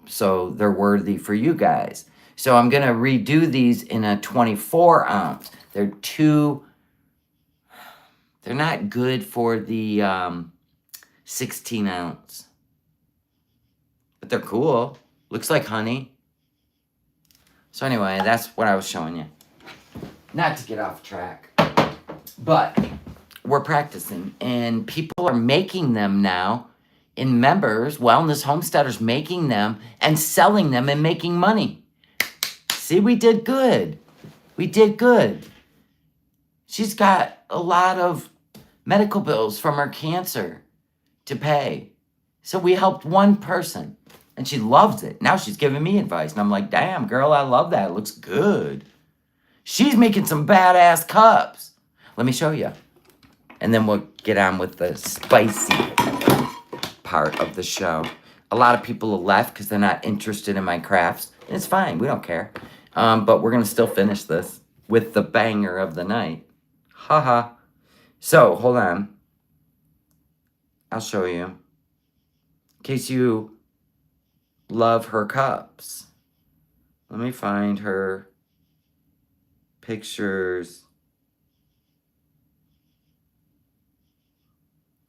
So they're worthy for you guys. So I'm going to redo these in a 24 ounce. They're not good for the 16 ounce. But they're cool. Looks like honey. So anyway, that's what I was showing you. Not to get off track. But we're practicing. And people are making them now in members, wellness homesteaders making them and selling them and making money. See, we did good. We did good. She's got a lot of medical bills from her cancer to pay. So we helped one person, and she loves it. Now she's giving me advice, and I'm like, damn, girl, I love that. It looks good. She's making some badass cups. Let me show you. And then we'll get on with the spicy part of the show. A lot of people have left because they're not interested in my crafts. And it's fine. We don't care. But we're going to still finish this with the banger of the night. Haha. So, hold on. I'll show you. case you love her cups. Let me find her pictures.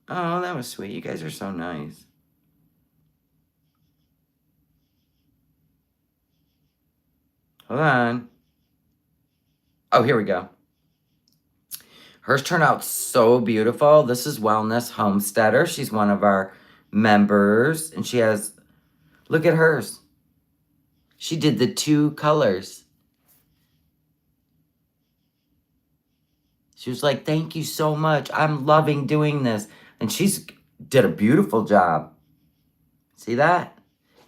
Oh, that was sweet. You guys are so nice. Hold on. Oh, here we go. Hers turned out so beautiful. This is Wellness Homesteader. She's one of our members. And she has, look at hers. She did the 2 colors. She was like, thank you so much. I'm loving doing this. And she's did a beautiful job. See that?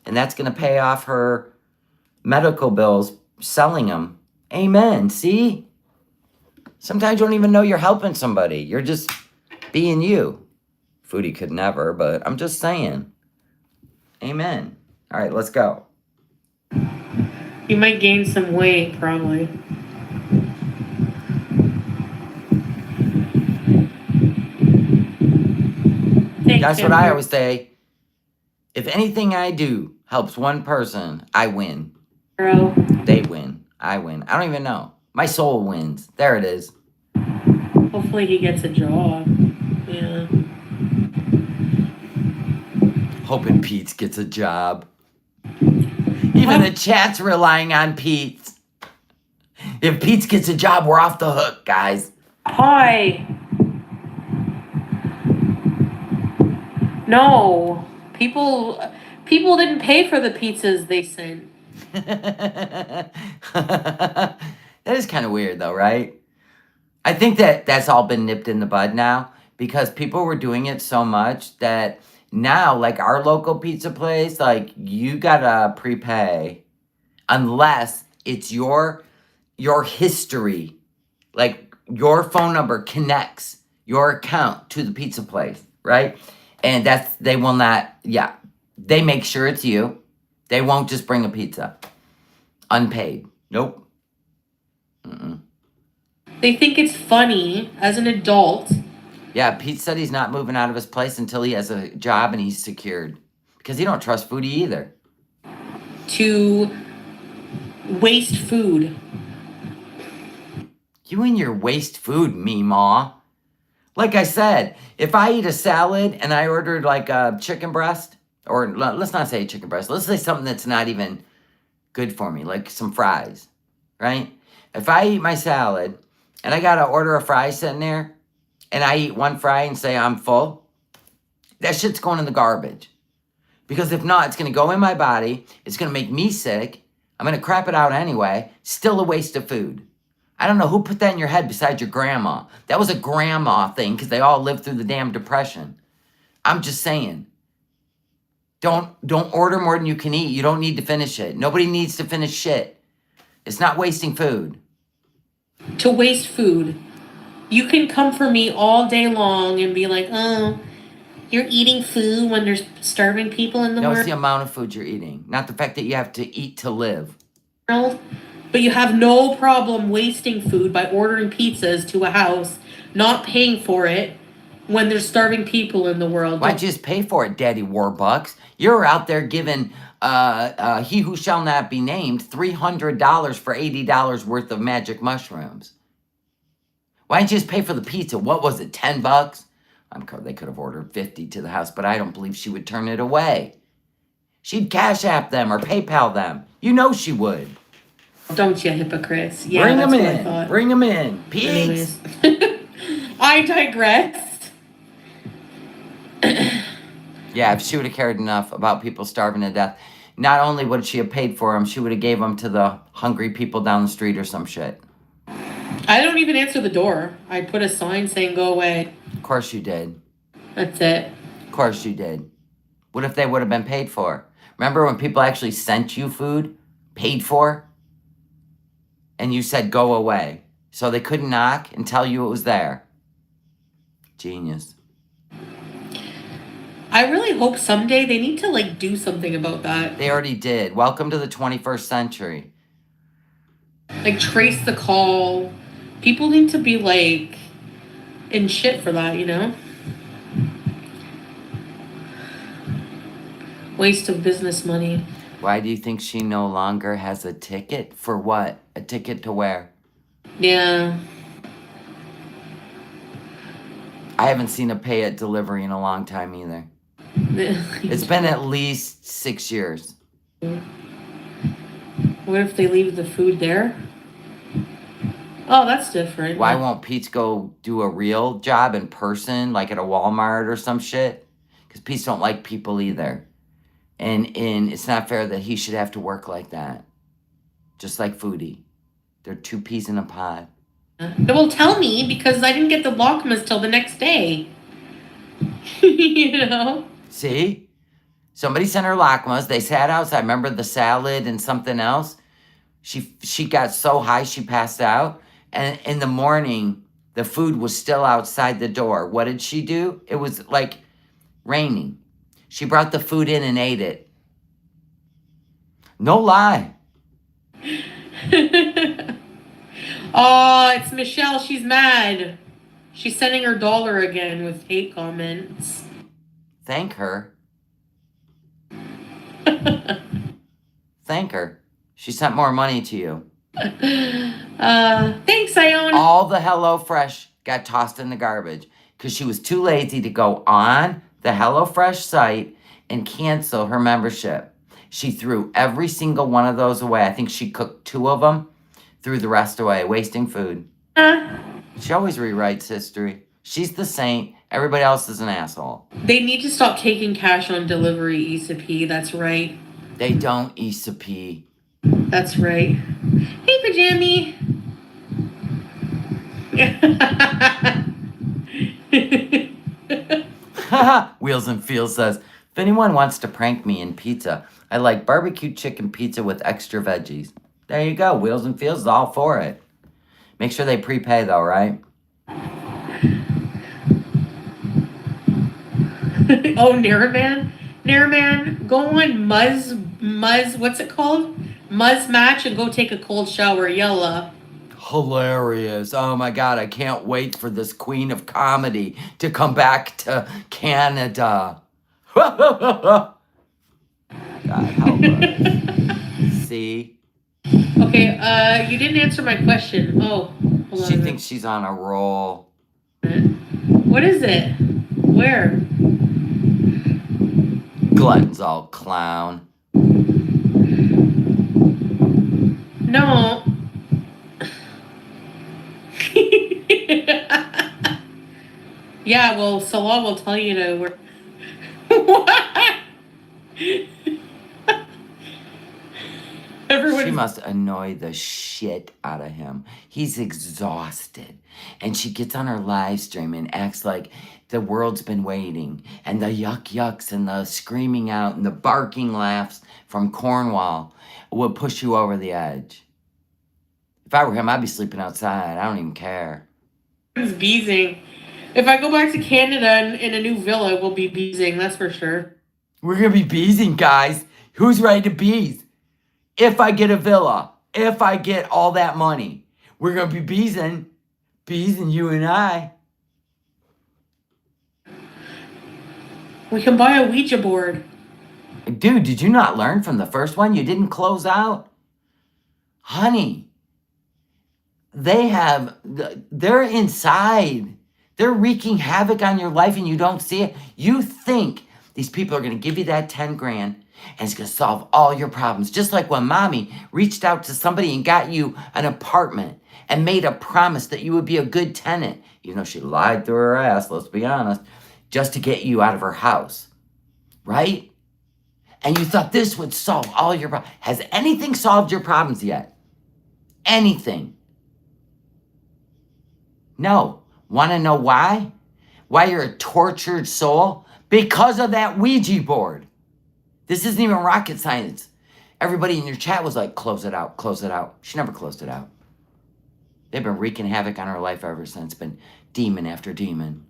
And that's going to pay off her medical bills selling them. Amen. See? Sometimes you don't even know you're helping somebody. You're just being you. Foodie could never, but I'm just saying. Amen. All right, let's go. You might gain some weight, probably. Thanks, That's what I always say. If anything I do helps one person, I win. Girl. They win. I win. I don't even know. My soul wins. There it is. Hopefully he gets a job. Yeah. Hoping Pete's gets a job. Even the chat's relying on Pete's. If Pete's gets a job, we're off the hook, guys. Hi. No. People didn't pay for the pizzas they sent. That is kind of weird, though, right? I think that's all been nipped in the bud now because people were doing it so much that now, like our local pizza place, like you gotta prepay unless it's your history, like your phone number connects your account to the pizza place, right? And they will not, yeah, they make sure it's you. They won't just bring a pizza unpaid. Nope. Mm-mm. They think it's funny as an adult. Yeah, Pete said he's not moving out of his place until he has a job and he's secured. Because he don't trust Foodie either. To waste food. You and your waste food, Meemaw. Like I said, if I eat a salad and I ordered like a chicken breast, or let's not say chicken breast, let's say something that's not even good for me, like some fries, right? If I eat my salad and I gotta order a fry sitting there, and I eat one fry and say I'm full, that shit's going in the garbage. Because if not, it's going to go in my body. It's going to make me sick. I'm going to crap it out anyway. Still a waste of food. I don't know who put that in your head besides your grandma. That was a grandma thing because they all lived through the damn depression. I'm just saying. Don't order more than you can eat. You don't need to finish it. Nobody needs to finish shit. It's not wasting food. To waste food. You can come for me all day long and be like, oh, you're eating food when there's starving people in the No, world. it's the amount of food you're eating, not the fact that you have to eat to live. But you have no problem wasting food by ordering pizzas to a house, not paying for it when there's starving people in the world. Why'd you just pay for it, Daddy Warbucks? You're out there giving he who shall not be named $300 for $80 worth of magic mushrooms. Why didn't you just pay for the pizza? What was it, $10? They could have ordered 50 to the house, but I don't believe she would turn it away. She'd Cash App them or PayPal them. You know she would. Don't you, hypocrites? Yeah, Bring that's them what I in. thought. Bring them in. Pete's. I digress. Yeah, if she would have cared enough about people starving to death, not only would she have paid for them, she would have gave them to the hungry people down the street or some shit. I don't even answer the door. I put a sign saying go away. Of course you did. That's it. Of course you did. What if they would have been paid for? Remember when people actually sent you food, paid for, and you said go away, so they couldn't knock and tell you it was there? Genius. I really hope someday they need to do something about that. They already did. Welcome to the 21st century. Trace the call. People need to be in shit for that, you know? Waste of business money. Why do you think she no longer has a ticket? For what? A ticket to where? Yeah. I haven't seen a pay at delivery in a long time either. It's been at least 6 years. What if they leave the food there? Oh, that's different. Why won't Pete go do a real job in person, like at a Walmart or some shit? Because Pete don't like people either. And it's not fair that he should have to work like that. Just like Foodie. They're two peas in a pod. Well, tell me, because I didn't get the Lockmas till the next day. You know? See? Somebody sent her Lakmas. They sat outside. Remember the salad and something else? She got so high she passed out. And in the morning, the food was still outside the door. What did she do? It was like raining. She brought the food in and ate it. No lie. Oh, it's Michelle. She's mad. She's sending her dollar again with hate comments. Thank her. Thank her. She sent more money to you. Thanks, Ione. All the HelloFresh got tossed in the garbage because she was too lazy to go on the HelloFresh site and cancel her membership. She threw every single one of those away. I think she cooked 2 of them, threw the rest away, wasting food. She always rewrites history. She's the saint. Everybody else is an asshole. They need to stop taking cash on delivery, Issa P. That's right. They don't, Issa P. That's right. Hey, Pajami. Wheels and Feels says, if anyone wants to prank me in pizza, I like barbecue chicken pizza with extra veggies. There you go. Wheels and Feels is all for it. Make sure they prepay though, right? Oh, Naraman? Naraman, go on Muzz, what's it called? Muzz Match and go take a cold shower, yalla. Hilarious. Oh my God, I can't wait for this queen of comedy to come back to Canada. God help us. See? Okay, you didn't answer my question. Oh, hold on. She thinks she's on a roll. What is it? Where? Glutton's all clown. No. Yeah, well, Salah will tell you to work. What? She must annoy the shit out of him. He's exhausted. And she gets on her live stream and acts like the world's been waiting. And the yucks and the screaming out and the barking laughs from Cornwall would push you over the edge. If I were him, I'd be sleeping outside. I don't even care. It's beezing. If I go back to Canada in a new villa, we'll be beezing, that's for sure. We're going to be beezing, guys. Who's ready to beeze? If I get a villa, if I get all that money, we're going to be beezing, you and I. We can buy a Ouija board. Dude, did you not learn from the first one? You didn't close out? Honey, they're inside. They're wreaking havoc on your life and you don't see it. You think these people are going to give you that 10 grand and it's going to solve all your problems. Just like when mommy reached out to somebody and got you an apartment and made a promise that you would be a good tenant. Even though she lied through her ass, let's be honest, just to get you out of her house. Right? And you thought this would solve all your problems. Has anything solved your problems yet? Anything? No. Want to know why? Why you're a tortured soul? Because of that Ouija board. This isn't even rocket science. Everybody in your chat was like, close it out, close it out. She never closed it out. They've been wreaking havoc on her life ever since. Been demon after demon.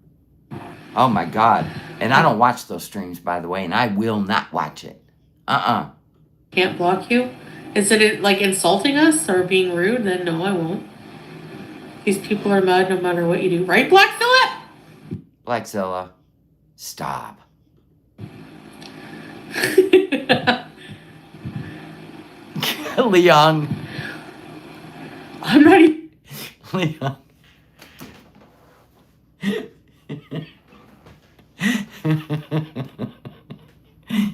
Oh my God. And I don't watch those streams, by the way, and I will not watch it. Can't block you? Is it like insulting us or being rude? Then no, I won't. These people are mad no matter what you do. Right, Blackzilla? Blackzilla, stop. Leon. I'm not even. Leon.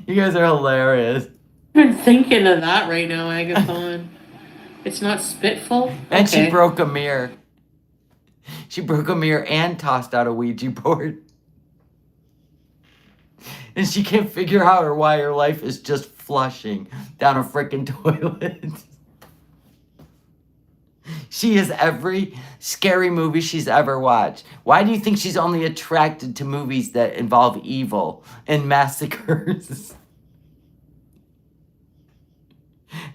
You guys are hilarious. I'm thinking of that right now, Agathon. It's not spitful? And she Okay. broke a mirror. She broke a mirror and tossed out a Ouija board. And she can't figure out why her life is just flushing down a freaking toilet. She is every scary movie she's ever watched. Why do you think she's only attracted to movies that involve evil and massacres?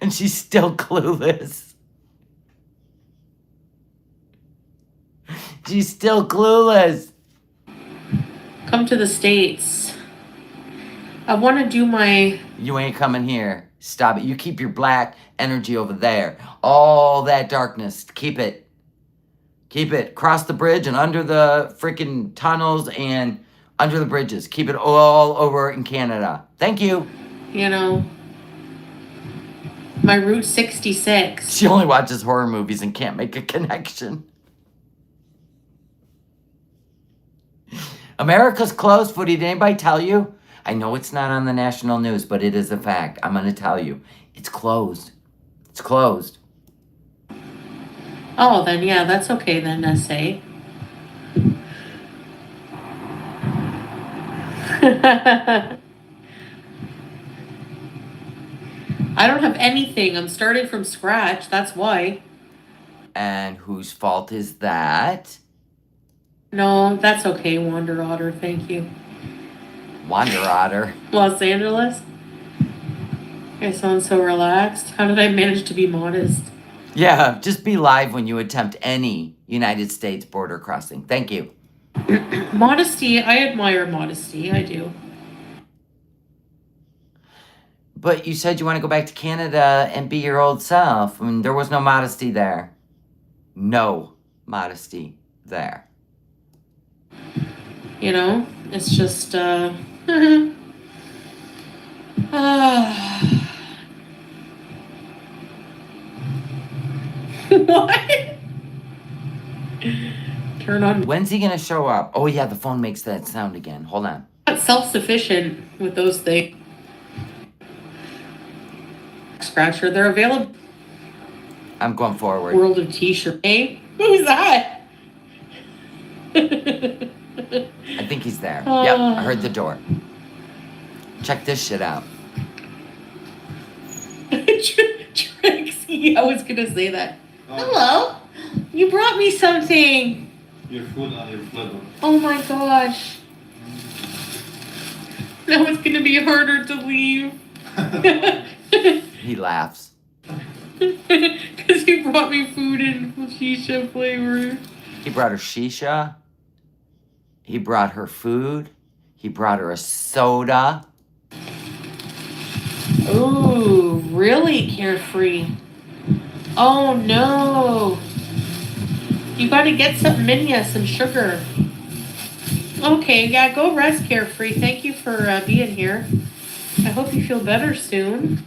And she's still clueless. She's still clueless. Come to the States. I want to do my... You ain't coming here. Stop it. You keep your black energy over there. All that darkness. Keep it. Keep it. Cross the bridge and under the freaking tunnels and under the bridges. Keep it all over in Canada. Thank you. You know, my Route 66. She only watches horror movies and can't make a connection. America's closed, Foodie. Did anybody tell you? I know it's not on the national news, but it is a fact. I'm going to tell you. It's closed. It's closed. Oh, then yeah, that's okay then, SA. I don't have anything. I'm starting from scratch. That's why. And whose fault is that? No, that's okay, Wander Otter. Thank you. Wander Otter. Los Angeles. I sound so relaxed. How did I manage to be modest? Yeah, just be live when you attempt any United States border crossing. Thank you. Modesty. I admire modesty. I do. But you said you want to go back to Canada and be your old self. I mean, there was no modesty there. No modesty there. You know, it's just, what? Turn on. When's he going to show up? Oh, yeah, the phone makes that sound again. Hold on. Not self-sufficient with those things. Scratcher, they're available. I'm going forward. World of T-shirt. Hey, who's that? I think he's there. Yep, I heard the door. Check this shit out. Trixie, I was gonna say that. Hello, you brought me something. Your food on your plate. Oh my gosh. Now it's gonna be harder to leave. He laughs. Because he brought me food in shisha flavor. He brought her shisha. He brought her food. He brought her a soda. Ooh, really carefree. Oh no. You gotta get some minya, some sugar. Okay, yeah, go rest, Carefree. Thank you for being here. I hope you feel better soon.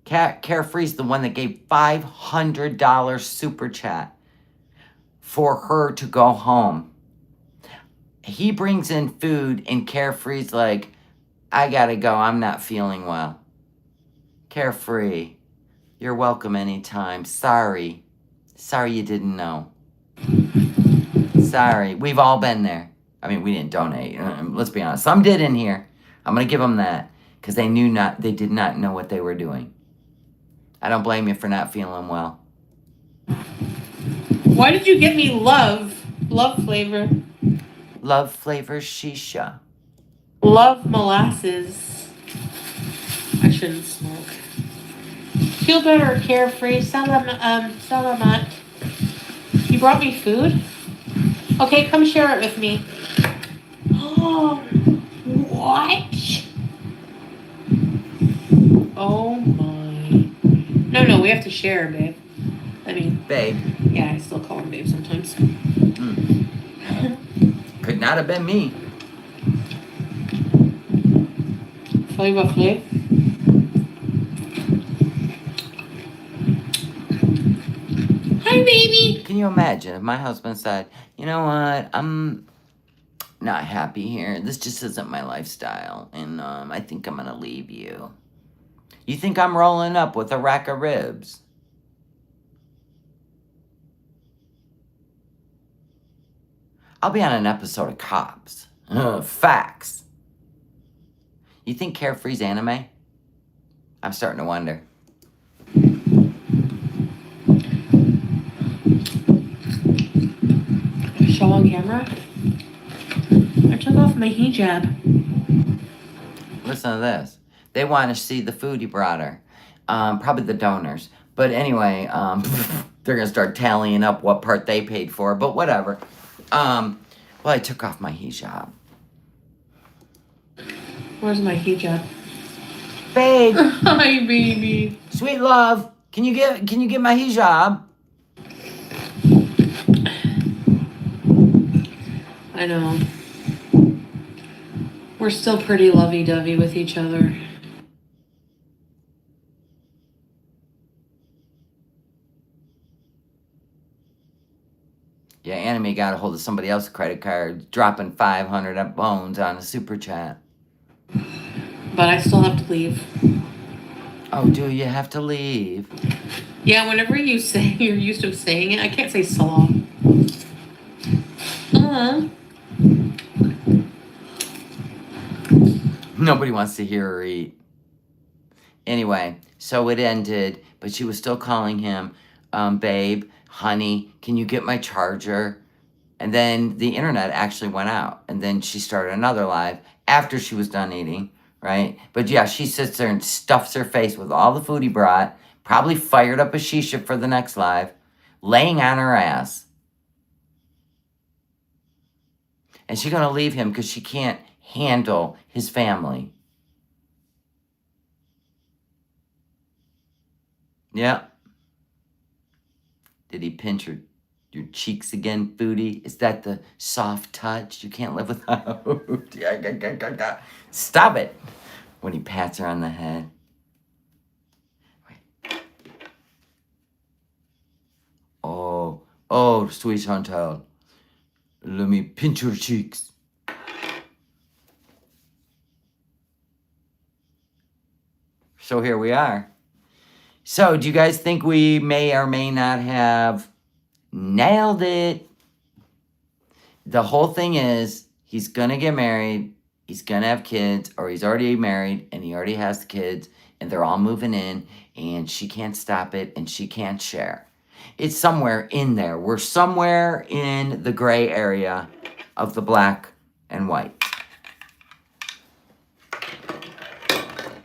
Carefree's the one that gave $500 super chat for her to go home. He brings in food and Carefree's like, I gotta go, I'm not feeling well. Carefree, you're welcome anytime. Sorry you didn't know. Sorry, we've all been there. I mean, we didn't donate, let's be honest. Some did in here. I'm gonna give them that, because they did not know what they were doing. I don't blame you for not feeling well. Why did you get me love flavor? Love flavor shisha. Love molasses. I shouldn't smoke. Feel better, Carefree. Salamat. You brought me food? Okay, come share it with me. Oh, what? Oh my. No, we have to share, babe. I mean, Babe. yeah, I still call him babe sometimes. Could not have been me. Roughly. Hi, baby. Can you imagine if my husband said, you know what, I'm not happy here. This just isn't my lifestyle. And I think I'm going to leave you. You think I'm rolling up with a rack of ribs? I'll be on an episode of Cops. Facts. You think Carefree's anime? I'm starting to wonder. Show on camera. I took off my hijab. Listen to this. They want to see the food you brought her. Probably the donors. But anyway, they're going to start tallying up what part they paid for. But whatever. Well, I took off my hijab. Where's my hijab? Babe. Hi, baby. Sweet love. Can you get my hijab? I know. We're still pretty lovey-dovey with each other. Yeah, Anime got a hold of somebody else's credit card, dropping 500 bones on a super chat. But I still have to leave. Oh, do you have to leave? Yeah, whenever you say you're used to saying it, I can't say Salah. Nobody wants to hear her eat. Anyway, so it ended, but she was still calling him, babe, honey, can you get my charger? And then the internet actually went out. And then she started another live after she was done eating, right? But yeah, she sits there and stuffs her face with all the food he brought, probably fired up a shisha for the next live, laying on her ass. And she's going to leave him because she can't handle his family. Yeah. Did he pinch your cheeks again, Foodie? Is that the soft touch you can't live without? Stop it. When he pats her on the head. Wait. Oh, sweet Chantal. Let me pinch your cheeks. So here we are. So, do you guys think we may or may not have nailed it? The whole thing is, he's going to get married, he's going to have kids, or he's already married, and he already has the kids, and they're all moving in, and she can't stop it, and she can't share. It's somewhere in there. We're somewhere in the gray area of the black and white.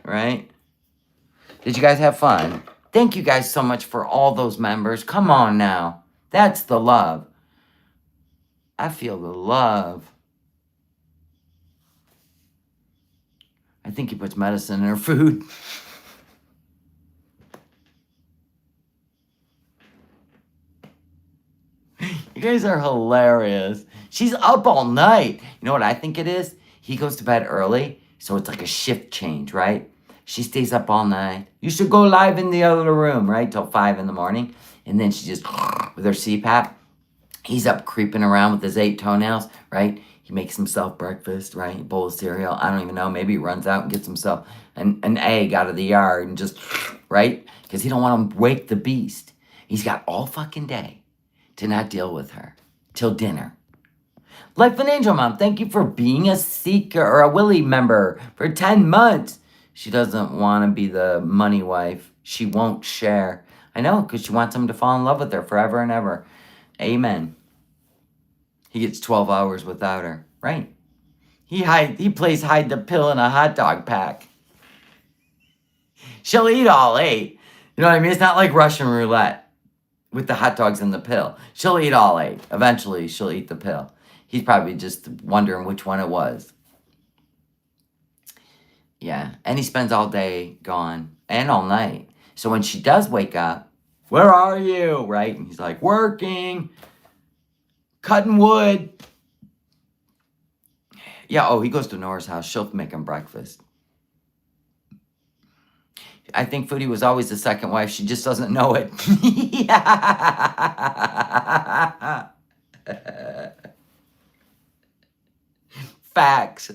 Right? Did you guys have fun? Thank you guys so much for all those members. Come on now. That's the love. I feel the love. I think he puts medicine in her food. You guys are hilarious. She's up all night. You know what I think it is? He goes to bed early, so it's like a shift change, right? She stays up all night. You should go live in the other room, right? Till 5 in the morning. And then she just, with her CPAP, he's up creeping around with his 8 toenails, right? He makes himself breakfast, right? A bowl of cereal. I don't even know. Maybe he runs out and gets himself an egg out of the yard and just, right? Because he don't want to wake the beast. He's got all fucking day to not deal with her till dinner. Life an Angel Mom, thank you for being a Seeker or a Willie member for 10 months. She doesn't want to be the money wife. She won't share. I know, because she wants him to fall in love with her forever and ever. Amen. He gets 12 hours without her. Right. He plays hide the pill in a hot dog pack. She'll eat all 8. You know what I mean? It's not like Russian roulette with the hot dogs and the pill. She'll eat all 8. Eventually, she'll eat the pill. He's probably just wondering which one it was. Yeah, and he spends all day gone and all night. So when she does wake up, where are you? Right? And he's like, working, cutting wood. Yeah, oh, he goes to Nora's house. She'll make him breakfast. I think Foodie was always the second wife. She just doesn't know it. Facts.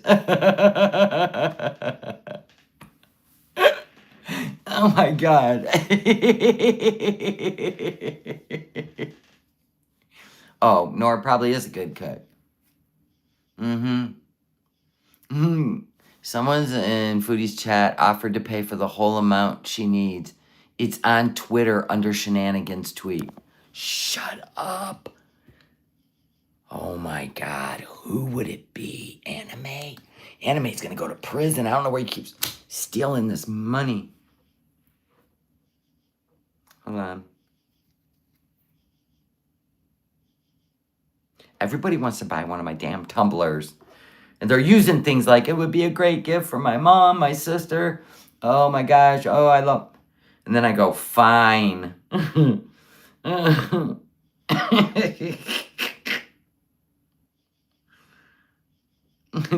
Oh my God. Oh, Nora probably is a good cook. Mm-hmm. Mm-hmm. Someone's in Foodie's chat offered to pay for the whole amount she needs. It's on Twitter under Shenanigans tweet. Shut up. Oh my God. Who would it be? Anime? Anime's gonna go to prison. I don't know where he keeps stealing this money. Hold on. Everybody wants to buy one of my damn tumblers. And they're using things like, it would be a great gift for my mom, my sister. Oh my gosh. Oh, I love. And then I go, fine. And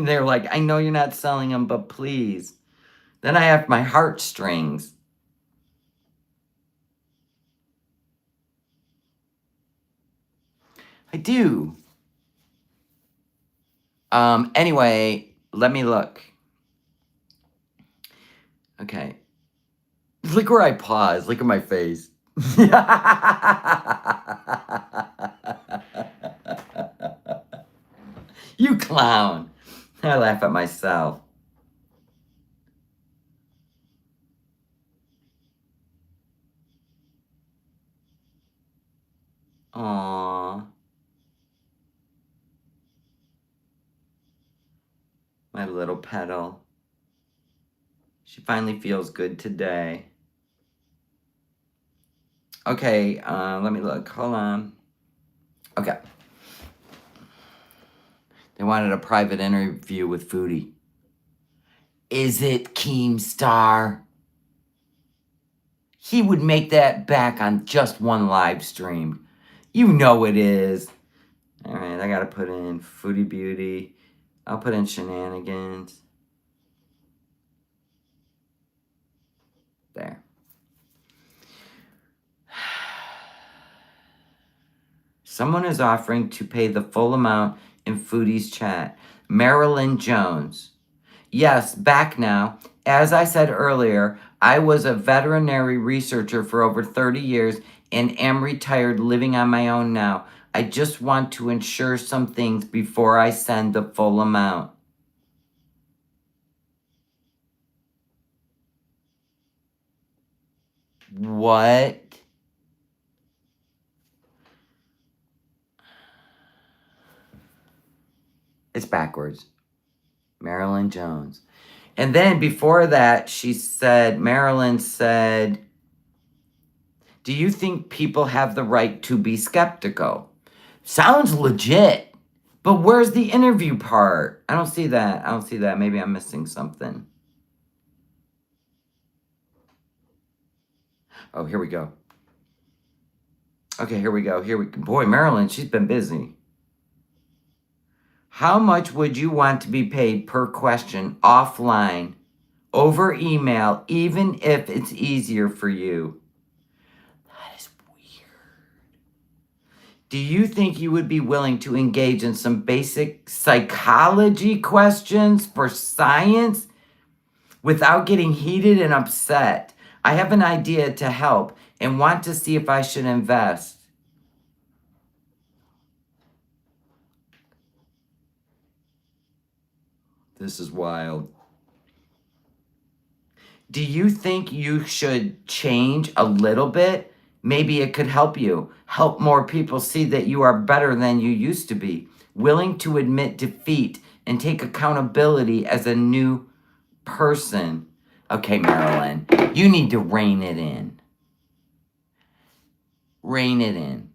they're like, I know you're not selling them, but please. Then I have my heartstrings. I do. Anyway, let me look. Okay. Look where I pause. Look at my face. You clown. I laugh at myself. Aww. My little petal. She finally feels good today. Okay, let me look. Hold on. Okay. They wanted a private interview with Foodie. Is it Keemstar? He would make that back on just one live stream. You know it is. All right, I gotta put in Foodie Beauty. I'll put in Shenanigans. There. Someone is offering to pay the full amount in Foodie's chat. Marilyn Jones. Yes, back now. As I said earlier, I was a veterinary researcher for over 30 years and am retired, living on my own now. I just want to ensure some things before I send the full amount. What? It's backwards. Marilyn Jones. And then before that, Marilyn said, do you think people have the right to be skeptical? Sounds legit. But where's the interview part? I don't see that. Maybe I'm missing something. Oh, here we go. Okay, here we go. Boy, Marilyn, she's been busy. How much would you want to be paid per question offline, over email, even if it's easier for you? That is weird. Do you think you would be willing to engage in some basic psychology questions for science without getting heated and upset? I have an idea to help and want to see if I should invest. This is wild. Do you think you should change a little bit? Maybe it could help you. Help more people see that you are better than you used to be. Willing to admit defeat and take accountability as a new person. Okay, Marilyn, you need to rein it in. Rein it in.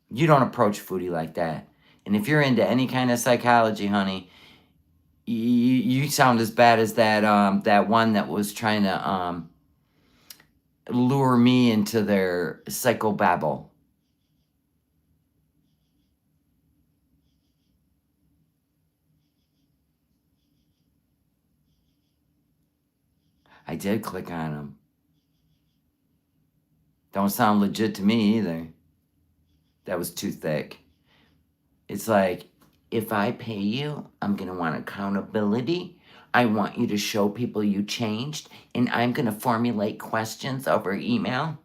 You don't approach Foodie like that. And if you're into any kind of psychology, honey, you sound as bad as that one that was trying to lure me into their psychobabble. I did click on them. Don't sound legit to me either. That was too thick. It's like, if I pay you, I'm going to want accountability. I want you to show people you changed, and I'm going to formulate questions over email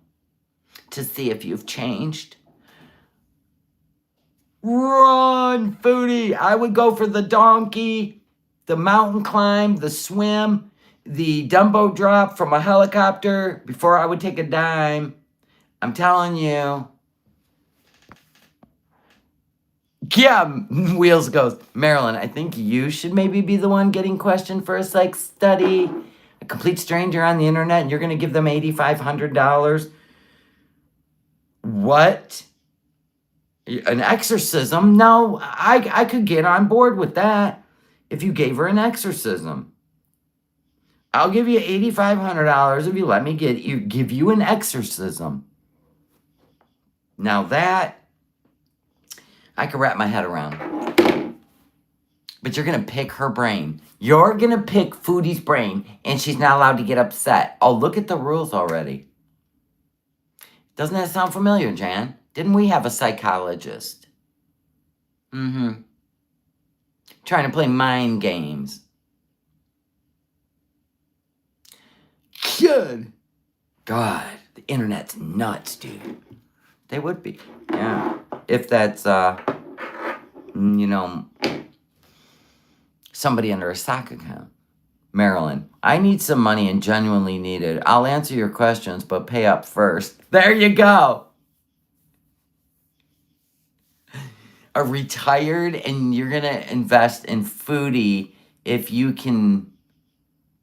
to see if you've changed. Run, Foodie. I would go for the donkey, the mountain climb, the swim, the Dumbo drop from a helicopter before I would take a dime. I'm telling you. Yeah, Wheels goes, Marilyn, I think you should maybe be the one getting questioned for a psych study. A complete stranger on the internet, and you're going to give them $8,500. What? An exorcism? No, I could get on board with that if you gave her an exorcism. I'll give you $8,500 if you let me give you an exorcism. Now that I can wrap my head around. But you're going to pick her brain. You're going to pick Foodie's brain, and she's not allowed to get upset. Oh, look at the rules already. Doesn't that sound familiar, Jan? Didn't we have a psychologist? Mm-hmm. Trying to play mind games. Good. God, the internet's nuts, dude. They would be. Yeah. If that's, somebody under a sock account. Marilyn, I need some money and genuinely need it. I'll answer your questions, but pay up first. There you go. A retired, and you're going to invest in Foodie if you can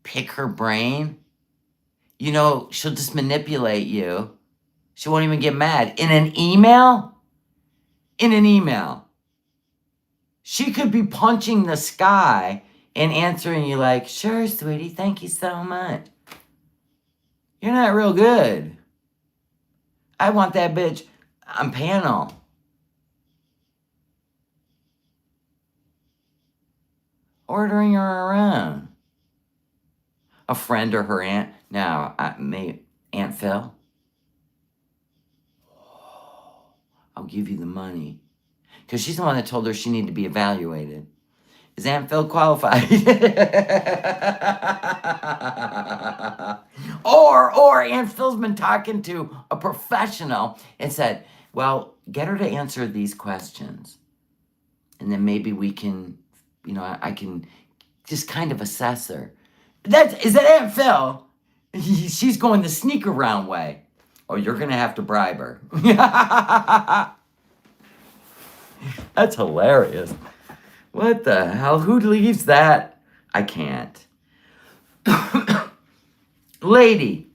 pick her brain. She'll just manipulate you. She won't even get mad. In an email? She could be punching the sky and answering you like, sure, sweetie, thank you so much. You're not real good. I want that bitch on panel. Ordering her around. A friend or her aunt. Now, Aunt Phil. I'll give you the money. Because she's the one that told her she needed to be evaluated. Is Aunt Phil qualified? or Aunt Phil's been talking to a professional and said, well, get her to answer these questions. And then maybe we can, I can just kind of assess her. Is that Aunt Phil? She's going the sneak around way. Oh, you're going to have to bribe her. That's hilarious. What the hell? Who leaves that? I can't. Lady,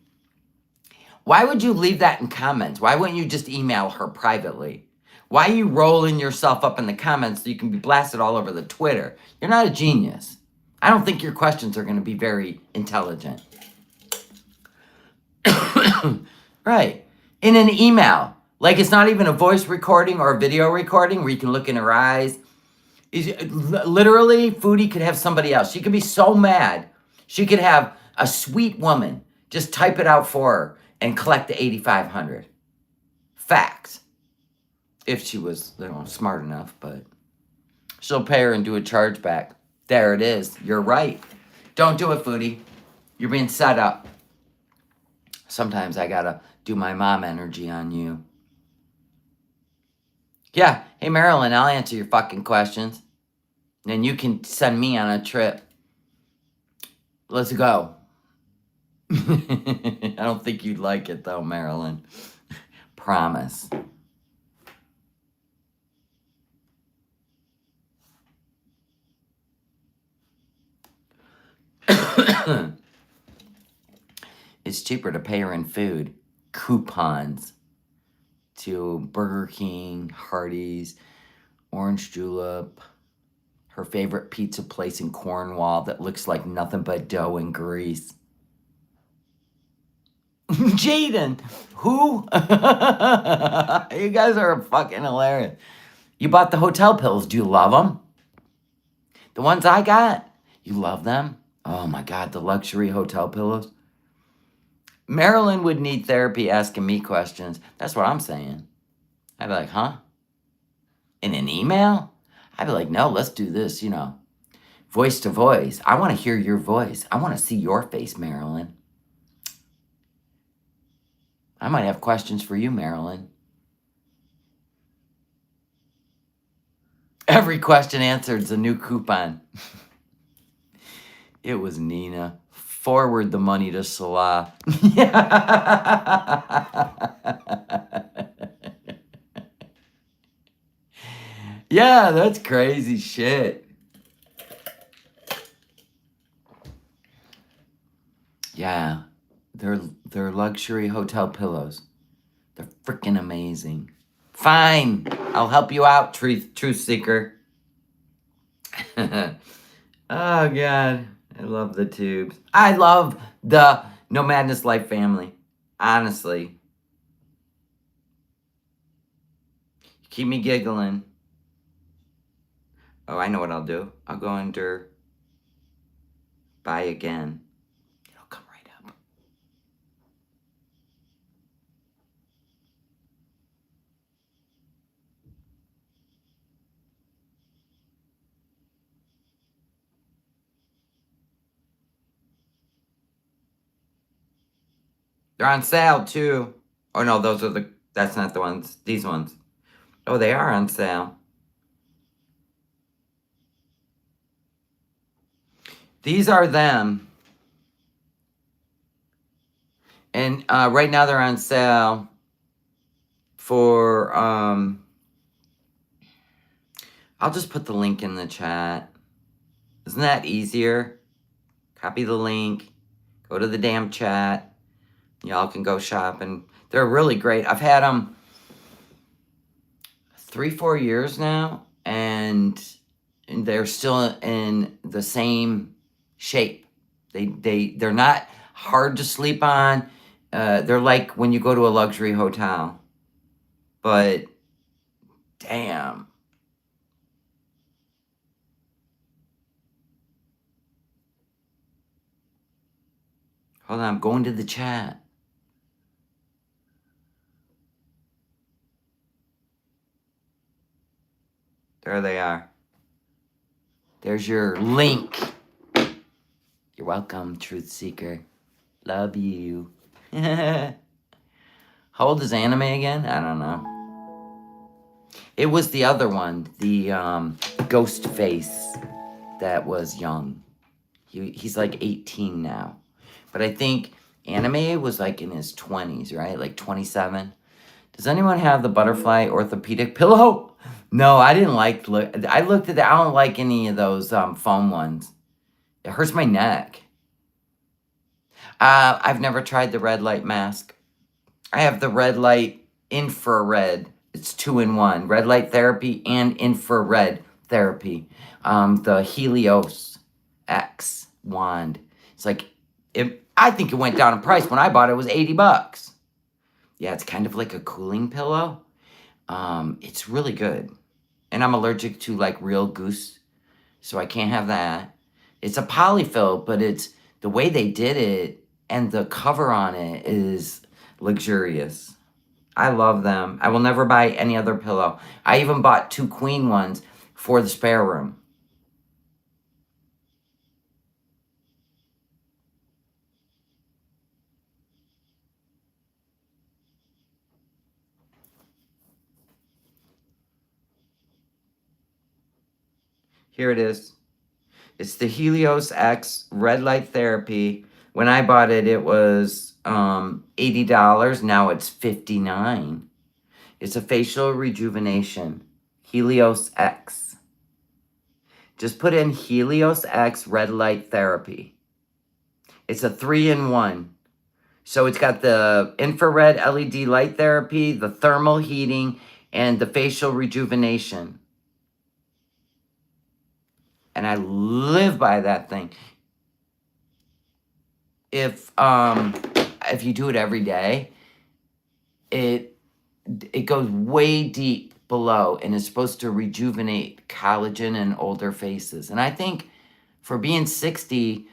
why would you leave that in comments? Why wouldn't you just email her privately? Why are you rolling yourself up in the comments so you can be blasted all over the Twitter? You're not a genius. I don't think your questions are going to be very intelligent. Right. In an email. Like it's not even a voice recording or a video recording where you can look in her eyes. Literally, Foodie could have somebody else. She could be so mad. She could have a sweet woman just type it out for her and collect the $8,500. Facts. If she was, smart enough, but she'll pay her and do a chargeback. There it is. You're right. Don't do it, Foodie. You're being set up. Sometimes I gotta do my mom energy on you. Yeah. Hey, Marilyn, I'll answer your fucking questions. And you can send me on a trip. Let's go. I don't think you'd like it, though, Marilyn. Promise. It's cheaper to pay her in food. Coupons to Burger King, Hardee's, Orange Julep, her favorite pizza place in Cornwall that looks like nothing but dough and grease. Jaden, who? You guys are fucking hilarious. You bought the hotel pills. Do you love them? The ones I got? You love them? Oh my God, the luxury hotel pillows. Marilyn would need therapy asking me questions. That's what I'm saying. I'd be like, huh? In an email? I'd be like, no, let's do this, voice to voice. I want to hear your voice. I want to see your face, Marilyn. I might have questions for you, Marilyn. Every question answered is a new coupon. It was Nina. Forward the money to Salah. Yeah, that's crazy shit. Yeah, they're luxury hotel pillows. They're freaking amazing. Fine, I'll help you out, truth seeker. Oh God, I love the tubes. I love the No Madness Life family. Honestly, keep me giggling. Oh, I know what I'll do. I'll go under buy again. It'll come right up. They're on sale too. Oh no, that's not the ones. These ones. Oh, they are on sale. These are them. And right now they're on sale for, I'll just put the link in the chat. Isn't that easier? Copy the link, go to the damn chat. Y'all can go shop, and they're really great. I've had them 3-4 years now, and they're still in the same shape. They're not hard to sleep on. They're like when you go to a luxury hotel. But damn. Hold on, I'm going to the chat. There they are. There's your link. You're welcome, truth seeker. Love you. How old is anime again? I don't know. It was the other one, the ghost face that was young. He's like 18 now. But I think anime was like in his 20s, right? Like 27. Does anyone have the butterfly orthopedic pillow? No, I didn't like. I looked at that. I don't like any of those foam ones. It hurts my neck. I've never tried the red light mask. I have the red light infrared. It's 2-in-1. Red light therapy and infrared therapy. The Helios X wand. It's like, I think it went down in price. When I bought it, it was $80. Yeah, it's kind of like a cooling pillow. It's really good. And I'm allergic to like real goose, so I can't have that. It's a polyfill, but it's the way they did it and the cover on it is luxurious. I love them. I will never buy any other pillow. I even bought 2 queen ones for the spare room. Here it is. It's the Helios X Red Light Therapy. When I bought it, it was $80. Now it's $59. It's a facial rejuvenation. Helios X. Just put in Helios X Red Light Therapy. It's a 3-in-1. So it's got the infrared LED light therapy, the thermal heating, and the facial rejuvenation. And I live by that thing. If you do it every day, it goes way deep below and is supposed to rejuvenate collagen in older faces. And I think for being 60,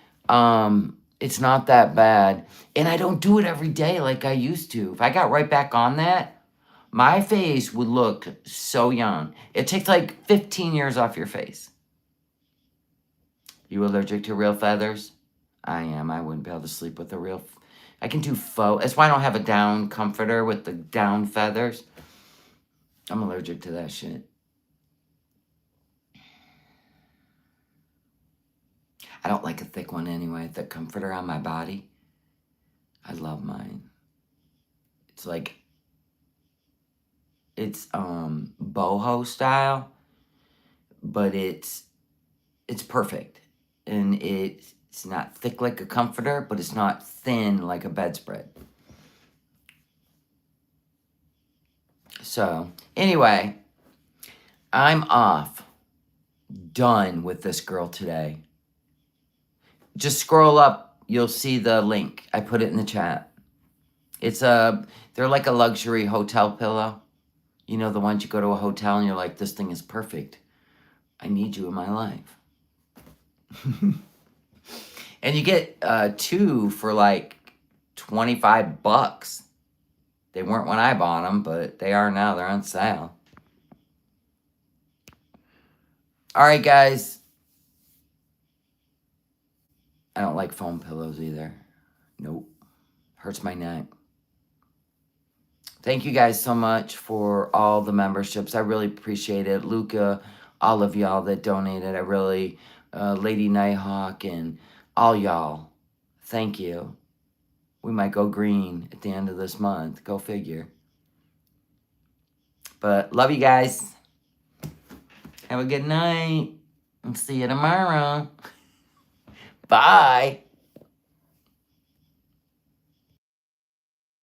It's not that bad. And I don't do it every day like I used to. If I got right back on that, my face would look so young. It takes like 15 years off your face. You allergic to real feathers? I am. I wouldn't be able to sleep with a real... I can do faux. That's why I don't have a down comforter with the down feathers. I'm allergic to that shit. I don't like a thick one anyway. The comforter on my body. I love mine. It's like... It's boho style. But it's perfect. And it's not thick like a comforter, but it's not thin like a bedspread. So, anyway, I'm off. Done with this girl today. Just scroll up. You'll see the link. I put it in the chat. They're like a luxury hotel pillow. You know, the ones you go to a hotel and you're like, this thing is perfect. I need you in my life. And you get 2 for like $25. They weren't when I bought them, but they are now. They're on sale. All right, guys. I don't like foam pillows either. Nope. Hurts my neck. Thank you guys so much for all the memberships. I really appreciate it. Luca, all of y'all that donated. I really, Lady Nighthawk and all y'all. Thank you. We might go green at the end of this month. Go figure. But love you guys. Have a good night. And see you tomorrow. Bye.